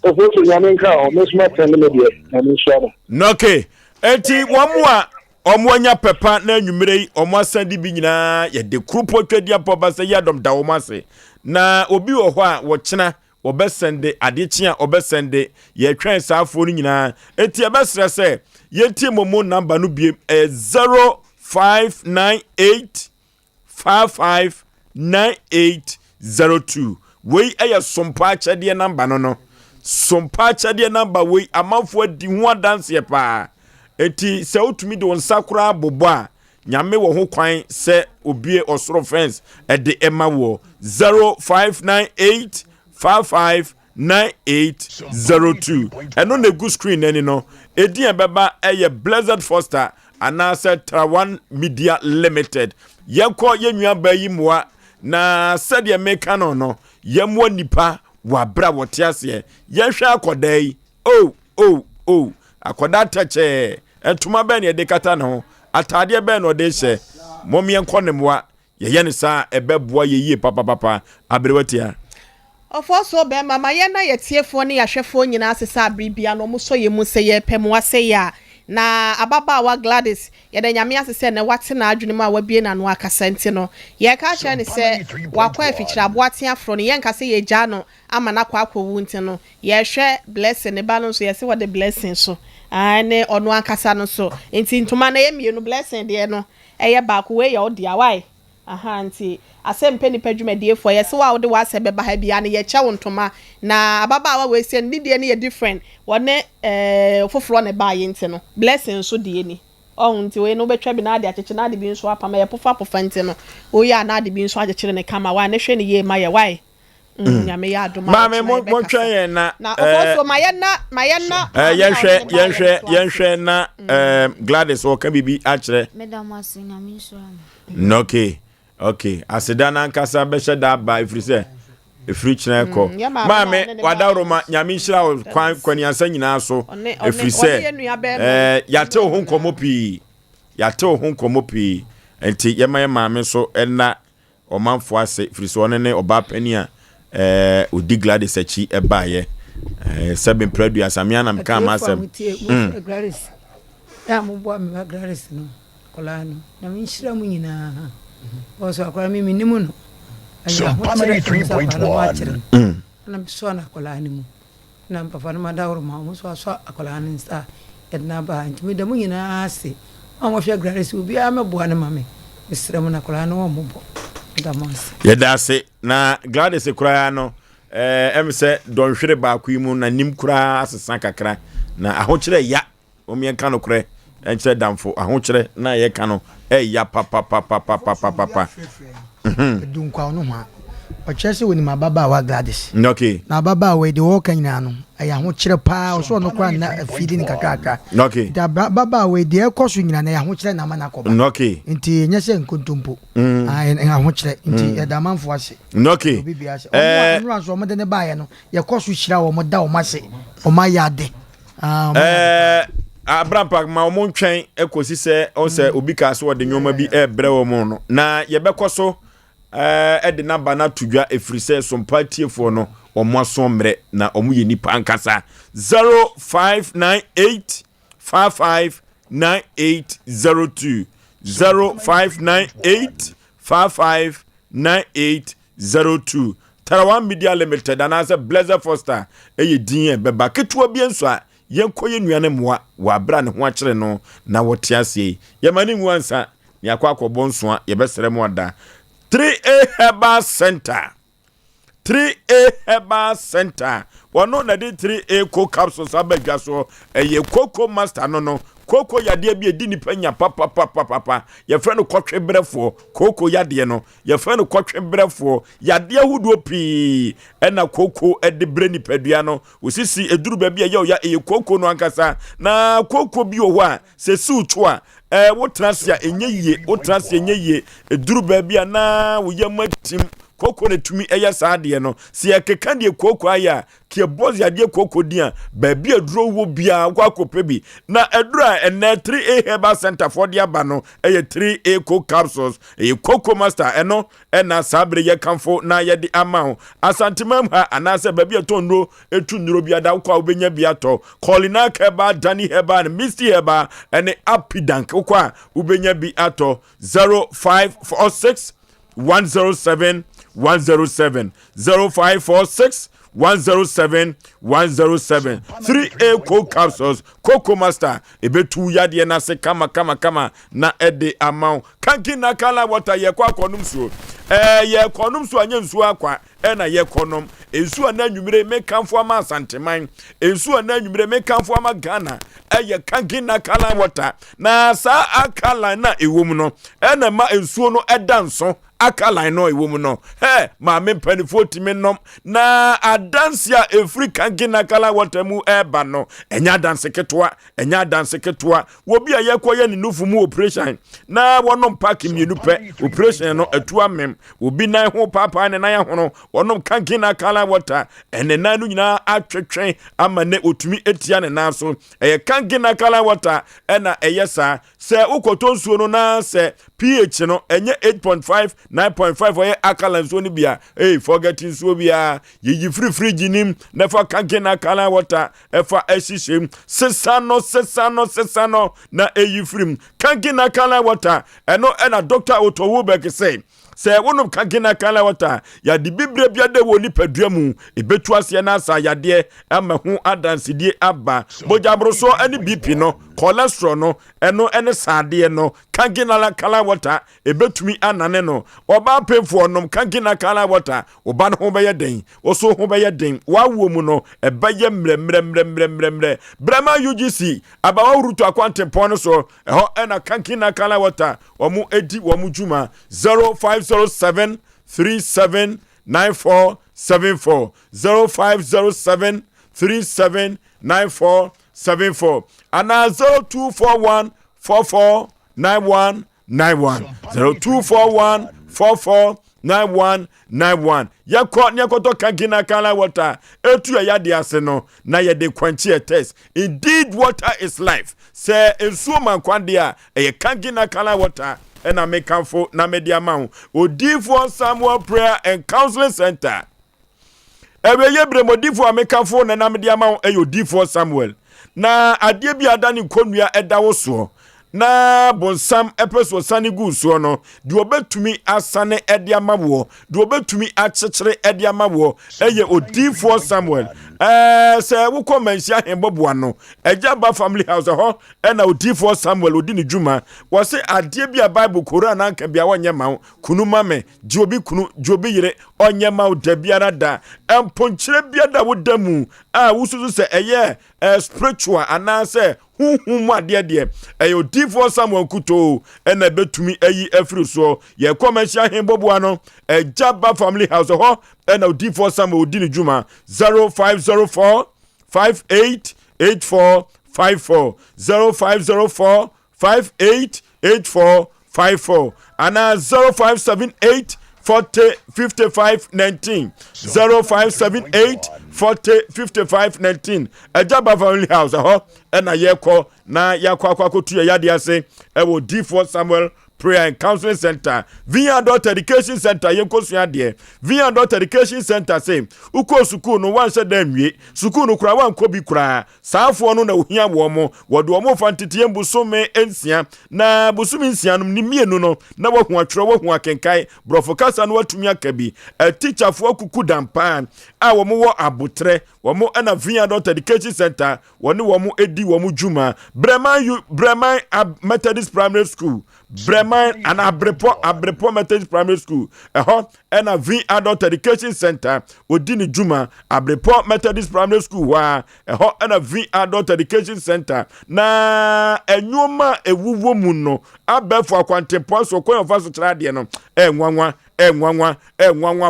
ofoso nyamenka o mesma tele media na nshara noke enti wamwa omwanya pepa na anwumere omo asandi bi nyina ye de krupo twadi apoba se yadom da womase na obi wo ho a wo kyena obesende adechia obesende ye twen saafo ni nyina enti ebesre se yenti momo number no biem 0598 559802 we aya sompa chede number no Sompa chade number we amanfo di ho dance ye pa enti se otumi de onsakura bobo a nyame wo ho kwan se obie osoro fence e de ema wo 0598 559802 eno na good screen eni no edi ebeba eye Blessed Foster anase Tarawan Media Limited yekọ yenua ba yi moa na sade meka no yemwo nipa wabra wotiase yehwe akodai akoda tache entuma ben ye de kata no atade ben no de hye momie nkonemwa ye ne sa ebeboa ye yie papa abrewatia Ofoso be mama ye na ye tiefo ne yahwefo nyina asesa abribia no muso ye mu se ye pemu ase ya na ababa wa Gladys ye da nyame asese na wate na adwene ma wabie na no akasa nti no ye ka kya ne se wakwa afikyira aboate afro ne ye nkase ye gya no ama na kwa akwowu nti no ye hwe blessing ne ba no so ye se what the blessing so ane ono akasa no so nti ntuma na ye mienu blessing de no eye ba ko we ye odia why aha nti Asem Mpe Nipa dwumadie fo ye se wa wode wa se beba ha bia ne ye kya wontoma na ababa wa we se ndidie ne ye different wone foforo ne ba ye nti no blessing so de ni nti we no betwa bi na ade akyeche na ade bi nso apama ye pofa nti no o ya na ade bi nso akyekere ne kama wa na hwe ne ye ma ye why nyame ya adoma ma me mo twen na also ma ye na yenhwe na Gladys o ka bibi akyere Madam Asinyame nso okay asedana nkasa be hye ba ifrise efiri kyerɛ kɔ maame wadaroma nyame nhyira kwani ansa nyinaa so efiri sɛ yate ho nkomo pii enti yɛma maame so ɛna ɔmanfo ase efiri sɛ ɔne ne ɔba pani a odi Gladys achi ɛbaayɛ sɛbe mpradu asamia na meka amasɛm Gladys ya mo bo me Gladys no kola no nyame nhyira mu nyinaa ɔso akora me nimu no Sompa 93.1. Na msona kola ni mu. Na papa na madawro ma mo so akola ni sta. Edna ba nti me da mu nyina ase. Omo hwe Gladys obi a meboa ne mame. Mesrɛ mu na kola no mo bo. Da mase. Yeda ase na Gladys kura no em se don hwere ba ku mu na nim kura asesa kakra na ahokyere ya omien ka no kure enkyere damfo ahokyere na ye ka no ya papa dunkwa no ho ochese woni mababa wa Gladys okay na baba we de wo kanyina no aya ho kyere pa so no kwa na feeding kakaka okay da baba we de ekoso nyina na ya ho kyere na mana koba okay nti nyese nkontompo ya ho kyere nti ya da manfo ase okay no so mo de ne baaye no ye koso hyira wo mo da wo mase o ma ya de Abrampak ma omo ntwen ekosi se o se obi ka so de nyoma bi ebre wo mo no na ye bekoso de namba na tudwa efrise Sompa tiefo no omo asomre na omo ye nipa ankasa 0598559802 0598559802 Tarawan Media Limited anasa Blazer Foster eye din beba ketua bi enso a yenkoye nuane moa wa bra ne ho akere no na wote ase ye mani nwansa ne akwa nso a ye besere mo da 3A Herbal Center 3A Herbal Center wono na de 3A co capsules abadwa so eye coco master no koko yade bi edi nipa nya papa ye fe no kotwe brefo koko yade no ye fe no kotwe brefo yade ahudo pi ena koko ede bre nipadua no osisi eduru ba bia ya eye koko no ankasa na koko bi oho a se si utu a wo transia enye yie wo transia enye yie eduru ba bia na wo yamatim koko ne tumi eya saade no se ekeka de koko aya ke bozi ade koko dia ba bia duro wo bia kwa kopebi na edura ene 3A Herbal Center for dia ba no eye 3A co capsules eye coco master eno ena sabre ye kanfo na ye di amao asantimam ha anase ba bia tonro etu nuro bia da kwa obenya bia to kolina keba dani heba and misty heba ene apidank kwa obenya bi ato 0546 107 107 0546 107 107 3A co capsules coco master ebetu yade na se kama na ede amount kanki na kala water ye kwa konum so ye konum so anya nsu akwa na ye konom ensu na nwumire me kanfo ama santeman ensu na nwumire me kanfo ama Ghana ye kanki na kala water na sa akala na ewom no na ma ensu no edanso akala no ewom no ma me mpanifo timinom na adansia efri kanki na kala water mu eba no enya danse ketwa wo bia ye koye ni nufu mu operation na wonom pack mienu pe operation no atua mem obi nan ho papa ne nan ho no wonom kanki na kala water ene nan no nyina atwetwen ama ne otumi etia ne nan so kanki na kala water ena eyesa se ukoto nsuo no na se pH no enye 8.5 9.5 oye akala nsuo ni bia forget nsuo bia yi free jinim na fa kanki na kala water efa eshishem sesano na eyi free kanki na kala water eno ena Dr. Otowubek say se wonom kankina kala water ya di bibre bia de wo nipadua mu ebetu ase na asa yade ama ho adansedie aba bojabroso ani BP no cholesterol no eno ene sade no kankina kala water ebetumi anane no oba pemfo nom kankina kala water oba no ho be yeden oso ho be yeden wawo mu no ebeye mremremremremremre brama UGC abawo rutu akwante pon so eho ena kankina kala water omu edi omu juma 0507 379474 0507 379474 ana 0241 449191 0241 449191 yakoto kankina kala water etu ya de ase no na ye de kwanchi test indeed water is life say ensuo mankwande a ye kankina kala water ena mekanfo na media mawo odifo Samuel Prayer and Counseling Center ebe yebre modifo amekanfo na media mawo odifo Samuel na adie bi adani konua edawo so na bonsam epeso sane gu so no de obetumi asane ede amawo de obetumi achechire ede amawo odifo Samuel se wo komansia hemboboa no ejaba family house ho na odifo Samuel odini djuma wo se ade bia Bible Quran anka bia wonye ma kunu mame jobi kunu jobi yire onye ma da biara da emponchire bia da wodamu wususu se spiritual anase huhumu ade odifo Samuel kuto na betumi ayi Oforisuo ye komansia hemboboa no ejaba family house ho na odifo Samuel odini djuma 0504 588454 0504 588454 ana 0578 405519 0578 405519 ejaba family house ho na yeko na yakwakotu ya de ase ewo D4 Samuel Prayer and Counseling Center via Education Center yenkosua de via Education Center say uko sukuu no wan se danwie sukuu no kura wan ko bi kura saafo no na ohia wo mo wode wo mo fantete busome ensia na busumi ensia no ni mienu no na wo hu atwere wo hu akenkai brofo kasa no watumi akabi teacher fo akuku dampan a wo mo wo abotre wo mo na via Education Center woni wo mo edi wo mo juma Breman Methodist Primary School Breman and Abrepo Methodist Primary School and V Adult Education Center odini juma Abrepo Methodist Primary School wa and V Adult Education Center na enyoma ewuwo mu no abefo akwantempo so kwen ofa so kira de no enwanwa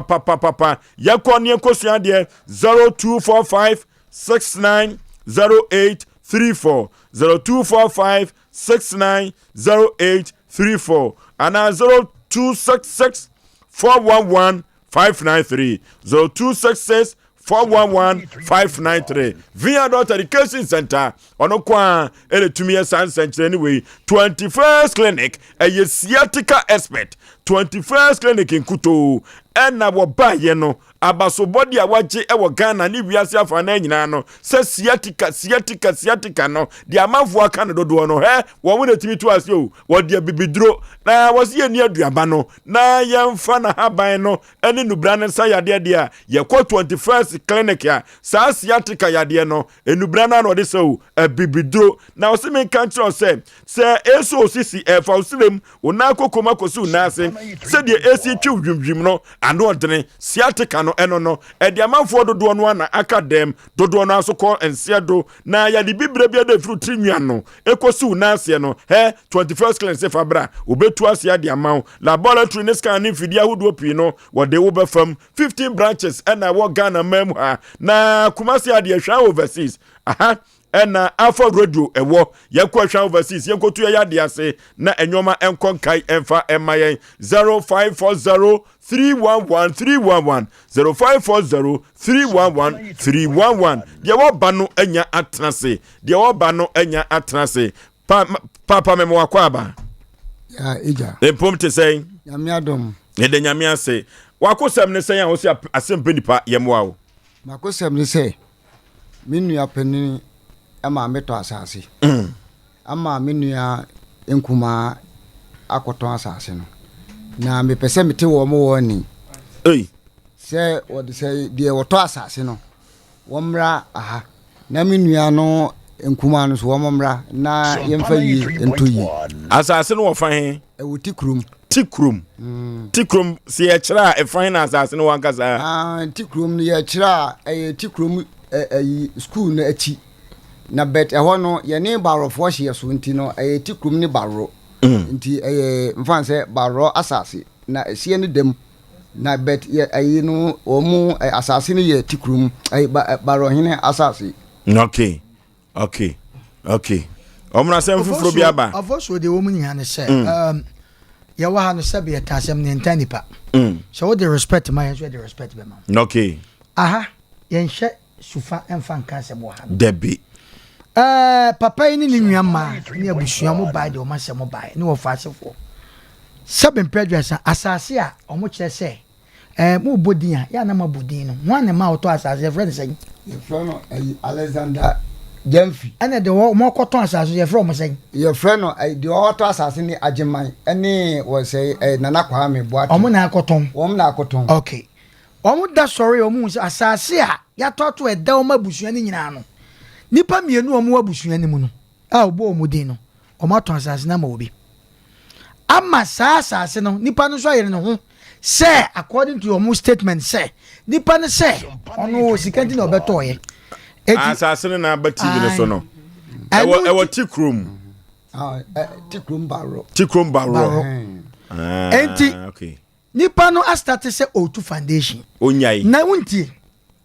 papa yakoni ekosua de 0245 690834 0245 690834 and 0266 411 593 0266 411-593 via Adult Education Center onokwa eletumi science center anyway 21st clinic a sciatica expert 21st clinic in Kuto ena wo baye no abaso body awaje e wo Ghana ni wiase afa na nyina no se sciatica no di amafo aka no dodo no wo mo netimi to ase o wo dia bibidro na wo se ni aduaba no na yemfa na haban no ene nubra ne sa yade de a ye ko 21st clinic ya sa sciatica yade no enubra na no de so bibidro na wo se men kan tro se eso sisi fa usilem ona kokoma kosu na ase se de esi twi dwumdwum no ano odene sciatica no eno no ediamafo dodo no na akadem dodo no asoko ensiedo na ya di bibre bia da fru trinua no ekosu na ase no 21st class fabra obetu ase ya diamao laboratory ne scan ni fidi ahudo pi no wode wo befam 15 branches na wo Ghana mem ha na Kumasi ade hwa overseas ena Alpha Radio ewo yakwa hwa overseas yenkotu ya de ase na enyoma enkonkai emfa emayen 0540 311 0540 311 dia wo ba no anya atrase papa memo akwaba ya eja empomte say nyamiadom ede nyamia say wakosam ne say Osei Asem Mpe Nipa yemwa o makosam ne say minua pani ama meto asase ama minua enkuma akoton asase no na me pese mete wo mo woni se wo de se de woto asase no wo mra aha na me nua no nkuma no so wo mra na yemfa yi ento yi asase no wo fa he e wo tikrum tikrum si e kira e fa na asase no wankasa tikrum no ye kira e tikrum school na achi na bet e ho no ye ne barofo hye so nti no e tikrum ni baro nti mfan se baro asase na sie ne dem na bet ye ayi no omu asase ni ye tikrum baro hene asase okay omna sem fufuro bi aba avoso de womu nya ne se ya wa no se be ta Asem Mpe Nipa so with the respect my answer the respect be ma aha yen hye sufa emfa nka se mo ha debi papa yi ni nnuama ni abusua mo bai de o ma se mo bai ni wo fa asefo Asem Mpe Nipa asase a o mo kire se mo bodin a ya na ma bodin no ho na ma oto asase friend say ye friend no Alexander Jamfi ana de mo koton asase ye friend mo say ye friend no de oto asase ni ageman ene wo say nana kwa me boat o mo na koton okay o mo da sorry o mo asase a ya toto e da o ma busua ni nyina no nipa mienu o mo abusua ni mu no a obo o mo din no o ma ton asase na ma obi ama asase no nipa no so ayere no ho say according to your mo statement say nipa no say ono sikanti na obeto ye asase no na ba TV no so no ewo tikrum tikrum baro enti okay nipa no astarte say O2 foundation onyai na wuntie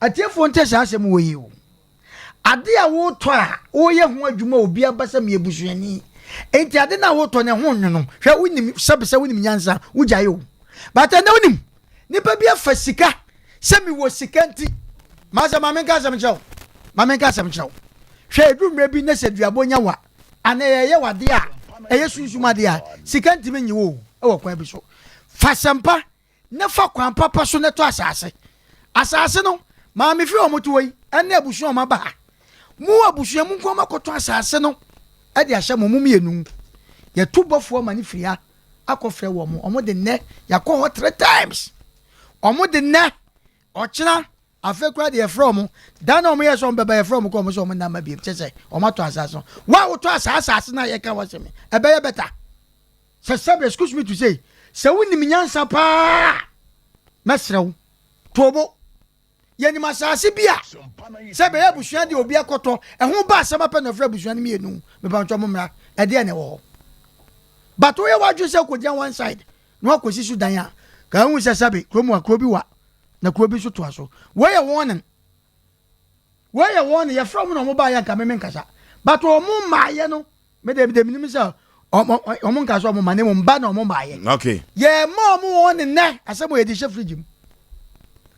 atiefo nte sha asem wo yi o ade a wo to a wo ye ho adwuma obi abasa me ebusuani enti ade na wo to ne ho nwono hwe wonim sebese wonim nyansa wugyaye o bata na wonim nipa bi afa sika se mi wo sika nti maza mamenka asem chao hwe edumre bi na se duabo nya wa ana ye wade a eye sunsuma de a sika nti menyi wo e wo kwa bi so fasampa na fa kwan papa so na to asase no ma me fi o moto yi ene abusu o ma ba mu abusu mu nko makoto asase no e de ahye mu mienu ye tubofo ma ni fia akofre wo mu omo de ne yakọ 3 times omo de ne ochina afekwa de from dan omo ye so mbeba ye from ko omo so omo na ma bi chese omo to asase wa wo to asase na ye ka wo se me e be ye beta se excuse me to say se woni minyansa pa mesrew tobo yani masase bia se be ya busua de obi akoto e ho ba asema pa na fra busua ne mienu me ba ntwa momra e de ne wo but we waju se ko dia one side no akosi su dan a ka hu se sabe kromu akrobi wa na krobi so to aso we ye warning ye from no mo ba ya nka me nkasa but o mo maaye no me de minim se o mo nkasa o mo mane mo mba na o mo maaye okay ye mo warning na asemo ye di she fridge mu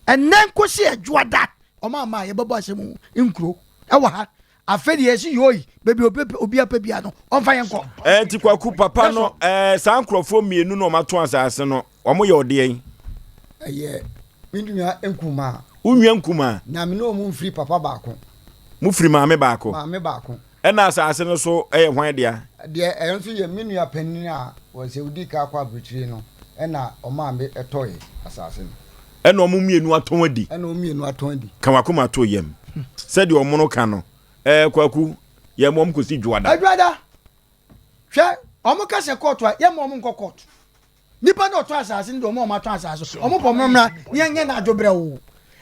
enen kosi adwoada o ma ye babo asemu nkro e wa ha afedi ye si yoyi bebi obi apabia no on fa yenko ti kwaku papa no san krofo mienu no mato asase no o mo ye ode yen ye mindua enkuma unwa nkuma na me no mu free papa baako mu free maame baako e na asase no so hwan dia de enso ye minua panin a wo se udi ka kwa abutire no e na o ma me etoye asase no e na o mu mienu aton adi kan wakoma to yem said the omono kan no kwaku ye mom kosi dwoada hwe omo ka se court ye mom nko court nipa no to asase ndo omo to asase omo pomomra nye na adwobre wo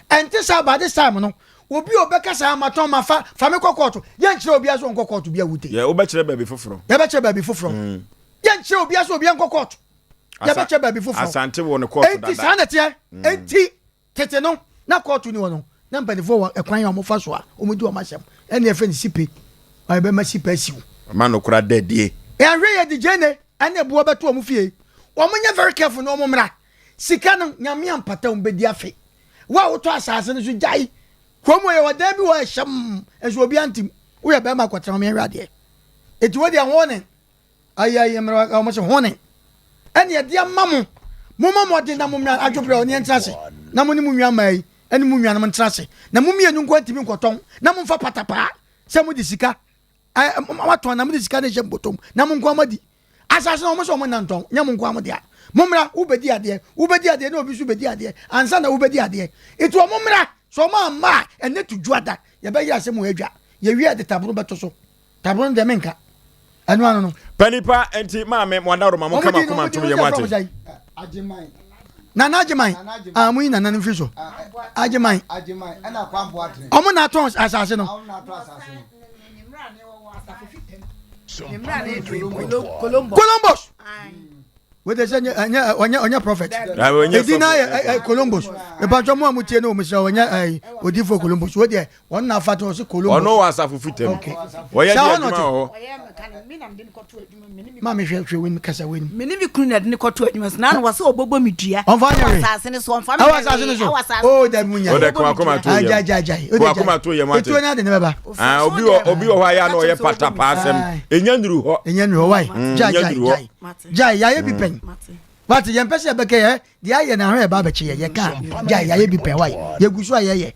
ente sa ba this time no obi obeka sa amaton ma fa me court ye nkyere obi aso nko court bia wute ye obekere baby foforo ye nkyere obi aso obi nko court ye bekere baby foforo asante wo ne court dada enti sanete enti tete no na court ni wo no na mpanifo ekwan ya omofa so a omudi o masem ene efe ni sipe ai be ma sipe asiwo man no kura dedie e ahwe ye di jene ene buo beto omo fie omonye very careful no omomra sika no nyame ampata ombedi afi wa woto asase no so jai komo ye wada bi wo ehyam ezo obi antim wo ye be ma kwatra me hwade eti wo dia hone ayi mra omo se hone ene ye dia mamu mo de na momra adwobre oni entrase na mo ni mu nwa mai ene mu nwa na ntrase na mu mienu nko antimi nkoton na mu mfa patapa se mu di sika wato na mu di sika ne je mbotom na mu nko amadi asase na mo so mo nanton nya mu nko amadi a momra ubedi ade no obi so bedi ade ansa na ubedi ade etu momra so ma ene to juada ye be ya asem adwa ye wi ade tabro beto so tabro de menka anu anu no panipa enti maame mwanda roma mo kama kuma tum ye mwate Ajimai nana Ajimai amu nana no fiso Ajimai ena kwambo atre omo na ton asase no Columbus. Where they say onya prophet. Edina Columbus. E ba jo mo amutie no mo se onya odifo Columbus. We there one na fat o se Columbus. Ono wasa fufitem. Wo ye dia adwuma ho. Ma me hwe wen kasa wen. Me ni bi kunu na de ne koto adwuma na na wase obobbo medua. Asase ne so onfa me. Asase ne so. Oh that munya. O de kwa kuma to ye. Kwa kuma to ye mate. Etu na de ne baba. Obi wo ha ya na o ye pata pa asem. Enya nduru ho. Why? Jai ya ye bi pen. What ye mpese beke ye, di aye na hwe ba beche ye ka. Jai ya ye bi pen why? Ye gusu aye. Ye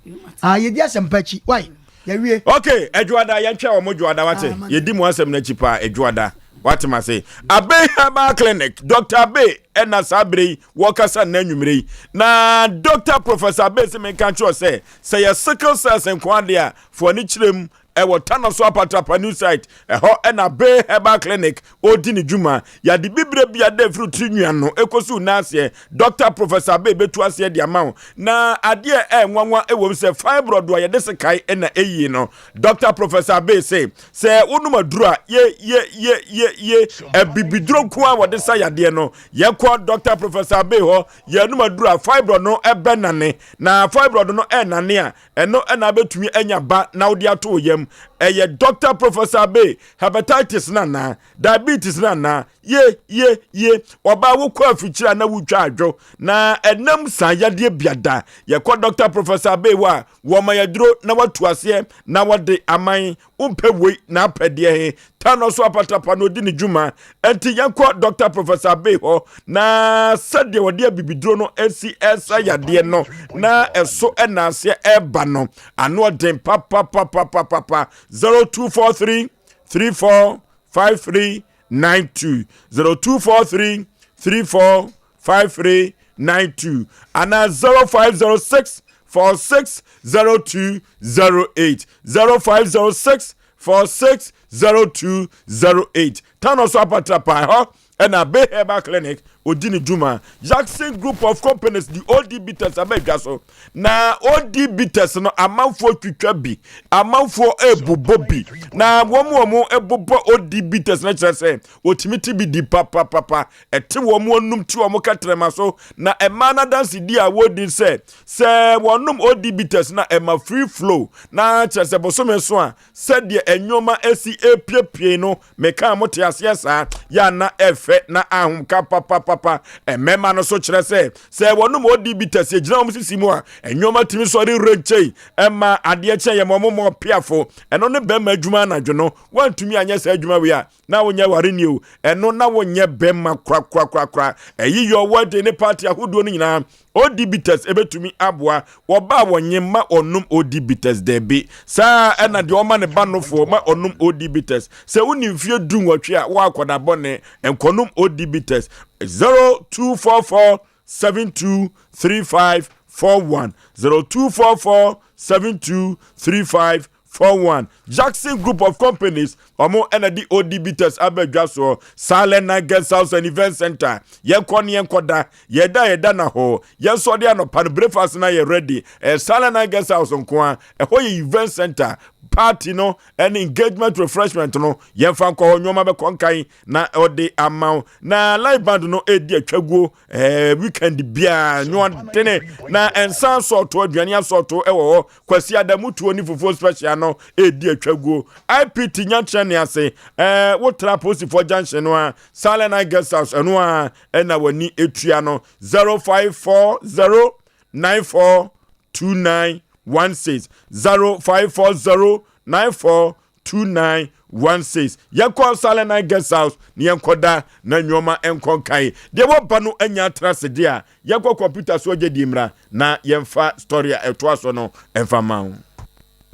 di Asem Mpe why? Ye wie. Okay, Ejuada ye ntwa omo Juada wate. Ye di mu asem na chipa Ejuada. What ma say? Abe Herbal Clinic, Dr. Abe ena sabre wakasa na nwumre. Na Dr. Professor Abe se me kan cho say ye sickle cells enkwade a for ni chirem ewo tano so apatapa new site eho ena Bay Herbal Clinic odi ni djuma ya di bibre bia de fru trinua no ekosu na ase Dr. Professor Bay betu ase di amawo na ade nwanwa ewo se fibroid wa ye de sekai ena eyi no Dr. Professor Bay say wonuma dura ye bibidro ko a wode sa yade no ye ko Dr. Professor Bay ho ye numa dura fibroid no ebenane na fibroid no enane a eno ena betumi enya ba na wode ato yem eye Dr. Professor Bay hepatitis na diabetes na ye oba wo kwa afichira na wutwa adwo na enam san yade biada ye ko Dr. Professor Bay wa wo ma yadro na watu ase na wode aman umpewei na apede he tano so apatapa no di ni djuma enti yanko Dr. Professor Bay ho na sade wode bibidro no NCS yade no na eso na ase eba no ano den papa 0243 345392 0243 345392 and 0506 460208 0506 460208 tano so apatapa ho and Bay Herbal Clinic odini djuma Jackson Group of Companies the OD bitters abedwa so na OD bitters no amanfo twitwa bi amanfo ebubo bi na womo ebubo OD bitters na kyerese otimiti bi di papa ete womo onum ti womo katrema so na emana dance di a wodi se wonum OD bitters na ema free flow na kyerese bosome so a said enyoma esi epiepie no meka mote asiesa ya na efe na ahum ka papa emema no so kyerɛ sɛ wonum odi bitas egyina wo sisi mu a enyoma timi so re renchei ema ade kye ye momo piafo eno ne bema adwuma na dwo no wantumi anya sa adwuma we a na wonya ware ni o eno na wonye bema kra eyi your word ne party ahodo no nyina odi bitas ebetumi aboa wo ba wonye ma onum odi bitas debi sa ena de o ma ne banofo ma onum odi bitas sɛ woni mfie du nwatwe a wo akoda bone enkonum odi bitas 0244 723541 0244 723541 Jackson Group of Companies omo energy OD bitters abedwa so Salena Guest House and Event Center yenkoda yeda na ho yenso de anopa breakfast na ye ready Salena Guest House nko ho ye event center party no and engagement refreshment no yemfa nko nyoma be konkan na ode amount na live band no edi atwaguo weekend bia no tene na ensan sort aduane asorto ewo kwasi adamutuo ni fufu special no edi atwaguo IPT nyanche ne ase wo traposi for junction no a Salena Guest House eno a na wani etua no 0540 942916 0540942916 yakwa Salena Guest House ni yankoda na nyoma enkonkai de woba no anya trase dia yakwa computer so gye dimra na yemfa story a etwa so no emfa mawo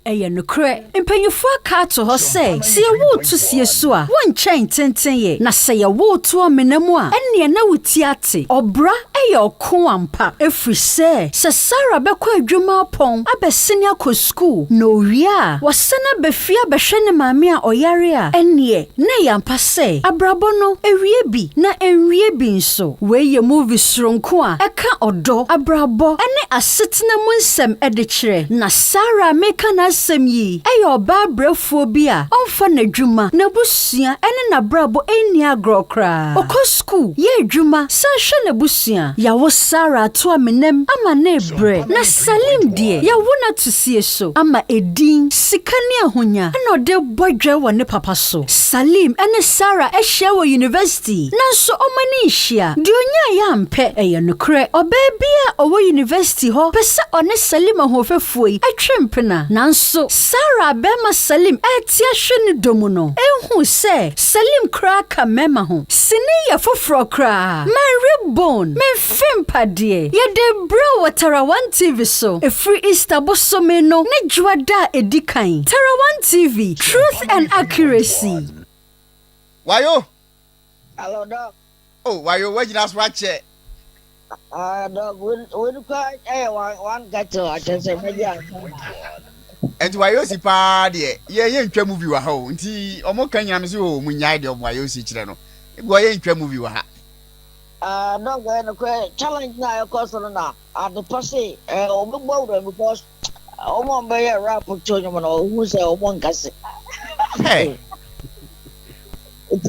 ɛyɛ nokre mpanyufo aka to hɔ sɛ sɛ yɛwo to sie so a wɔnkyɛn tenten yɛ na sɛ yɛwo to amena mu a ɛneɛ na wuti ate ɔbra ɛyɛ ɔko ampa ɛfiri sɛ Sara bɛkɔ adwuma apɔn abɛsene akɔ school na owie a wɔsɛna bɛfia bɛhwɛ ne maame a ɔyare a ɛneɛ na yɛmpa sɛ abrabɔ no ewie bi na enwie bi nso wei yɛ movie soronko a ɛka ɔdɔ abrabɔ ɛne asetena mu nsɛm ɛde kyerɛ na Sara meka na asɛm yi ɛyɛ ɔbaa brɛfoɔ bi a ɔmfa n'adwuma n'abusua ɛne n'abrabɔ ɛnni agorɔ koraa ɔkɔ school yɛ adwuma sɛ hwɛ n'abusua yawo Sara ato amenam ama na ebrɛ na Salim deɛ yawo na to sie so ama edin sika ne ahonya ɛna ɔde bɔdwɛ wɔ ne papa so Salim ɛne Sara ɛhyia wɔ university nanso ɔmani hyia deɛ onya yɛ ampɛ ɛyɛ nokre ɔbaa bi a ɔwɔ university hɔ pɛ sɛ ɔne Salim ahofɛfoɔ yi atwe mpena nanso Sara bɛma Salim ɛte ahwɛ ne domu no ɛnhu sɛ Salim kraa ka mɛma ho sini yɛ foforɔ kraa Mary Bone memfem padeɛ yɛde bra wɔ Tarawan TV so ɛfiri Easter bosome no ne dwada edi kan Tarawan TV truth and accuracy Wayo hello dog oh wayo where you watch it dog we quite one get to I just say maybe and wayo si pa de ye ntwa movie wa ha o nti omo kan nyame se o munyai de wayo si kire no ebo ye ntwa movie wa ha dog no challenge na course na at the posse omo because omo be rap to nyom no who say omo nkase hey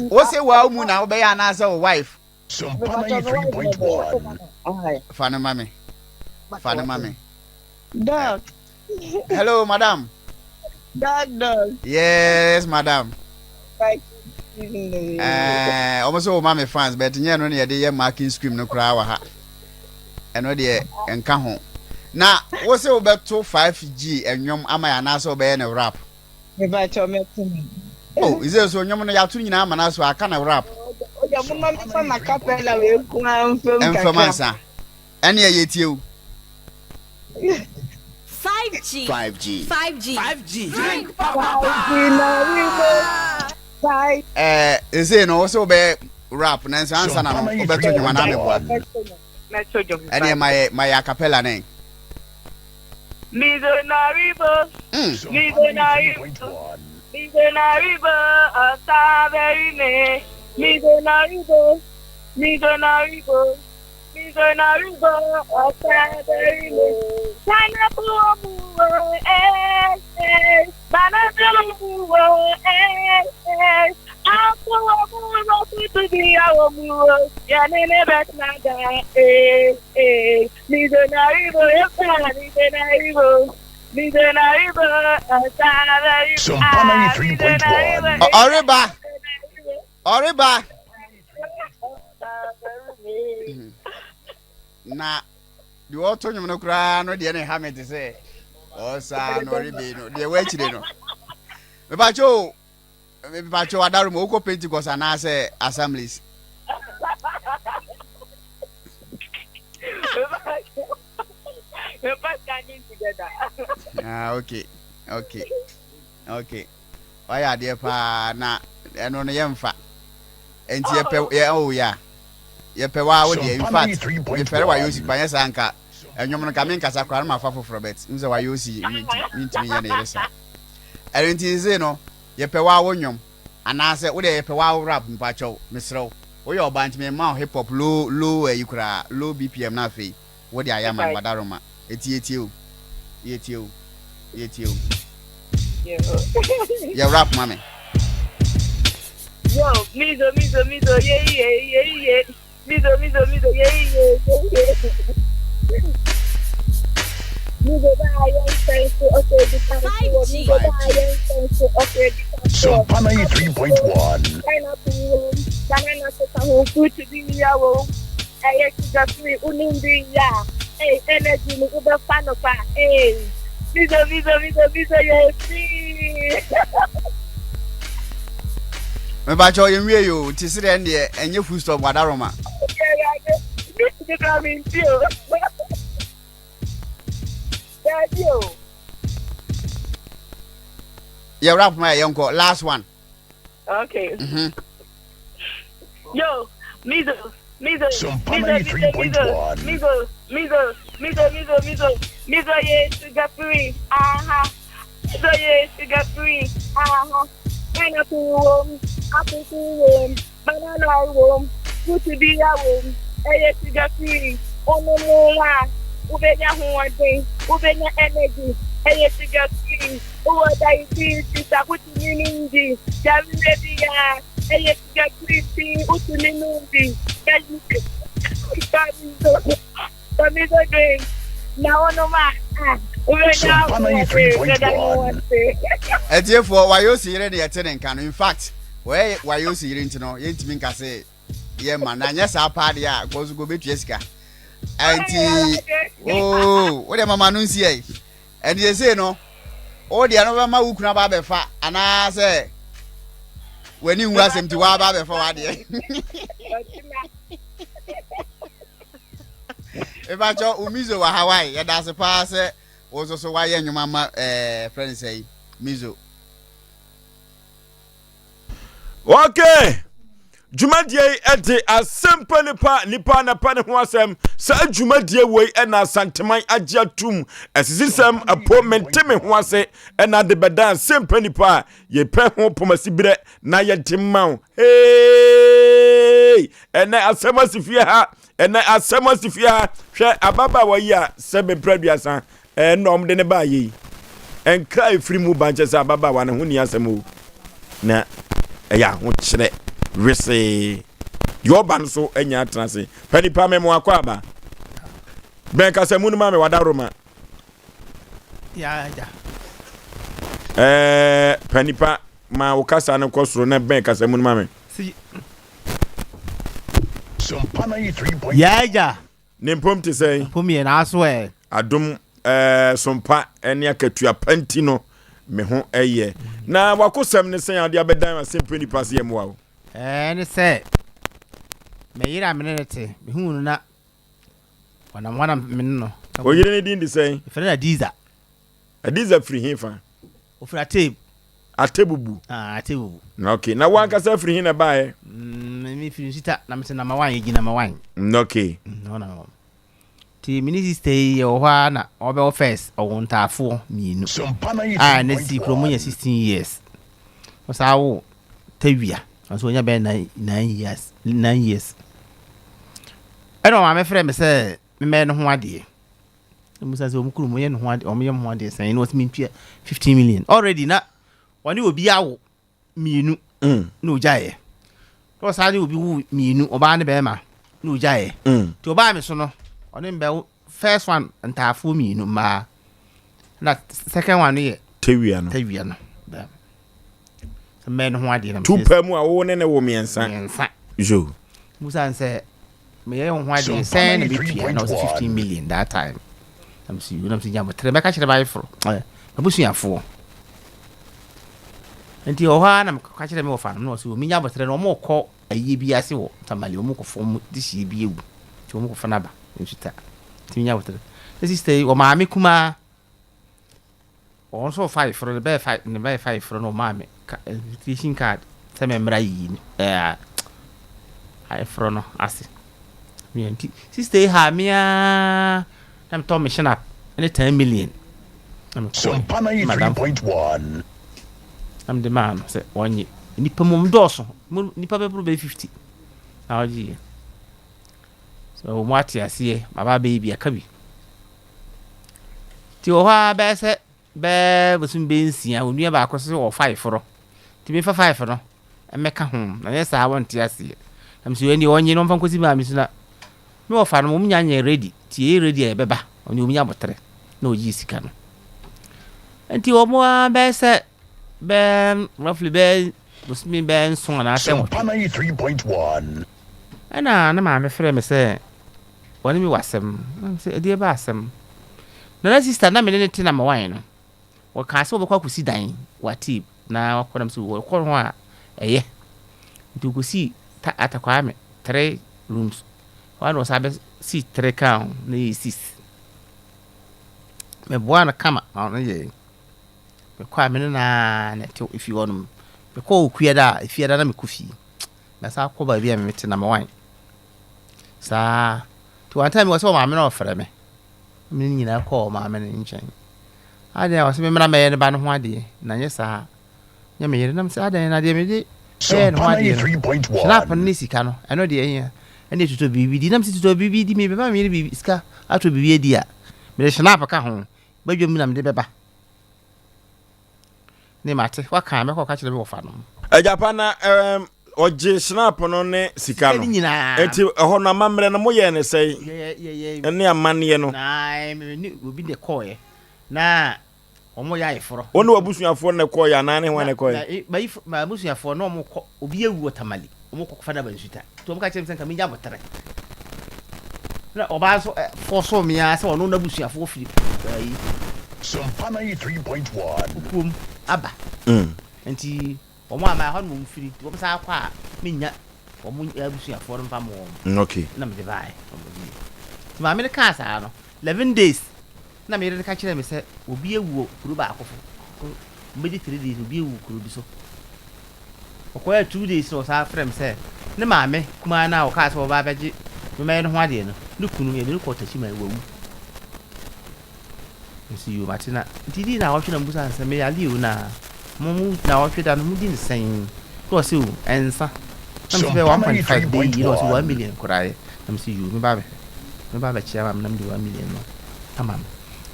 what say wa mu na be ya na say wife Sompa 93.1 Fana mami dog hello madam dog yes madam right almost all mama fans but nye no na ye marking scream no kra wa ha eno de enka ho na wo se wo beto 5G enwom ama ya na so be na rap me ba cho me tumi oh is there so enwom no ya to nyina ama na so aka na rap oja mo ma fa na capella we ku amfam ansa ene ye tie o 5G. Drink is it no so be rap na ansa na no obeto nyuma na me bo ene my acapella name Mizonaribo Asaverine Mizonaribo Asaverine Sana Puamu Banatelamu Apuamu to be our move Yanene Betnada Mizonaribo Sompa 93.1 Oriba na di oto nyum no kra no de ne ha me te se osa no ribe no de wa chire no me ba cho adaru mo ko Pentecost na se assemblies okay why are there pa na eno no yemfa enti ye pe wa wo de in fact me fere wa yosi pa yesa anka enwom no ka me nkasa kwara ma fa foforo bet nze wa yosi mintimi ye na yeresa enti ze no ye pe wa wo nwom anase wo de ye pe wa rap mpa chow misrew wo ye obanti me ma hip hop low yikura low bpm na fe wo de ayama badaroma eti o yeah rap mama yo mizo yeah mizo yeah mizo ba yan sense okay the mizo ba yan sense okay Sompa 93.1 Banana to food to be yawo I just me unindi ya energy ni ube fano pa mizo yes me ba cho yenwie yo ti sire ndie enye food stop wadaroma Yeah, rap my uncle. Last one. Okay. Yo, Mizo, Sompa 93.1. Mizo, yes, sugar free. So yes, sugar free. Pineapple apple banana fruit to be yes, sugar free. Ubenya huwade, ubenya energy, sugar free. Uwa diabetes, akuti nini, jamredia, sugar free, utu nini, Mizo drink. Now no ma. Sompa 93.1. Etiye for why you see ready attending can in fact where you see it no yet mean ka say yeah man na nya sa party a go be Jessica. Auntie oh what mama no see eh and they say no all the another ma wu kuna ba be fa ana say when you Asem ti wa ba be fa wa de if I jo umizo wa Hawaii ya da se pa say also so why your mama friend say Mizo. Okay. Jumadie ede Asem Mpe Nipa na pa ne ho asem sa jumadie wei na santeman agye atum asisisem appointment me ho ase na de beda Asem Mpe Nipa ye pe ho pomasibire na ye dimma hey ena asem asifia ha hwe ababa wa yi a sebe praduasa nom de ne ba yi enka efiri mu banche sa ababa wa ne ho ni asem o na ya ho kyere wese yoban so enya atrase panipa memo akwa aba ben ka semu ma me wadaroma ya panipa ma ukasa ne kosoro na ben ka semu ma me Sompa 93.1. ya ne mpom te sei mpom ye na aso adum sompa ene akatua panti no me ho eye na wakosam ne sen ade abedan Asem Mpe Nipa se yemwa o ne se me yira menete me hu na wana menno o yire ne din di sei ifere Adiza free hifa ofra tape atebubu atebubu okay na wanka sa free hin na bae me free sita na me na mawan ye gina mawan okay no ti minisi stay o hwa na obe office o wontafo mienu na si promonya 16 years o sa wo tawia so nya be 9 years eno ma me frɛ me sɛ me no ho ade musa se omukuru mo ye no ho ade o me ye ho ade san no me mpia 15 million already na woni obi awo mienu no jaye to sa ni obi wu mienu oba ne be ma no jaye ti oba me so no oni mbe first one ntafo mienu ma na second one ye tewia no men ho ade na two per mu a wo ne wo miensa jo musa nse me ye ho ade sen na bitua na was 15 million that time I'm see you na see jam tre me ka kire bai fro abusuafo enti o ha na ka kire me wo fa no so mi nya botre no mo kɔ ayi bi ase wo tamale o mo kɔ fo di shi bi ewu ti o mo kɔ fa na ba nchuta ti nya botre this is stay o ma me kuma on so 5 for the 5 ne by 5 for no ma me invitation card se me mra yi ai for no ase mi enti sister ha me a am to mission up any 10 million Sompa 93.1. I'm the man say one nipa mum doso nipa be pro be 50 na oji so mo ati ase baba baby akabi ti o ha be se be busum be nsia onua ba akoso o 5 foro ti me fa 5 no emeka ho na yes I want ase am so eni onye no mfa kosi ba mi so na me o fa no mum nya ready ti e ready e beba oni omunya botre na oji sika no enti o mo be se ben roughly ben busum ben so na ase mo 93.1. ana na ma me frɛ me sɛ woni mi wasɛm sɛ edi ba asɛm na sister na me ne te na ma wan no wo ka sɛ wo bɛkɔ akusi dan wati na wakɔ nam so wo kɔ ho a ɛyɛ nti kusi ta atakwa me 3 rooms one was abe si 3 count na 6 me boa na kama na ye kwa me na te ifi wonum me ko okua da ifi da na me kufi na sa ko ba bia me mete na me wan sa to one time was so ma me na ofere me me nyina ko ma me nchen ade was me mra me ne ba no ho ade na nye sa nya me yere na me sa ade na de me di no ade 3.1 snap ni sika no eno de yen ene tuto bibi di na me tuto bibi di me be ba me bibi sika ato bibi edi a me snap ka ho ba dwom na me de beba ne mate waka me ko ka kire me wo fa no Japana oje snap no ne sika no enti ho na mamre no moye ne sei ene amane no na me obi de koye na omo ya iforo onu abusuafo ne koye na ne ho ne koye ba abusuafo no omo obi ewu otamali omo kokfa da bansuta to omo ka kire me senka me ja botere na oba so foso me ya se ono na abusuafo firi ayi Sompa 3.1 kum aba enti omo ama ha no mfiri wo pesa akwa menya omo abusuafo no pam wo okay na me divai ti ma me ka sa no 11 days na me re ka kire me se obi ewu kuru ba akofo mbedi 3 days obi ewu kuru bi so okoya 2 days no sa frem se ne ma me kuma na o ka so ba beji me no ho ade no ne kunu ye ne ko tachi ma wawu nsi yo matina didi na wo hwe na mbusa se me ya liu na mumu na wo hwe da no mudi nsen ko se o ensa na me be 1.5 day you know so 1 million kurai na msi yo me ba be chia ma na me 1 million no tamam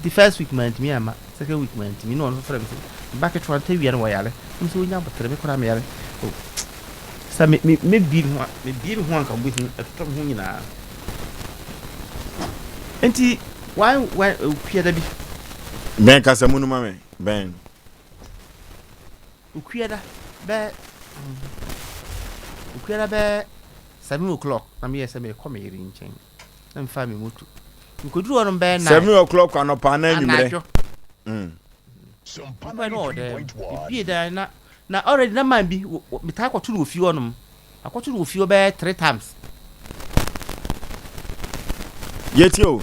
the first week man me ama second week man me no so frem se back at one tell we no yale na msi onya botre me kura me yale o sa me bi ho anka mbu etom ho nyina enti why ukua da bi ben kasa munu mame ben ukua da be 7 o'clock na me yesa me come here nchen na mfa me moto nkoduru ono be na 7 o'clock anopa na nwumre Sompa no bi da na already na man bi me ta kwoturu ofi onom akwoturu ofi be 3 times yetio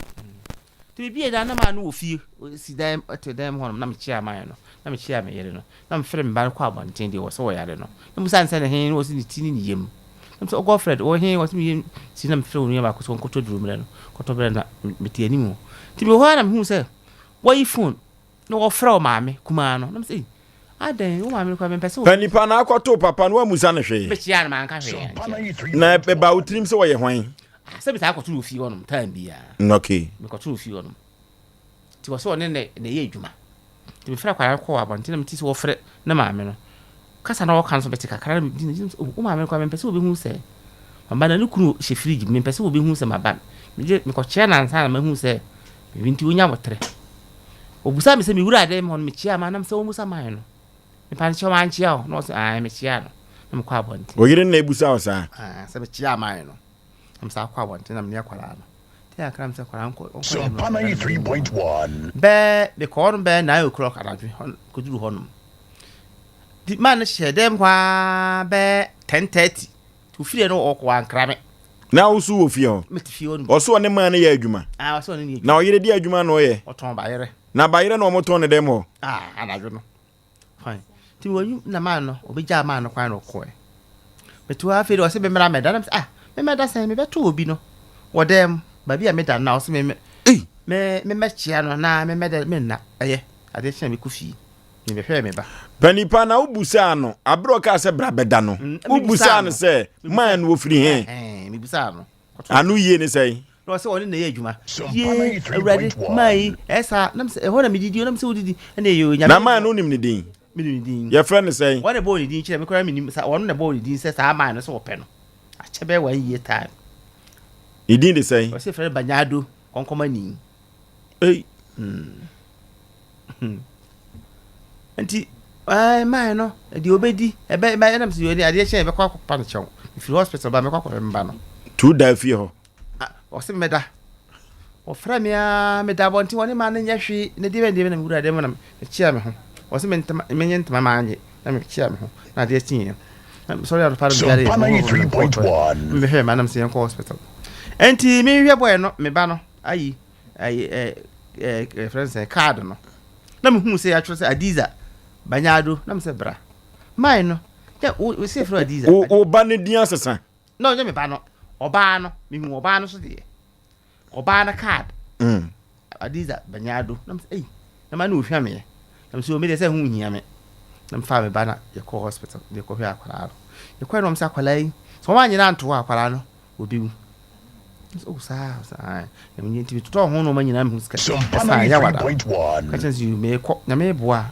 ti bi da na man ofi si dem to dem honum na me chia man no na me chia me yere no na me frem ba kwa abonten de wo so yare no na musan se ne hen wo si ni tini ni yem na so Godfred o hen wo si mi yem si na me frem no ba ko so nkoto duru mre no koto bre na me ti animu ti me ho na me hu se wo yi phone no wo frɛ o maame kuma no na me se adan wo maame kwa me pese wo panipa na akoto papa no amusa ne hwe be chia na man ka hwe na be ba utrim se wo ye hwan se be ta akoto ofi honum time bia okay me koto ofi honum ti wo so ne ye adwuma ti me frɛ kwa ko abonte na me ti se wo frɛ na maame no kasa na wo kan so be tika kra wo maame kwa me pese wo be hu se mama na nukuru hye fridge me pese wo be hu se maba me ko chia na nsa na ma hu se me nti onya botre obusa me se me wura de me chia ma na me se wo musa man no me pan chia man chia o no se me chia no na me kwa abonte wo yire na ebusa o sa se me chia man no am sa kwa abonte na me akwara no te akra me se kwara nko Sompa 3.1 be ko no be 9 o'clock aladwe koduru honum di man hye dem kwa be 10:30 to fire no okwa ankrame na usu wo fie ho meti onu oso ne man ne ya adwuma oso ne na oyire di adwuma no ye oton ba yere na ba yere no omoton ne dem ho anadwo no fine ti wo na man no obija man no kwan no ko betu afi do se be mra meda na me meda sen me beto obi no wo dem ba bia meda na o se me chia no na me meda me na eye ade chen me kufi me be hwe me ba panipa na ubusa no abro ka se bra beda no ubusa no se man wo firi he me busa no anu yie ne sei no se woni na ye adwuma ye awrade mai esa nam se ho na me didi nam se wodidi na ye nya na man no nim ne din me nim din ye friend sei wona bo ni din kire me kora me nim sa wona na bo ni din se sa man no se wo pe no a chebe wan ye time idin de sei o se friend banyado konkoma ni anti man no di obedi ebe ma nam se yoni ade che be kwa pa no chew if hospital ba me kwa mba no tu da fie ho o se meda o fra me a meda bonti woni ma nya hwe ne de be na wura de mo na chia me ho o se menye ntama ma anye na me chia me ho na de tin sorry I part of the 3.1 me he ma nam se yanko hospital enti me hwe boy no me ba no ayi friends card no na me hu se ya tro se adiza banyado na mse bra mai no ya we se fro adiza o ba ne dia sesa no nya me ba no oba no me hu oba no so de oba na card adiza banyado na mse na ma no hwa me na mse o me de se hu hia me na mfa me ba na ye ko hospital de ko hwa akwara ye ko no mse akwala yi so ma nyina nto akwara no obi wu so sa na me nti to ho no ma nyina me hu ska sa ya wada ka chansi me ko na me boa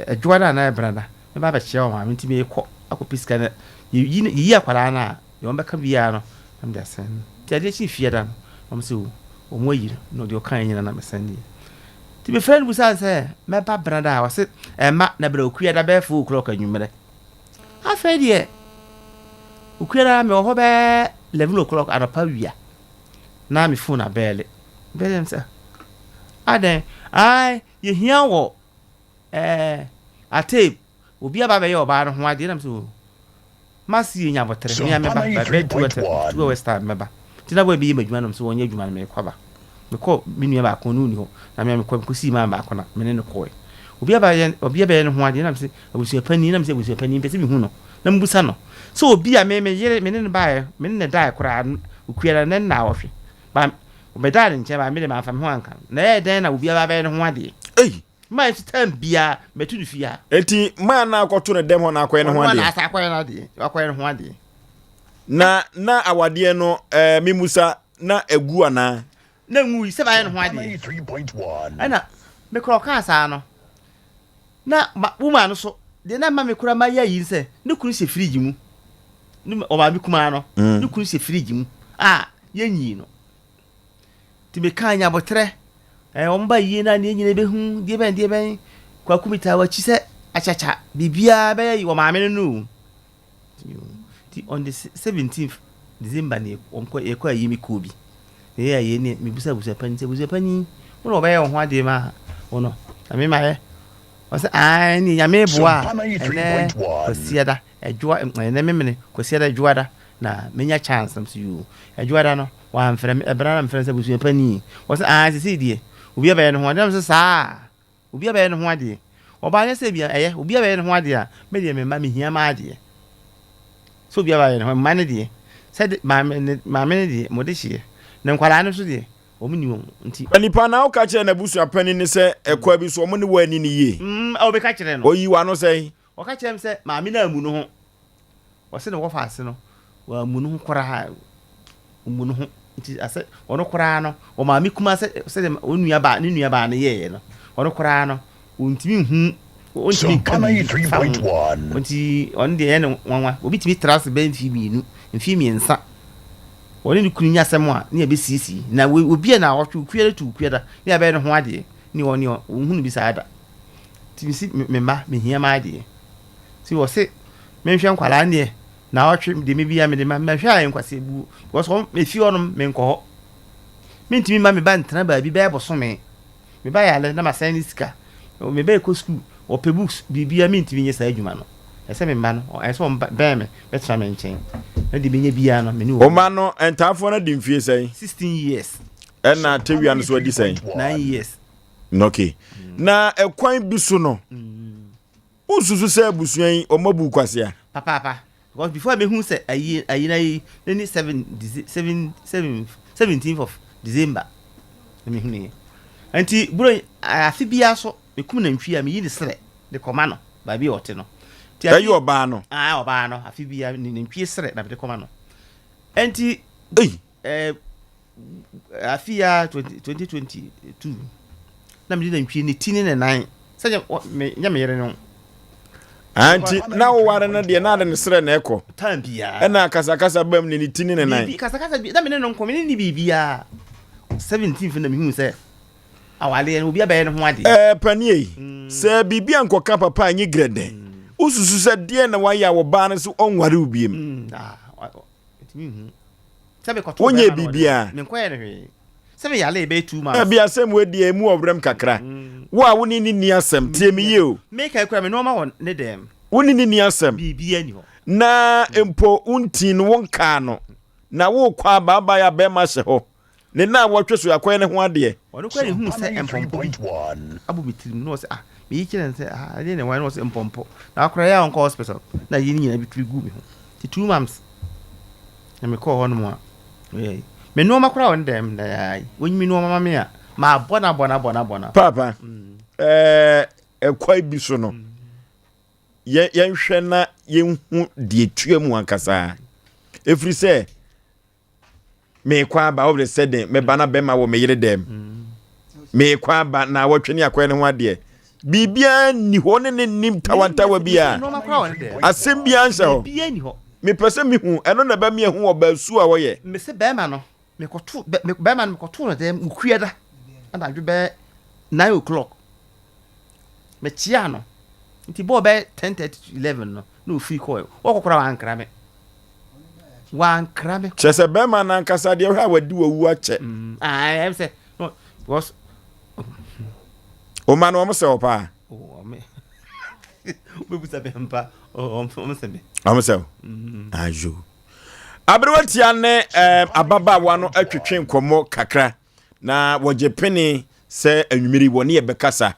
adwada na brada me ba che o ma nti me ko akopiska na yi akwara na ye on beka bia no am da sen ti ade chi fie da no mse o mo yi no de o kan nyina na me sen ti be friend busa se me ba brada wa se ma na bra okua da be 4 o'clock anwumere afa die okua da me ho be 11 o'clock anapa wia na me phone abele be se aden ai ye hia wo ate obi aba be ye oba no ho ade na so masi nya botere me me ba be to west time me ba ti na bo bi madwuma no so wonya adwuma me kwaba me ko minu ba ko no ni ho na me ko si ma ba ko na me ne ko obi aba ye no ho ade na se abusu pani na me se abusu pani pese mi hu no na mbusa no so obi a me yere me ne ba ye me ne dai kura ukuera ne na wohwe ba me dai nche ba me de ma fa me ho anka na e den na obi aba ye no ho ade ma iti tambia metu du fia enti ma na akoto ne dem ho na akoye ne ho ade na asa akoye na ade akoye ne ho ade na awade no mimusa na egu ana na nwu se ba ye ne ho ade 3.1 ana me kro ka asa no na woman no so de na ma me kura ma ya yi se ne kunu se fridge mu ni o ba mi kuma no ne kunu se fridge mu ye nyi no ti me kan nya botre omba yi na ne nyine be hu die ben kwa kumita wa chise achacha bibia be yi wo maame no ti on the 17th December ne omko e kwa yi mi kobi ne ya ye ne mi busa pani se busa pani wono ba ye ho ade ma wono ame ma ye o se ni ya me boa ne kwasiada edwa ne memene kwasiada edwada na menya chance am you edwada no wa mfrem ebra na mfrem se busa pani o se se die obi aba ye no ho ade am sa obi aba ye no ho ade oba nya se bia obi aba ye no ho ade a me de me ma me hia ma ade so obi aba ye no ma ne de said ma me de modehie ne nkwala no so de o mu ni won nti nipa na o ka kire na busu apani ni se ekwa bi so o mu ni wani ni ye o be ka kire no o yi wa no sei o ka kire se ma me na mu no ho o se ne wo fa ase no wa mu no ho kora ha mu no ho nti ase ono kora no o ma mi kuma se onua ba ne nua ba ne ye no ono kora no ontimi hu ontimi kan 3.1 onti on de ene wanwa obi timi trust ben fi mi nsa oni ni kunu nya semo a ne ya be sisi na obi na awotwe kuere tu kueda ne ya be ne ho ade ni oni ohunu bi saada timi si me ma me hia ma ade si wo se me hwe nkwala ne na awotwe de me bia me de ma me hwe ayen kwase bu wo so me fi onom me nko me ntimi ma me ba ntana ba bi ba eboso me ba ya le na ma san sika me ba ko school o pe books bibia me ntimi nye sa adwuma no ese me ma no ese o ba me betra me nchen na di menye bia no me ni o ma no entafo na di mfie sei 16 years na tewia no so adi sei 9 years okay na ekwan bi so no ususu se abusuan o mabu kwase a papa because before me hu say ayi na yi ni 17th of December me hu ni anti bro afi bia so me kum na mfia me yi ni sere de koma no ba bi ote no ti ayi oba no oba no afi bia ni mfie sere na de koma no anti afi ya 2022 na me di na mfie ni tini na 9 sanya me nya me yere no anti na wo ware na de na de sere na eko time bia na kasakasa bam ni tini na 9 kasakasa bi na me no nko me ni bibia 17th na me hu say awale obi abaye no ho ade panie se bibia nkoka papa anyi grede ususu se de na waya wo ba no so onware ubiem etimi hu sabe ko to onye bibia me nko ye no hwe sabe yale ebe 2 months bia sem we de emu obrem kakra wo a woni ni asem tie me ye o me ka kura me no ma won ne dem woni ni asem bibia ni ho na empo untin won ka no na wo kwa baba ya be ma se ho ne na wɔtwe so akwan ne ho ade ɔno kwa ne hu sɛ empompo abu mitirim no sɛ me yi kyerɛ sɛ ade ne wan no sɛ empompo na akora ya onko hospital na yi nyina bi tiri gu me ho ti 2 months na me call hono mo a me no makora won dem na ai wonyi no mama me a ma bona papa kwai bi so no yenhwɛ na yenhu de tua mu ankasa efiri sɛ me kwa ba obre sɛ me bana be ma wo me yire dem me kwa ba na wɔtwe ne akwa ne ho ade bibia ni ho ne nim tawantawa bia asem bia nhyɛ ho bibia ni ho me pese me hu eno na ba me hu oba su a woyɛ me se be ma no me koto be ma no me koto no dem ukueda na adwe be 9 o'clock me chia no nti bo be 10:30 to 11 no no free call okokora wan krame chese be ma na nkasa de hwa wadi wawu ache I say no was o man o mo se opa o me we busa be mpa o mo se be o mo se ajo abrewatia ne ababa wa no atwetwe nkomo kakra na woje peni se anwumiri woni e bekasa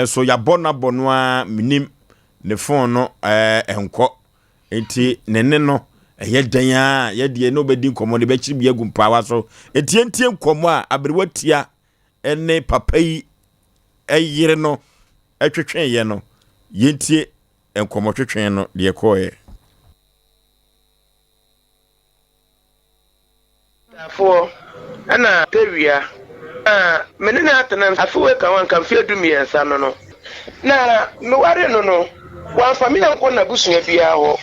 so ya bono a minim ne phone no enko enti nene no eye dan a ye de no bedi nkomo de be kiri bi agumpawa so entie nkomo a abrewatia ene papa yi eyire no atwetwe ye no yentie nkomo twetwe no de koye afo ana tewia menena atana afuwe ka wan kan fie dumiensa no na me ware no wan family nko na busua bia ho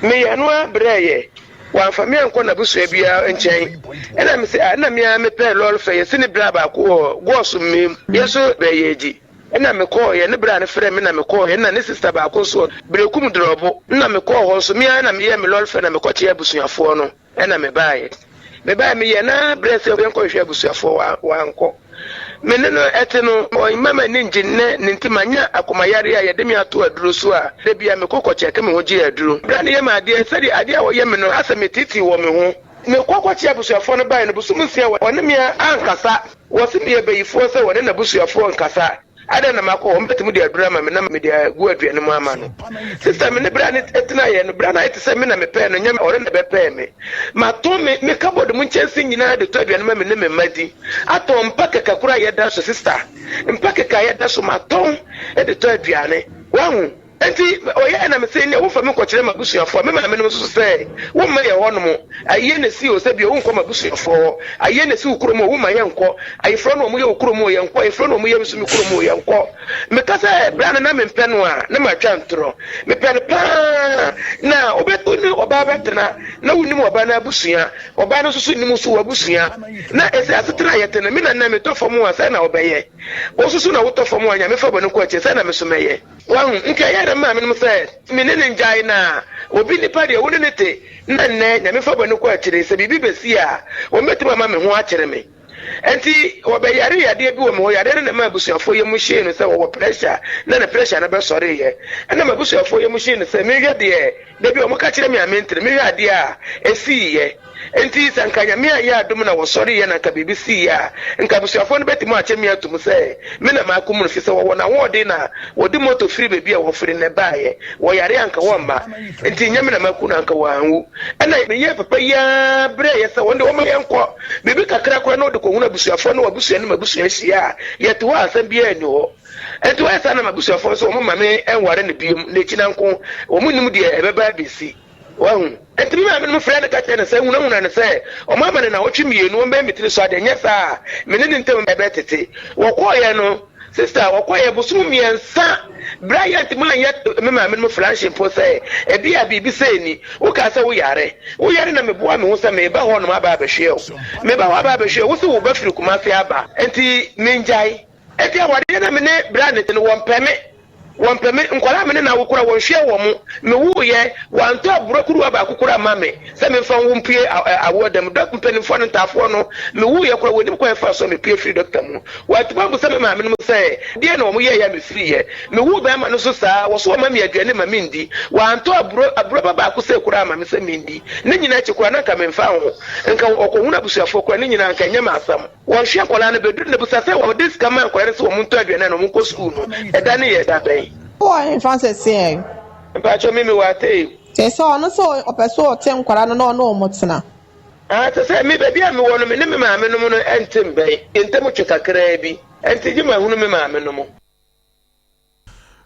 me ye no abreye wan family nko na busua bia enchen ena me se na me pe lol fe ye sini bra ba ko go so me yeso beyeji ena me call ye ne bra ne frɛ me na me call ye na ne sister ba ko so brekum drobo na me call ho so me na me ye me lol fe na me ko tie busuafo no ena me baaye me ba me ye na bless e ko hwe busuafo wa nko me ne no ete no o mama ni njinne ni ntimanya akomayare a yede me ato aduro so a de bia me kokko cheke me ho gi aduro bra ne ye ma ade sedi ade a wo ye me no asemetiti wo me ho me kokko che busuafo no ba ne busum sia wo ne me ankasa wo se me beyifo se wo ne na busuafo ankasa ada na mako ombetimu de adura ma me na me de gu aduane mu ama no sister me ne bra ne etina ye no bra na ite se me na me pe no nyam ore na be pe me ma to me kabod mu nchensi nyina de to aduane ma me ne me madi ato mpaka kakura ye da so sister mpaka ka ye da so ma to e de to aduane wahu enti oye na me se ne wo fa me kwakire mabusuafo me ma me no so se wo ma ye wono mo aye na si o se bi wo nko mabusuafo aye na si ukuro mo wo ma ye nko aye fro no mo ye ukuro mo ye nko aye fro no mo ye bisu mi ukuro mo ye nko me ka se bra na me mpe no a na ma twa ntro me pe no pa na obeto ni oba betena na wuni oba na abusua oba no susu ni mu so abusua na ese asetena ye tena me na me to fomu a se na obeye wo susu na wo to fomu anya me fa bano ko ache se na me so meye wan nke ya ma me no say me ne njai na obi nipa de wo ne te na nne nya me fa bano ko akire se bibi besi a o metima ma me ho akire me enti obeyare yade bi wo me ho yade na ma busuafo ye mu hye no se wo pressure na pressure na be sore ye na ma busuafo ye mu hye no se me yade de bi o mo ka kire me amentre me yade a esi ye enti sankanya me ya adum na wo sore ye na ka BBC ya nka busuafo no beti mo ache me atum se me na ma akum no fi se wo na wo de na wo di moto free baby a wo free ne baaye wo yare anka wo mba enti nya me na maku na anka wo anwu na me ye papa ya bre ye se wo de wo me enko bibi kakra kora no de ko huna busuafo no wabusua ne mabusua hia ye to wa asem bia ni ho enti wa sa na mabusuafo so wo mama enware ne biom ne kinanko wo munim de ebeba bisi wahu enti mi ma me frɛ ne ka kyɛ ne sɛ huna ne sɛ o mama ne na wotwe mienu o mba mitiri so ade nya sa me ne ntem ebe tete wo kɔɔ no sister wo kɔɔ busum miensa Bryant man yet me ma me friendship po sɛ ebi a bibi sɛ ni wo ka sɛ wo yare na me boa me ho sɛ me ba ho no ma ba behwe o me ba ho ba behwe wo sɛ wo ba firi kuma se aba enti me njai enti awade na me ne Bryant no wo mpɛme won peme nkwala me na wokura won hwe wo mu me wu ye wan to aburo aba kokura ma me se me fa wo mpie awodam dok mpanimfo no ntafo no me wu ye kura wodim kwa fa so me pie free doctor mu watuba bu se me ma me no se de na wo ye ya me free ye me wu ba ma no so saa wo so ma me aduane ma me ndi wan to aburo baba ko se kura ma me se me ndi ne nyina chi kura na ka me mfa ho nka okohuna abusuafo kura ne nyina nka nyama asam won hwe kwala na bedu na busa se wo dis kama kwara se wo mu to aduane na mo ko school no eda ne ye da ben Why Francis saying? Pacho mimi wate. So no so opeso tem kwara no no motena. To say me baby am wono me ne me maame no no entem bai. Entem twekakra bi. Enti gi ma hunu me maame no mo.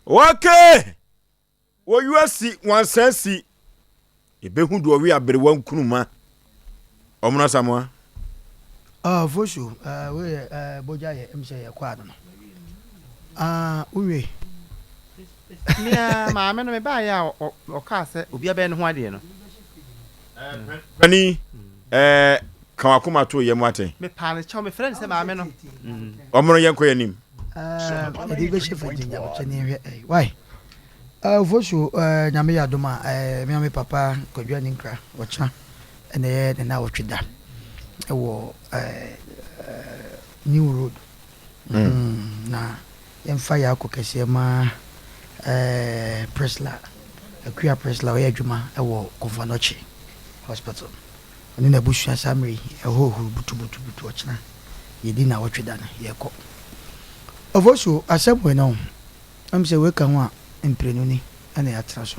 Okay. Wo yuasi wansansi. Ebehu do wi abere wan kunuma. Omna samwa. Foshu, we bojaye mse ya kwado no. Uwe. Mia maame no me ba ya o ka se obi abe ne ho ade no. Pani kan akoma to ye mu ate. Me pa ne chaw me friend se maame no. Omro yenko yanim. Edi be chef engineer o chane hwe why? Foshu nyame ya doma me papa kodwa ni nkra o cha ene na o twida. Ewo New Road. Na yemfa ya kokese ma Presla Akuya Presla oya adwuma ewo Kovanochi Hospital oni na busua samri eho butu ochina yedi na wotweda na yeko ovoso Asem we no am se we kan wa emprenu ni ana ya traso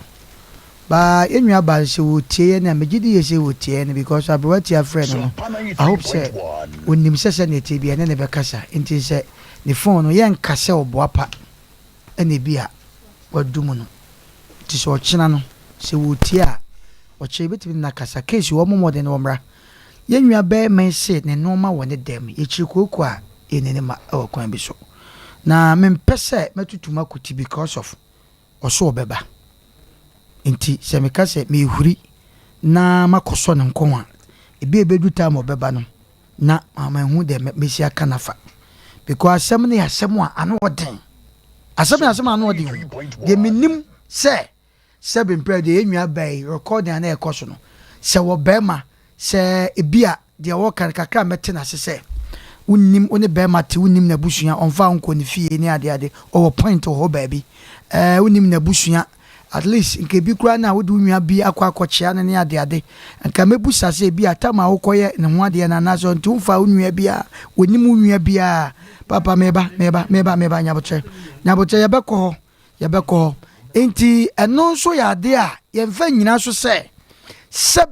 ba enwa ba se wotie na megidi ye se wotie na because abawati afre no I hope say onim sese na tie bia na be kasa enti se ni phone no yen kase oboapa ene bia wadumu no ti so ochina no se wotie a oche betimi na kasa case wo momode no mra yenwa be men se ne normal wone dem ye chirikoku a enene ma okwan bi so na mempese metutuma kuti because of oso obeba enti se me kase me huri na makoso ne nkonwa ebi ebedu time obeba no na amahu de mesi aka nafa because asem ne asem a ano odin asem ano odin de minim se seven prayer de enwa bai recording na ekoso no se wo bema se ebia de wo kan kakra mete na se unnim one bema te unnim na busua onfa onko ne fie ni ade o point ho baabi unnim na busua at least nke bi kura na wodu nwa bi akwakochia ne ade nka mebusa se bi atama wo koye ne ho ade na naso nti mfa unwa bi a wonim unwa bi a papa meba nyaboche yebeko enti eno so ya ade a yemfa nyina so se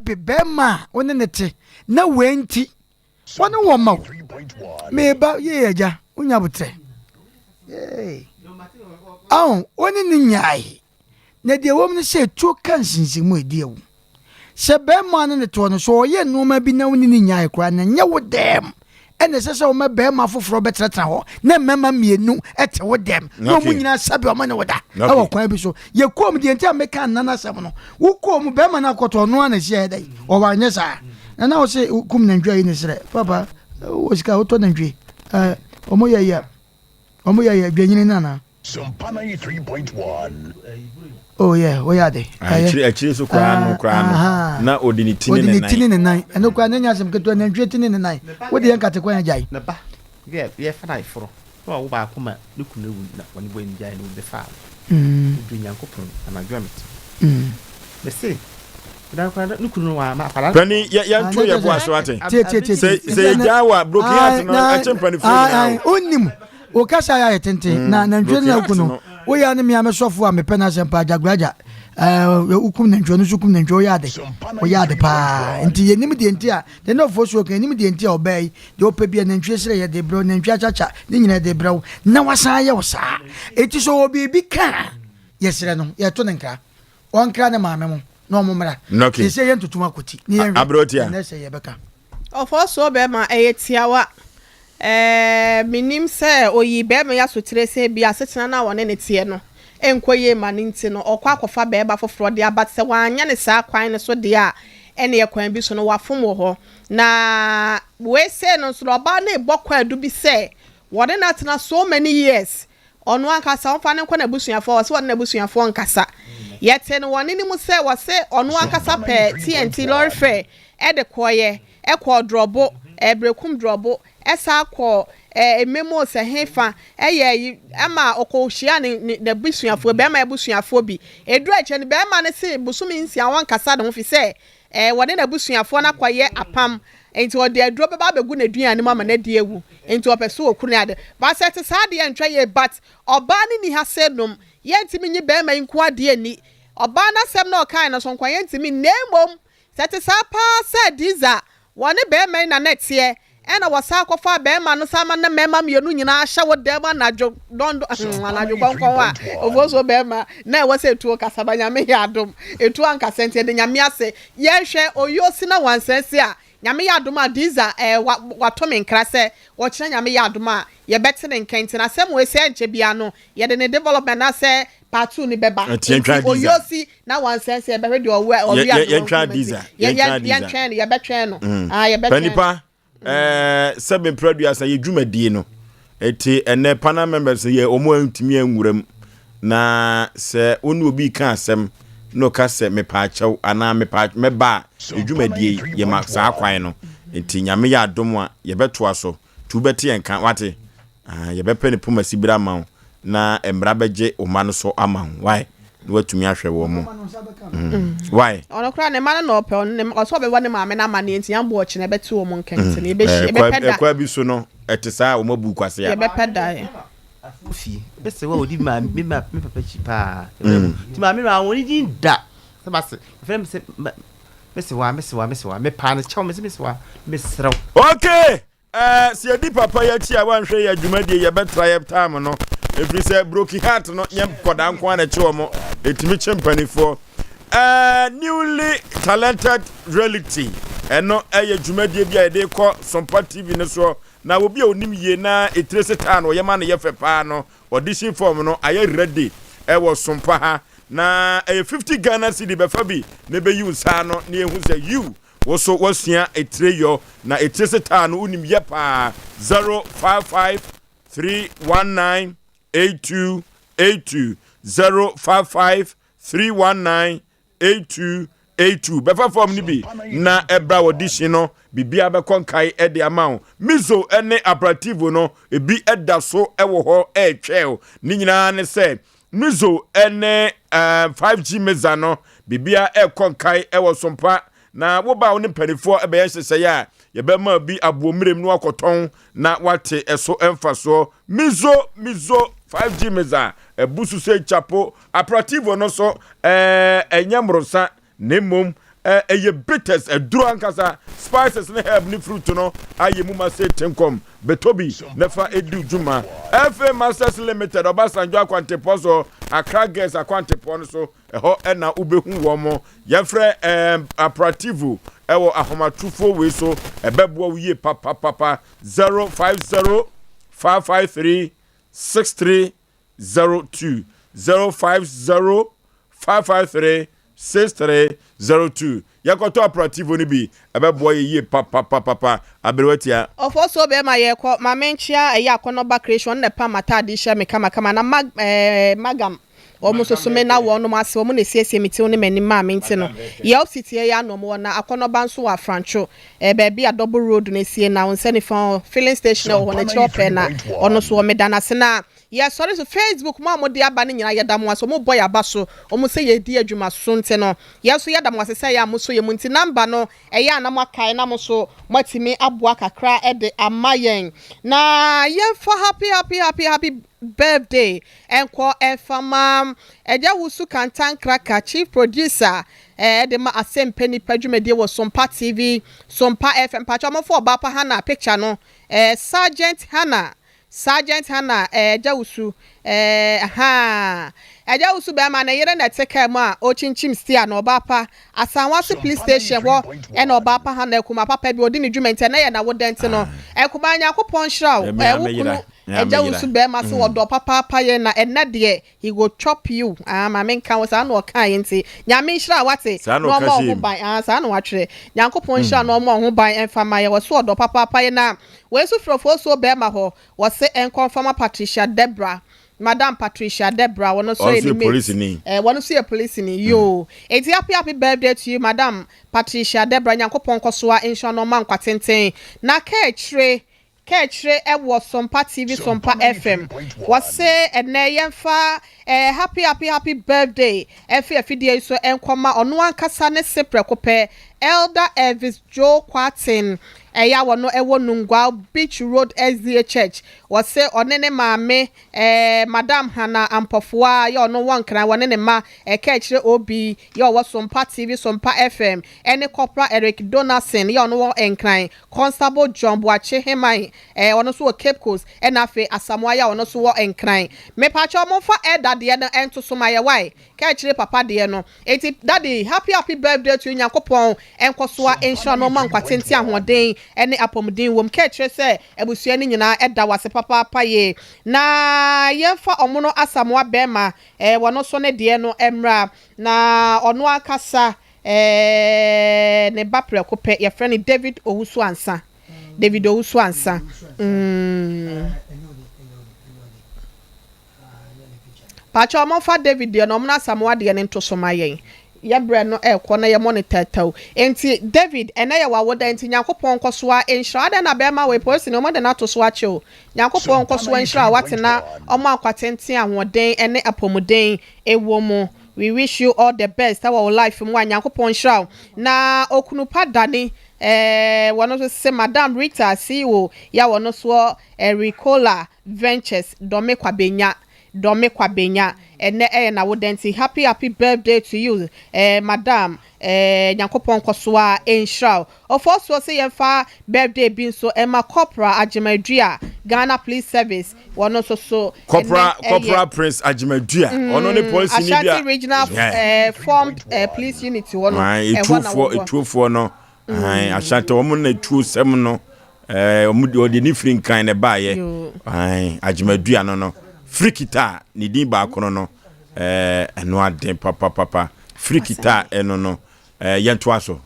bebema woni nete na wenti woni wo ma meba ye eja unyabotre woni ni nyai na de wo mne se tu kan sinsimu ediewu se bema ne to no so ye no ma bi na woni ni nyai kra na nye wo dem ene se wo ma bema foforo betratra ho na mema mienu ete wo dem no mu nyina sabe o ma ne woda e wo kwan bi so ye kom de enti ameka nana sem no wo kom bema na koto no ana hie dai o wa nye sa na wo se kum na ndwa yi ne sere papa wo sika wo to na ndwe omo ya dwenyini nana Sompa 93.1. Oh yeah, we are there. Actually so kwa na odinitini ne nai. Eno kwa nanya sem keto na ndwetini ne nai. Wo de yanka te kwa jai. Na ba. Ye fa na iforo. Wo ba akoma nikuna wu na woni bo njai no be fa. Du nyankopon na dwamit. Be say. Da kwa nikuna wa ma pala. Pani ya nto ye bo aso ate. Say jawa brokiat no achempani fu. Onim. O kasa ya yetente na ndwe na kuno wo ya ne miame sofo a mepena sempa jagraja ukum na ndwe no sukum na ndwe o yade pa nti yenim de nti a de no fo so kan yenim de nti a obai de opa bia na ndwe sere ye de bro na ndwe achacha ni nyina de bro na wasan ye wosa eti so obi bi ka yesere no ye to ne nkra onkra ne maame mo no momra ti se ye ntutuma koti ni ye abrotia na se ye beka ofo so be ma eyetiawa minim se oyi be me ya so tire se bia setena na wone ne tie no enkoye ma ne nti no okwa akofa be ba foforo de abat se wanya ne sa kwan ne so de a ene ye kwan bi so no wafom ho na we se no so ba na ebokwa adu bi se wode na tena so many years ono ankasa onfa ne nkɔ na busuafo wɔ se wɔn na busuafo nkasa yɛte no wɔn ne mu sɛ wɔ se ono ankasa pɛ TNT lorry fare de kɔyɛ ɛkɔ drobo ebrekum drobo esa kɔ ememo se hefa eye ama okohia ne busuafo be ma busuafo bi edura eche ne be ma ne se busumi nsia wan kasa de ho fi se wode na busuafo na kwaye apam enti wode aduro be ba begu na duan ne mama na die ewu enti opeso okunu ade ba se te sa de entwa ye but oba ne ni ha se nom ye ntimi nyi be ma nku ade ni oba na sem na okan na so nkwan ye ntimi nemom se te sa pa se diza wone be ma na netie ena wasa kofa be ma no sama na mema mienu nyina ahya wo dem anajo dondo anajo konkon a ovoso be ma na wasa etuo kasaba nyame ya adom etuo ankasa ntie de nyame ase ye hwe oyosi na wansense a nyame ya adom a diza watome nkra se wo kire nyame ya adom a ye bete ne nkenti na sem we se enche bia no ye de ne development na se part 2 ni beba oyosi na wansense be hwe de owe ye twa diza ye twa ye betwe no ye betwe Nipa seven produce ye dwumadie no eti ene panel members ye omo antimi anwuram na se onu obi ka asem no ka se me pa achew ana me pa me ba dwumadie ye ma sa kwan no enti nyame ya adom a ye beto aso tu beti enka wate ye bepe ne poma sibira ma na emra beje o ma no so ama why no watumi ahwe wo mo why ono kra ne ma na ope on ne oso be wone ma me na ma ne enti yambo ochi na beti wo mo nkenti ne be shi be peda kwa bi so no etisa o mabu kwase ya be peda afufi be se wa odi ma me papa chi pa ti ma me ma woni din da se ba se frem se me pa na chaw me se wa me srew okay si edi papa ya chi a wanhwe ya dwumadie ye betra ye time no every say broken heart no yem koda nko na che omo etimi chempanifo newly talented reality eno eye dwumadie bia de ko Sompa TV ne so na obi a onim ye na etrese ta no ye ma no ye fepa no audition form no aye ready e wo Sompa ha na 50 Ghana cedi be fa bi ne be use ha no na ehu say you woso wasia etreyo na etrese ta no unim ye pa 055 319 8282 055 319 8282 befa form ni bi na ebra audition no bibia be konkai e de amount mizo ene aperativo no ebi eda so ewo ho e twel ni nyina ne se mizo ene 5G meza no bibia e konkai ewo Sompa na wo ba woni panifo ebe ye sese ya ye be ma bi abuomrem no akoton na wate eso emfaso mizo 5G meza ebusu se chapo aperativo no so enyamrosa nemom eye bitters eduro ankasa spices ne herb ni fruit no aye mu ma se tenkom betobi nefa edu juma FA Masters Limited Obasanjo akwantepo so Accra Girls akwantepo no so eho na ubehu wo mo yefre aperativo ewo ahomatufo we so ebebo wiye papa 050 553 6302 050 553 6302 yakoto aperativo ni bi ebebo ye papa aberewatia ofo so be ma ye ko ma menchia eya akonoba creation ne pa mata di hye me kama na magam omo so me na wo no ase omo ne siesie meti ne mani ma menti no Yaw Osei ya no mo na akonoba nso wa francho be a double road ne sie na won sani fa filling station o na chop na ono so me dana se na ya sorry so Facebook mo de aba ne nyina ye da mo aso mo boy aba so omo se ye di adwuma so nte no ya so ye da mo ase se ya mo so ye mo nti number no ya na mo akai na mo so matimi aboa kakra e de amayen na ye for happy birthday enko enfama eja wusu kantan kraka chief producer de ma Asem Mpe Nipa dwumedie wo Sompa TV Sompa FM pacho mo for ba pa hana picture no Sergeant Hannah eja wusu eja wusu be ma na yere na teka mu a o chinchim stia na obapa asanwase police station wo e na obapa ha na ekuma papa bi odi ni dwumente na ye na wodente no ekuma nya kopon hraw wukunu eja wusu be ma se wodo papa ye na enne de he go chop you ma menka wo sa na o kan yenti nya men hraw wate no mo ho ban sa na watwere nya kopon hraw no mo ho ban emfa ma ye wo so wodo papa ye na we su frofo so be ma ho wo se enconfirma Patricia Debra Madam Patricia Debra, one also a police ni. One also a police ni. Yo, it's happy birthday to you, Madam Patricia Debra. Nyankopon koswa insha no man kwatenten. Na Kechre ewo Sompa TV Sompa FM. Wase ene yemfa happy birthday. Efi dia so enkoma ono ankasa ne sepre kope Elder Elvis Joe Kwatin. Eya wono ewo Nungwa Beach Road SDA Church. Wase onene maame Madam Hana Ampofua ya ono wankran wonene ma Kechre Obi ya wo Sompa TV Sompa FM. Ene Corporal Eric Donaldson ya ono wo enkran. Constable John Boache Hemai ono so Cape Coast enafe Asamoah ya ono so wo enkran. Me pacho monfa elder de no ento so maye why. Kechre papa de no. Eti daddy happy birthday to Nyankopon enkosoa ensure no man kwatenti ahoden ene apomden wom Kechre se ebusua ni nyina eda wase papa ye na yemfa omono Asamoah bema wono so ne de no emra na ono akasa ne bapre kope ye friend David Owusu ansa Pacho omonfa David de no mna Asamoah de ne ntosoma yen ya bre no na ye monitor taw enti David ena ye wawoda enti Nyankopon kosoa enhira da na bema we police no mo de na to so ache o Nyankopon kosoa enhira watena omo akwatenten ahoden ene apomuden ewomo. We wish you all the best our life mu Nyankopon hira na okunu padane wono so se Madam Rita CEO ya wono so Ricola Ventures dome kwa benya ene na wodenti happy birthday to you Madam Nyankopon kosoa enhira of also say yemfa birthday bin so Emma Corporal Ajimadua Ghana Police Service wono so Corporal Prince Ajimadua ono ne police ni bia Ashanti Regional formed police unit wono etuofo no Ashanti omo na etuosem no odi ni frinkan ne baaye Ajimadua no frikita ni din ba kono no eno aden papa frikita eno no yentoa so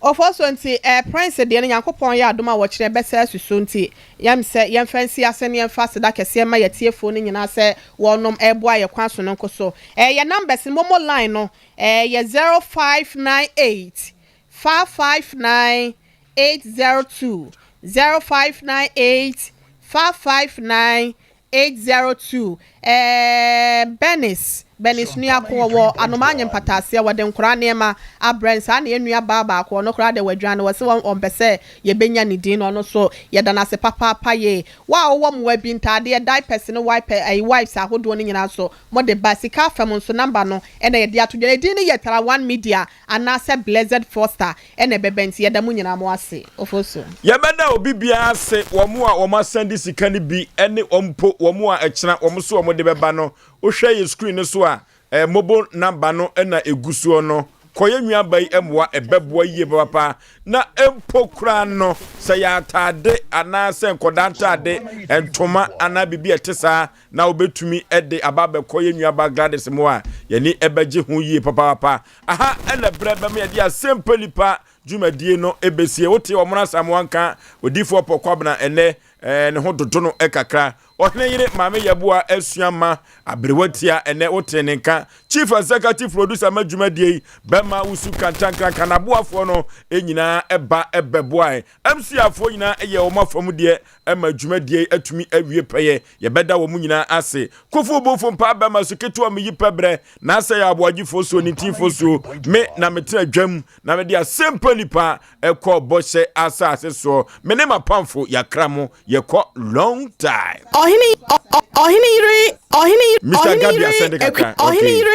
Ofoso nti Prince de Nyankopon ya adoma wo kire bese asusu nti yamse yemfansi asem yemfase da kese ma yetiefo ni nyina se wonom eboa ye kwaso no nkoso ye numbers momo line no ye 0598 559 802 0598 559 802 Benis nua ko wo anomanye mpatase wode nkora neema abrensa na enua baba ko no kora de wadwan wo se won pese ye benya ne din no so ye dana se papa ye wa wo mo wa bi ntade diapers no wipe wipes ahodo no nyina so mo de basika fam so number no ena ye de atodwe din ye tara one media anase Blessed Foster ena bebenti ye da mu nyina mo ase ofoso ye beda obi bia ase wo mo a wo ma send sika ni bi ene ompo wo mo a ekina wo mo so wo mo de beba no o hwe ye screen so a mobile number no ena egusuo no koye nwa bai emwa ebeboa yie papa na empokra no se ya atade ana se nkodanta ade entoma ana bibi etesa na obetumi ede ababe koye nwa ba Gladys mo a ye ni ebeje ho yie papa aha ele brebe me de Asem Mpe Nipa dwumadie no ebesie wote wo mona samwanka odifo pokwabna ene ne ho dodo no ekakra ohne yire maame yeboa asuama abrewatia ene wotenenka chief executive producer madwumadie bema usu kantanka kanaboafo no enyina eba ebeboa MC afo nyina eye wo mafom de emadwumadie atumi awie peye yebeda wo munyina ase kofu bofo mpa bema so ketu am yipebre na ase ya Aboagye Oforisuo ni tifo me na metena dwam na me de Asem Mpe Nipa ekọ bose asase so me ne mapamfo yakramo yekọ long time ohini Mr. Gabi asende kaka. Ohini